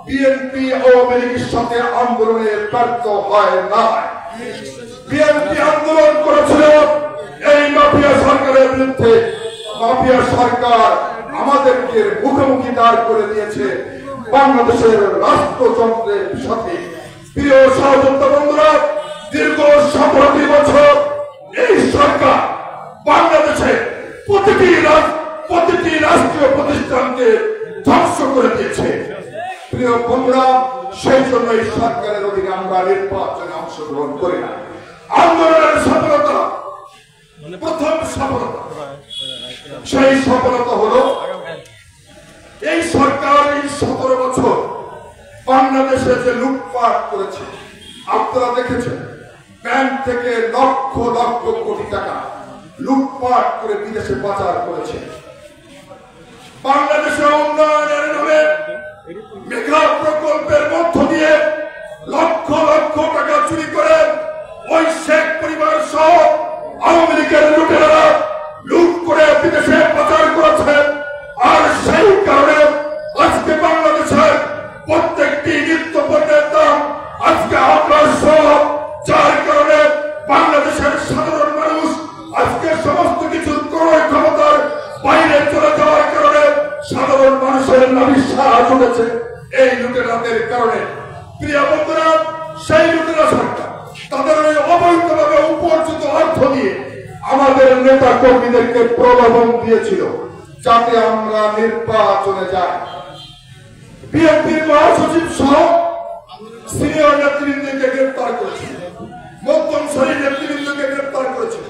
বিএনপি আওয়ামী লীগের সাথে আন্দোলনে ব্যর্থ হয় না। বিএনপি আন্দোলন করেছিল এই মাফিয়া সরকারের বিরুদ্ধে। মাফিয়া সরকার আমাদেরকে মুখোমুখি দাঁড় করে দিয়েছে বাংলাদেশের রাষ্ট্রযন্ত্রের সাথে। প্রিয় সহযোদ্ধা বন্ধুরা, দীর্ঘ 17 বছর এই সরকার বাংলাদেশে প্রতিটি রাষ্ট্রীয় প্রতিষ্ঠানকে ধ্বংস করে দিয়েছে। প্রিয় বন্ধুরা, সেই জন্য এই সরকারের অধীনে আমরা নির্বাচনে অংশগ্রহণ করি না। আন্দোলনের সফলতা, প্রথম সফলতা, সেই সফলতা হলো এই সরকার এই 17 বছর বাংলাদেশে যে লুটপাট করেছে, আপনারা দেখেছেন। ব্যাংক থেকে লক্ষ লক্ষ কোটি টাকা লুটপাট করে বিদেশে পাচার করেছে। বাংলাদেশে উন্নয়নের নামে মেঘা প্রকল্পের মধ্য দিয়ে লক্ষ লক্ষ টাকা চুরি করে ওই শেখ পরিবার সহ আওয়ামী লীগের লুটেরারা লুট করে বিদেশে পাচার করেছে। আর সেই কারণে আজকে বাংলাদেশের প্রত্যেকটি নিত্য পণ্যের দাম আজকে আকাশ, যার কারণে বাংলাদেশের সাধারণ মানুষ আজকে সমস্ত কিছুর ক্রয় ক্ষমতার বাইরে চলে যাওয়ার কারণে সাধারণ মানুষের নাভিশ্বাস উঠেছে এই লুটেরাদের কারণে। প্রিয় বন্ধুরা, সেই লুটেরা সরকার তাদের অবৈধভাবে উপার্জিত অর্থ দিয়ে আমাদের নেতা কর্মীদেরকে প্রলোভন দিয়েছিল যাতে আমরা নির্বাচনে যাই। বিএনপির মহাসচিব সহ সিনিয়র নেতৃবৃন্দকে গ্রেপ্তার করেছিল, মধ্যম সারির নেতৃবৃন্দকে গ্রেপ্তার করেছিল,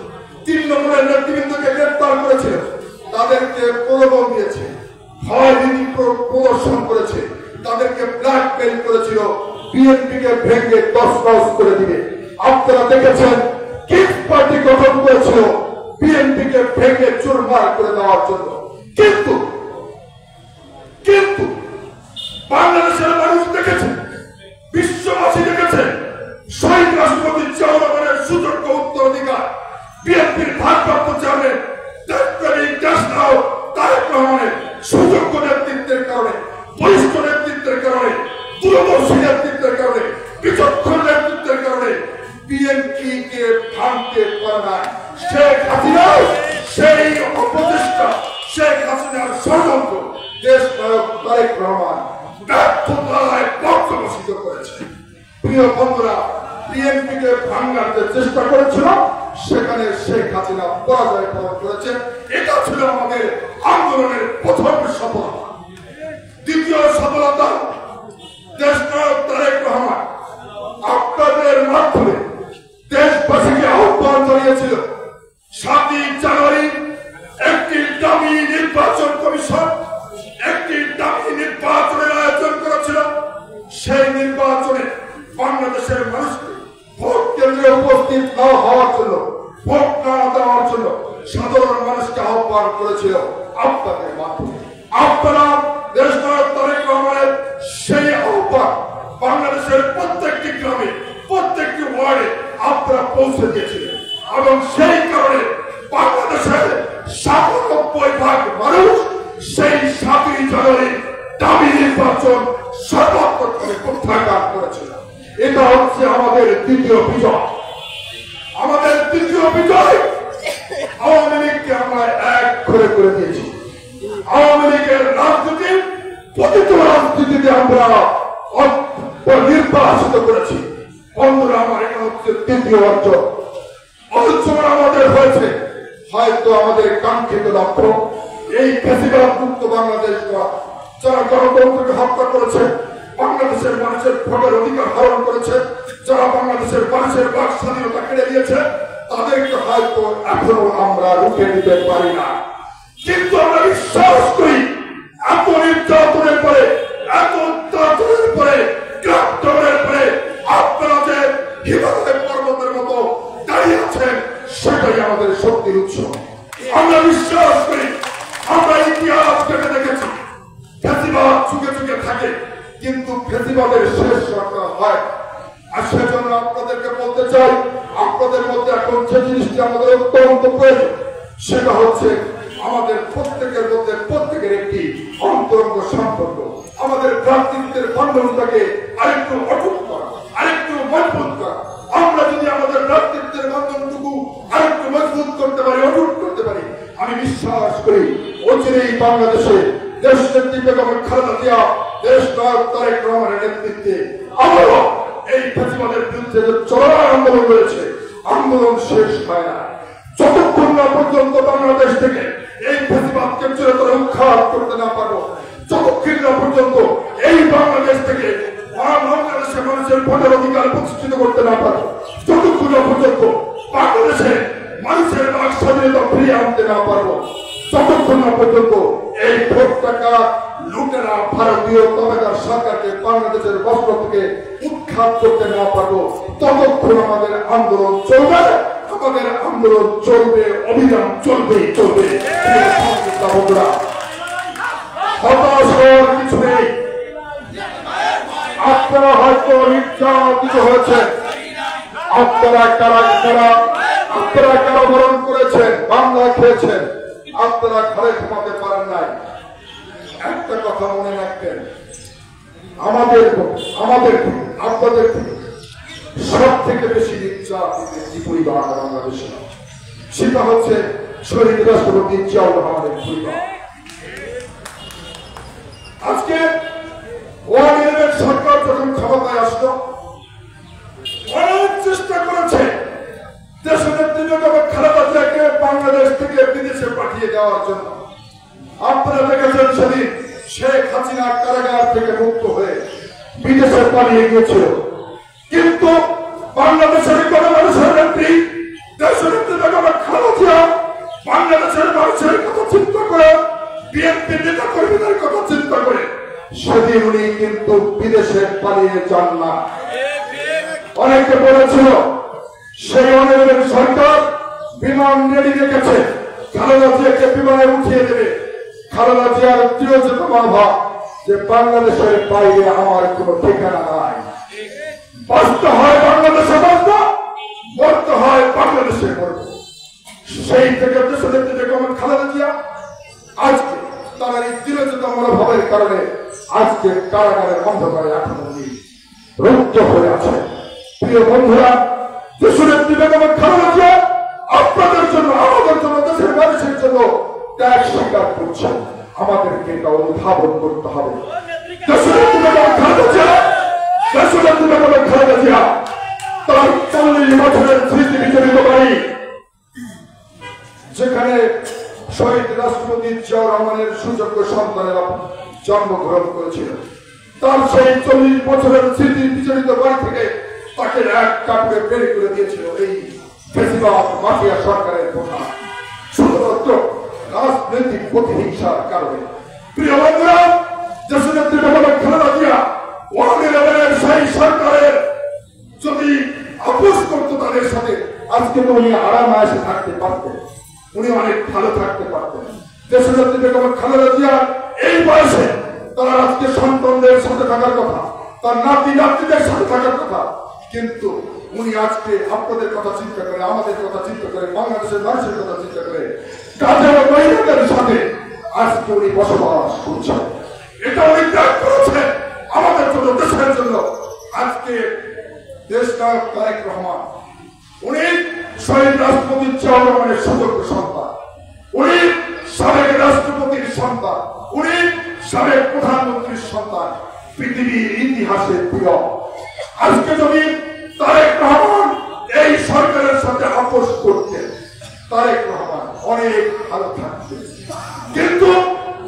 3 নম্বরের নেতৃবৃন্দকে গ্রেপ্তার করেছিল। তাদেরকে প্রলোভন দিয়েছে, ভয় নীতি প্রদর্শন করেছে, তাদেরকে ব্ল্যাকমেইল করেছিল বিএনপিকে ভেঙে তছনছ করে দিবে। আপনারা দেখেছেন কিস পার্টি গঠন করেছিল বিএনপিকে ভেঙে চুরমার করে দেওয়ার জন্য। কিন্তু দেখেছে, বিশ্ববাসী দেখেছে শহীদ রাষ্ট্রপতি জিয়াউর রহমানের সুযোগ্য উত্তরাধিকার বিএনপির ভারপ্রাপ্ত চেয়ারম্যান দেশপ্রেমিক দেশনায়ক তারেক রহমানের সুযোগ্য নেতৃত্বের কারণে, বরিষ্ঠ নেতৃত্বের কারণে, দূরদর্শী নেতৃত্বের কারণে, বিচক্ষণ নেতৃত্বের কারণে বিএনপি কে ভাঙতে পারে না। শেখ হাসিনা সেই অপচেষ্টা, শেখ হাসিনার ষড়যন্ত্র দেশ নায়ক তারেক রহমান ব্যর্থতায় পর্যবসিত করেছে। প্রিয় বন্ধুরা, বিএনপি কে ভাঙার যে চেষ্টা করেছিল সেখানে শেখ হাসিনা পরাজয় বরণ করেছে। এটা ছিল আমাদের আন্দোলনের প্রথম সফলতা। দ্বিতীয় সফলতা, দেশ নায়ক তারেক রহমান আপনাদের মাধ্যমে দেশবাসীকে আহ্বান জানিয়েছিল 7ই জানুয়ারি একটি দামি নির্বাচন কমিশন একটি দামি নির্বাচনের আয়োজন করেছিল। সেই নির্বাচনে বাংলাদেশের মানুষকে ভোট কেন্দ্রে উপস্থিত না হওয়ার জন্য, ভোট না দেওয়ার জন্য সাধারণ মানুষকে আহ্বান করেছিল আপনাদের মাধ্যমে। আপনারা দেশ নায়ক তারেক রহমানের সেই আহ্বান বাংলাদেশের প্রত্যেকটি গ্রামে, প্রত্যেকটি ওয়ার্ডে আপনারা পৌঁছে দিয়েছিলেন এবং সেই কারণে বাংলাদেশের ৯৭% মানুষ সেই 7ই জানুয়ারি দামি নির্বাচন সর্বাত্মকভাবে প্রত্যাখ্যান করেছিল। এটা হচ্ছে আমাদের দ্বিতীয় বিজয়। আমাদের তৃতীয় বিজয়, আওয়ামী লীগকে আমরা এক করে দিয়েছি। আওয়ামী লীগের রাজনীতি প্রতিটি রাজনীতিতে আমরা নির্বাচিত করেছি। বন্ধুরা আমার, এটা হচ্ছে তৃতীয় অর্জন। অর্জন আমাদের হয়েছে হয়তো আমাদের কাঙ্ক্ষিত লক্ষ্য, এই ফ্যাসিবাদ মুক্ত বাংলাদেশ করা। যারা গণতন্ত্রকে হত্যা করেছে, বাংলাদেশের মানুষের ভোটের অধিকার হরণ করেছে, যারা বাংলাদেশের মানুষের বাক স্বাধীনতা কেড়ে দিয়েছে, তাদেরকে হয়তো এখনো আমরা রুখে নিতে পারি না। কিন্তু আমরা বিশ্বাস করি এত নির্যাতনের পরে, এত অত্যাচারের পরে, গ্রেপ্তারের পরে আপনারা যে হিমালয় পর্বতের মতো দাঁড়িয়ে আছেন, সেটাই আমাদের শক্তির উৎস। আমরা বিশ্বাস করি, আমরা ইতিহাস কেটে দেখেছি ফ্যাসিবাদ যুগে যুগে থাকে, কিন্তু ফ্যাসিবাদের শেষ রক্ষা হয়। আর সেজন্য আপনাদেরকে বলতে চাই, আপনাদের মধ্যে এখন যে জিনিসটি আমাদের অত্যন্ত প্রয়োজন, সেটা হচ্ছে আমাদের প্রত্যেকের মধ্যে প্রত্যেকের একটি অন্তরঙ্গ সম্পর্ক। আমাদের ভ্রাতৃত্বের বন্ধনটাকে আরেকটু অটুট করা, আরেকটু মজবুত করা। আমরা যদি আমাদের ভ্রাতৃত্বের বন্ধনটুকু আরেকটু মজবুত করতে পারি, অটুট করতে পারি, আমি বিশ্বাস করি অচিরেই বাংলাদেশে দেশ নেত্রী বেগম খালেদা জিয়া, দেশ নায়ক তারেক রহমানের নেতৃত্বে আবারও এই ফ্যাসিবাদের বিরুদ্ধে যে চলমান আন্দোলন রয়েছে, আন্দোলন শেষ হয় না। যতক্ষণ না পর্যন্ত বাংলাদেশ থেকে এই ফ্যাসিবাদকে চিরতরে উৎখাত করতে না পারবো, যতক্ষণ না পর্যন্ত এই বাংলাদেশ থেকে বাংলাদেশের মানুষের ভোটের অধিকার প্রতিষ্ঠিত করতে না পারবো, যতক্ষণ না পর্যন্ত বাংলাদেশে মানুষের বাক স্বাধীনতা ফিরিয়ে আনতে না পারবো, যতক্ষণ না পর্যন্ত এই ভোট টাকা লুটেরা ভারতীয় তবেদার সরকারকে বাংলাদেশের বস্ত্র থেকে উৎখাত করতে না পারবো, ততক্ষণ আমাদের আন্দোলন চলবে। আমাদের আন্দোলন চলবে, অভিযান চলবে। হতাশ হওয়ার কিছু নেই। আপনারা হয়তো নির্যাতিত হয়েছে, আপনারা কারাবরণ করেছেন, বাংলা খেয়েছেন, আপনারা ঘরে ঘুমাতে পারেন নাই। একটা কথা মনে রাখবেন, আমাদের আপনাদের সব থেকে বেশি নির্যাতিত যে পরিবার বাংলাদেশে, সেটা হচ্ছে শহীদ রাষ্ট্রপতি জিয়াউর রহমানের পরিবার। আজকে ওয়ান সরকার যখন ক্ষমতায় আসলো, অনেক চেষ্টা করেছে দেশনেত্রী বেগম খালেদা জিয়াকে বাংলাদেশ থেকে বিদেশে পাঠিয়ে দেওয়ার জন্য। আপনারা দেখেছেন সেদিন শেখ হাসিনা কারাগার থেকে মুক্ত হয়ে বিদেশে পালিয়ে গিয়েছিল, কিন্তু বাংলাদেশের কোন মানুষের নেত্রী দেশনেত্রী বেগম খালেদা জিয়া বাংলাদেশের মানুষের কথা চিন্তা করে, বিএনপি নেতা কর্মীদের কথা চিন্তা করে সেদিন উনি কিন্তু বিদেশে পালিয়ে যান না। অনেকে বলেছিল সেই অনেক সরকার বিমান রেডি রেখেছে, খালেদা জিয়াকে বিমানে উঠিয়ে দেবে। খালেদা জিয়ার প্রিয় যে মনোভাব, যে বাংলাদেশের বাইরে আমার কোনো ঠিকানা নাই। বাঁচতে হয় বাংলাদেশে বাঁচতে, মরতে হয় বাংলাদেশে মরব। সেই থেকে দেশনেত্রী বেগম খালেদা জিয়া আজকে তার এই দৃঢ়তা মনোভাবের কারণে আজকে কারাগারের অন্ধকারে এখনো রুদ্ধ হয়ে আছে। প্রিয় বন্ধুরা, দেশনেত্রী বেগম খালেদা জিয়া আপনাদের জন্য, আমাদের জন্য, দেশের মানুষের জন্য ত্যাগ স্বীকার করছে। আমাদেরকে এটা অনুধাবন করতে হবে। দেশনেত্রী বেগম খালেদা জিয়া, দেশনেত্রী বেগম খালেদা জিয়া তার 40 বছরের স্মৃতি বিজড়িত বাড়ি, যেখানে শহীদ রাষ্ট্রপতি জিয়াউর রহমানের সুযোগ্য সন্তানেরা জন্মগ্রহণ করেছিল, তার সেই 40 বছরের স্মৃতি বিজড়িত বাড়ি থেকে তাকে এক কাপড়ে বের করে দিয়েছিল এই ফেসিবাদ মাফিয়া সরকারের প্রধান, শুধুমাত্র রাজনৈতিক প্রতিহিংসার কারণে। প্রিয় বন্ধুরা, দেশনেত্রী বেগম খালেদা জিয়া সেই সরকারের যদি আপোষ করতো তাদের সাথে, আজকে তো উনি আরাম আয়েশে থাকতে পারতেন, উনি অনেক ভালো থাকতে পারতেন। দেশনেত্রী বেগম খালেদা জিয়া এই বয়সে তার আজকে সন্তানদের সাথে থাকার কথা, তার নাতি নাতনিদের সাথে থাকার কথা, কিন্তু উনি আজকে আপনাদের কথা চিন্তা করে, আমাদের কথা চিন্তা করে, বাংলাদেশের মানুষের কথা চিন্তা করে কাজের মহিলাদের সাথে আজকে উনি বসবাস করছেন। এটা উনি ত্যাগ করেছেন আমাদের জন্য, দেশের জন্য। আজকে দেশ নায়ক তারেক রহমান, উনি শহীদ রাষ্ট্রপতি জিয়াউর রহমানের সুযোগ্য সন্তান, উনি সাবেক রাষ্ট্রপতির সন্তান, উনি সাবেক প্রধানমন্ত্রীর সন্তান, পৃথিবীর ইতিহাসে প্রিয়। আজকে যদি তারেক রহমান এই সরকারের সাথে আপোষ করতেন, তারেক রহমান অনেক ভালো থাকতেন, কিন্তু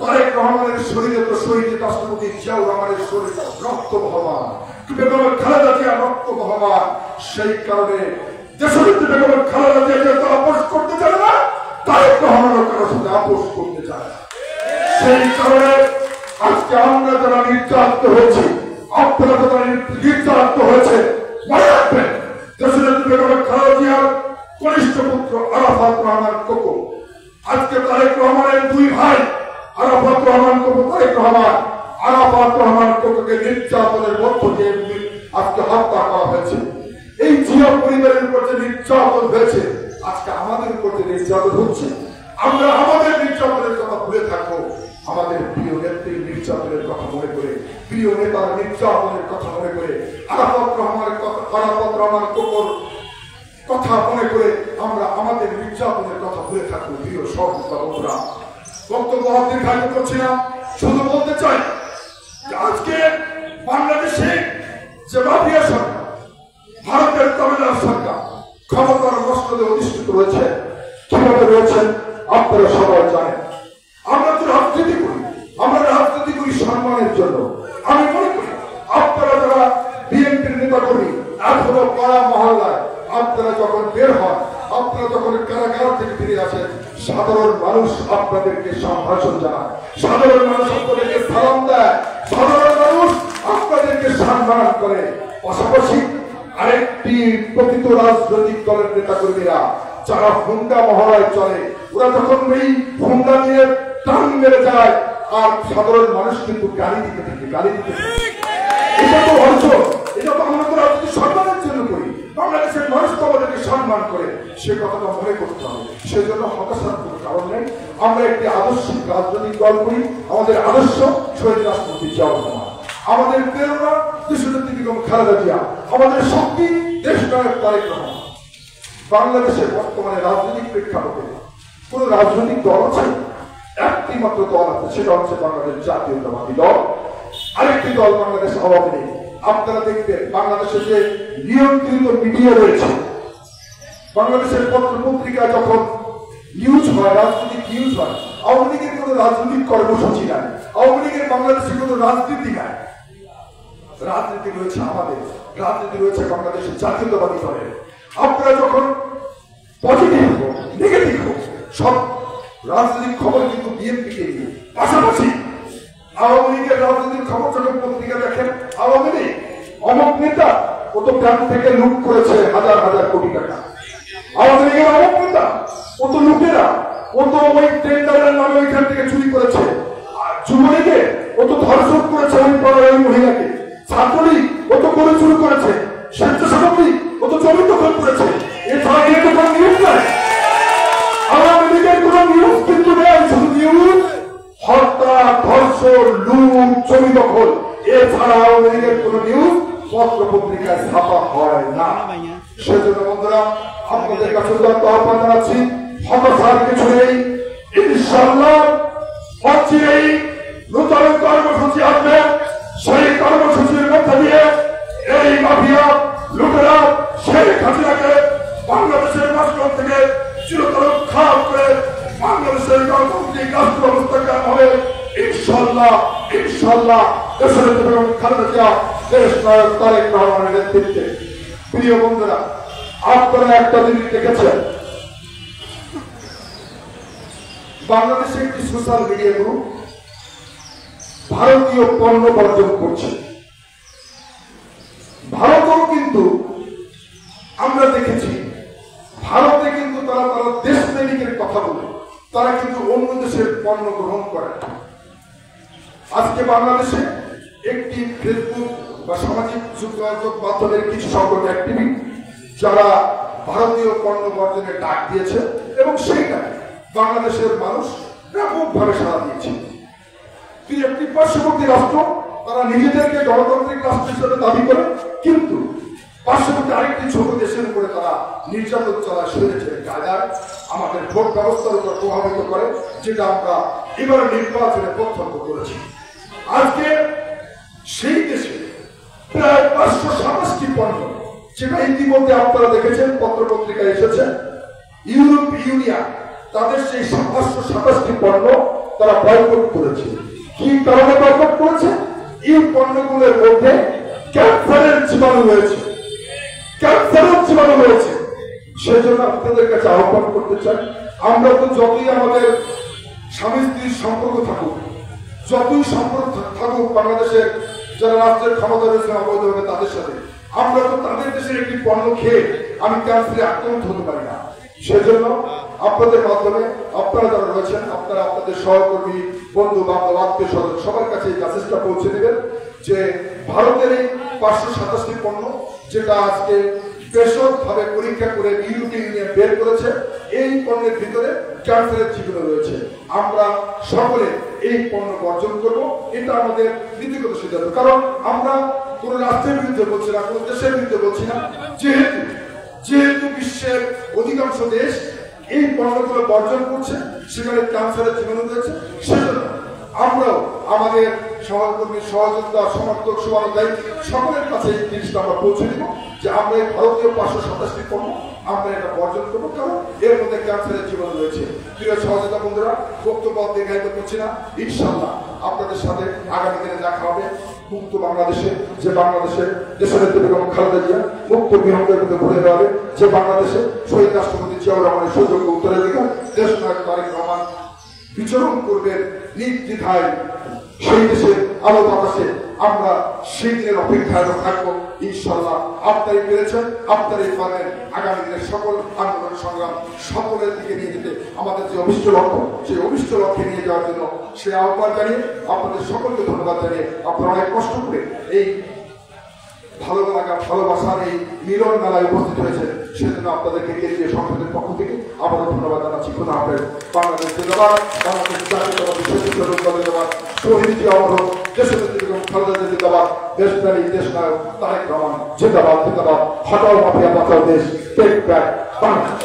তারেক রহমানের শরীরে তো শহীদ রাষ্ট্রপতি জিয়াউর রহমানের শরীর রক্ত বহমান, বেগম খালেদা জিয়া রক্ত বহমান। সেই কারণে দেশনেত্রী বেগম খালেদা জিয়া যেহেতু আপোষ করতে চায় না, তারেক রহমানের কারোর সাথে আপোষ করতে চায় না। সেই কারণে আজকে আমরা যারা নির্যাতিত হয়েছি, আপনারা যারা নির্যাতিত হয়েছে, মনে রাখবেন দেশনেত্রী বেগম খালেদা জিয়ার কনিষ্ঠ পুত্র আরাফাত রহমান কোকো, আজকে তারেক রহমানের দুই ভাই আরাফাত রহমান কোকো, তারেক রহমান, আরাফাত রহমান কোকোকে নির্যাতনের মধ্য দিয়ে আজকে হত্যা করা হয়েছে। এই জিয়া পরিবারের উপর যে নির্যাতন হয়েছে, আজকে আমাদের উপর যে নির্যাতন হচ্ছে, আমরা আমাদের নির্যাতনের কথা ভুলে থাকবো, আমাদের প্রিয় নেত্রীর নির্যাতনের কথা মনে করে, প্রিয় নেতার নির্যাতনের কথা মনে করে, আরাফাত রহমান কোকোর কথা মনে করে আমরা আমাদের নির্যাতনের কথা ভুলে থাকবো। প্রিয় সহযোগিতা বন্ধুরা, বক্তব্য দীর্ঘায়িত করছি না, শুধু বলতে চাই যে আজকে বাংলাদেশে যে মাফিয়া সরকার, ভারতের তামিলনাড়ু সরকার ক্ষমতার মসনদে অধিষ্ঠিত রয়েছে, কিভাবে রয়েছেন আপনারা সবাই জানেন। আমরা তো রাজনীতি করি, আমরা রাজনীতি করি সম্মানের জন্য। আমি মনে করি আপনারা যারা বিএনপির নেতা কর্মী এখনো পাড়া মহল্লায় আপনারা যখন বের হন, আপনারা যখন কারাগার থেকে ফিরে আসেন, সাধারণ মানুষ আপনাদেরকে সম্ভাষণ জানায়, সাধারণ মানুষ আপনাদেরকে সালাম দেয়, সাধারণ মানুষ আপনাদেরকে সম্মান করে। পাশাপাশি আরেকটি প্রকৃত রাজনৈতিক দলের নেতা কর্মীরা যারা হুন্ডা মহড়ায় চলে, ওরা যখন এই হুন্ডা নিয়ে টান মেরে যায়, আর সাধারণ মানুষ কিন্তু গালি দিতে থাকে, গালি দিতে থাকে। এটা তো অর্জন, এটা তো আমরা তো রাজনীতি সম্মানের জন্য করি, বাংলাদেশের মানুষ তো আমাদেরকে সম্মান করে, সে কথাটা মনে করতে হবে। সেজন্য হতাশার কোনো কারণ নেই। আমরা একটি আদর্শিক রাজনৈতিক দল করি, আমাদের আদর্শ শহীদ রাষ্ট্রপতি জিয়াউর রহমান, আমাদের প্রেরণা দেশনেত্রী বেগম খালেদা জিয়া, আমাদের শক্তি দেশ নায়ক তারেক রহমান। বাংলাদেশের বর্তমানে রাজনৈতিক প্রেক্ষাপটে কোন রাজনৈতিক দল আছে? একটি মাত্র দল আছে, সেটা হচ্ছে বাংলাদেশ জাতীয়তাবাদী দল। আরেকটি দল বাংলাদেশ আওয়ামী লীগ। আপনারা দেখবেন বাংলাদেশের যে নিয়ন্ত্রিত মিডিয়া রয়েছে, বাংলাদেশের পত্র পত্রিকা যখন নিউজ হয়, রাজনৈতিক নিউজ হয়, আওয়ামী লীগের কোন রাজনৈতিক কর্মসূচি নাই, আওয়ামী লীগের বাংলাদেশে কোন রাজনীতি নাই। রাজনীতি রয়েছে আমাদের, রাজনীতি রয়েছে বাংলাদেশের জাতীয়তাবাদী দলের। আপনারা যখন পজিটিভ হোক নেগেটিভ হোক, সব রাজনৈতিক খবর কিন্তু বিএনপিকে নিয়ে। পাশাপাশি আওয়ামী লীগের রাজনৈতিক খবর যখন পত্রিকা দেখেন, আওয়ামী লীগ অমুক নেতা ও তো ব্যাংক থেকে লুট করেছে হাজার হাজার কোটি টাকা, আওয়ামী লীগের অমুক নেতা ও তো লুটেরা, ও তো ওই টেন্ডারের নামে ওইখান থেকে চুরি করেছে, আর যুবলীগের ও ও তো ধর্ষণ করেছে ওই পাড়ার ওই মহিলাকে, ছাত্রলীগ ও তো করে শুরু করেছে, স্বেচ্ছাসেবক লীগ ও তো জমি দখল করেছে। এছাড়া এর তো কোনো নিউজ নাই, আওয়ামী লীগের কোন নিউজ কিন্তু নেই, শুধু নিউজ হত্যা, ধর্ষণ, লুট, জমি দখল, এছাড়া আওয়ামী লীগের কোন নিউজ পত্র পত্রিকায় ছাপা হয় না। সেজন্য বন্ধুরা আপনাদের কাছে উদাত্ত আহ্বান জানাচ্ছি, হতাশার কিছু নেই, ইনশাআল্লাহ অচিরেই নতুন কর্মসূচি আসবে। সেই কর্মসূচির মধ্যে দিয়ে এই মাফিয়া লুটেরা শেখ হাসিনাকে বাংলাদেশের রাষ্ট্র থেকে চিরতর খারাপ করে বাংলাদেশের গণতান্ত্রিক রাষ্ট্র ব্যবস্থা করা হবে ইনশাআল্লাহ। ইনশাআল্লাহ দেশের বেগম খালেদা জিয়া, দেশ নায়ক তারেক রহমানের নেতৃত্বে। প্রিয় বন্ধুরা, আপনারা একটা জিনিস দেখেছেন, বাংলাদেশে একটি সোশ্যাল মিডিয়া গ্রুপ ভারতীয় পণ্য বর্জন করছে। ভারতেও কিন্তু আমরা দেখেছি, ভারতে কিন্তু তারা দেশপ্রেমিকের কথা বলে, তারা কিন্তু অন্য দেশের পণ্য গ্রহণ করে। আজকে বাংলাদেশে একটি ফেসবুক বা সামাজিক যোগাযোগ মাধ্যমের কিছু সংখ্যক অ্যাক্টিভিস্ট যারা ভারতীয় পণ্য বর্জনের ডাক দিয়েছে এবং সেইটা বাংলাদেশের মানুষ ব্যাপকভাবে সাড়া দিয়েছে। একটি পার্শ্ববর্তী রাষ্ট্র, তারা নিজেদেরকে গণতান্ত্রিক রাষ্ট্র হিসেবে দাবি করে, কিন্তু পার্শ্ববর্তী আরেকটি ছোট দেশের উপরে তারা নির্যাতন চালায়, সেরেছে কায়দায় আমাদের ভোট ব্যবস্থার উপর প্রভাবিত করে, যেটা আমরা এবার নির্বাচনে প্রত্যক্ষ করেছি। আজকে সেই দেশে প্রায় 527টি পণ্য, যেটা ইতিমধ্যে আপনারা দেখেছেন পত্র পত্রিকায় এসেছে, ইউরোপ ইউনিয়ন তাদের সেই 527টি পণ্য তারা বয়কট করেছে। কি কারণে বয়কট করেছে? এই পণ্যগুলোর মধ্যে ক্যান্সারের জীবাণু রয়েছে, ক্যান্সারের জীবাণু রয়েছে। সেজন্য আপনাদের কাছে আহ্বান করতে চাই, আমরা তো যতই আমাদের স্বামী স্ত্রীর সম্পর্ক থাকুক, যতই সম্পর্ক থাকুক বাংলাদেশের যারা রাষ্ট্রের ক্ষমতা রয়েছে অবৈধভাবে তাদের সাথে, আমরা তো তাদের দেশের একটি পণ্য খেয়ে আমি ক্যান্সারে আক্রান্ত হতে পারি না। সেজন্য আপনাদের মাধ্যমে আপনারা যারা রয়েছেন, আপনারা আপনাদের সহকর্মী, বন্ধু বান্ধব, আত্মীয় স্বজন সবার কাছে এই মেসেজটা পৌঁছে দেবেন যে ভারতের এই 527টি পণ্য, যেটা আজকে বেসরকারিভাবে পরীক্ষা করে ইউরোপীয় ইউনিয়ন বের করেছে, এই পণ্যের ভিতরে ক্যান্সারের জীবাণু রয়েছে। আমরা সকলে এই পণ্য বর্জন করব, এটা আমাদের নীতিগত সিদ্ধান্ত। কারণ আমরা কোন রাষ্ট্রের বিরুদ্ধে বলছি না, কোন দেশের বিরুদ্ধে বলছি না, যেহেতু বিশ্বের অধিকাংশ দেশ এই পণ্যগুলো বর্জন করছে, সেখানে ক্যান্সারের জীবাণু রয়েছে। সেজন্য আমরাও আমাদের সহকর্মী, সহযোগিতা, সমর্থক, শুভানুযায়ী সকলের কাছে এই জিনিসটা আমরা পৌঁছে দিব যে আমরা এই ভারতীয় 527টি পণ্য আমরা এটা বর্জন করবো, কারণ এর মধ্যে ক্যান্সারের জীবাণু রয়েছে। প্রিয় সহযোগিতা বন্ধুরা, বক্তব্য দীর্ঘায়িত করছি না, ইনশাআল্লাহ আপনাদের সাথে আগামী দিনে দেখা হবে মুক্ত বাংলাদেশে, যে বাংলাদেশে দেশের নেত্রী বেগম খালেদা জিয়া মুক্ত বিহঙ্গের মধ্যে ঘুরে যাবে, যে বাংলাদেশে শহীদ রাষ্ট্রপতি জিয়াউর রহমানের সুযোগ্য উত্তরাধিকার দেশ নায়ক তারেক রহমান বিচরণ করবেন নির্দ্বিধায় সেই দেশের আলো বাতাসে। আমরা সেই দিনের অপেক্ষায় থাকবো ইনশাআল্লাহ। আপনারাই পেরেছেন, আপনারাই পারেন। আগামী দিনের সকল আন্দোলন সংগ্রাম সকলের দিকে নিয়ে যেতে আমাদের যে অভিষ্ট লক্ষ্য, সেই অভিষ্ট লক্ষ্যে নিয়ে যাওয়ার জন্য সে আহ্বান জানিয়ে আপনাদের সকলকে ধন্যবাদ জানিয়ে, আপনারা অনেক কষ্ট করে এই ভালো লাগা, ভালোবাসার এই মিলন মেলায় উপস্থিত হয়েছে, সেজন্য আপনাদেরকে কেন্দ্রীয় সংসদের পক্ষ থেকে আবারও ধন্যবাদ জানাচ্ছি। খোদা হাফেজ। বাংলাদেশ জিন্দাবাদ, বাংলাদেশ জাতীয়তাবাদী স্বেচ্ছাসেবক দল জিন্দাবাদ, শহীদ জিয়া অমর, দেশনেত্রী বেগম খালেদা জিয়া জিন্দাবাদ, দেশপ্রেমিক দেশ নায়ক তারেক রহমান জিন্দাবাদ জিন্দাবাদ। হটাও মাফিয়া, বাঁচাও দেশ, টেক ব্যাক বাংলাদেশ।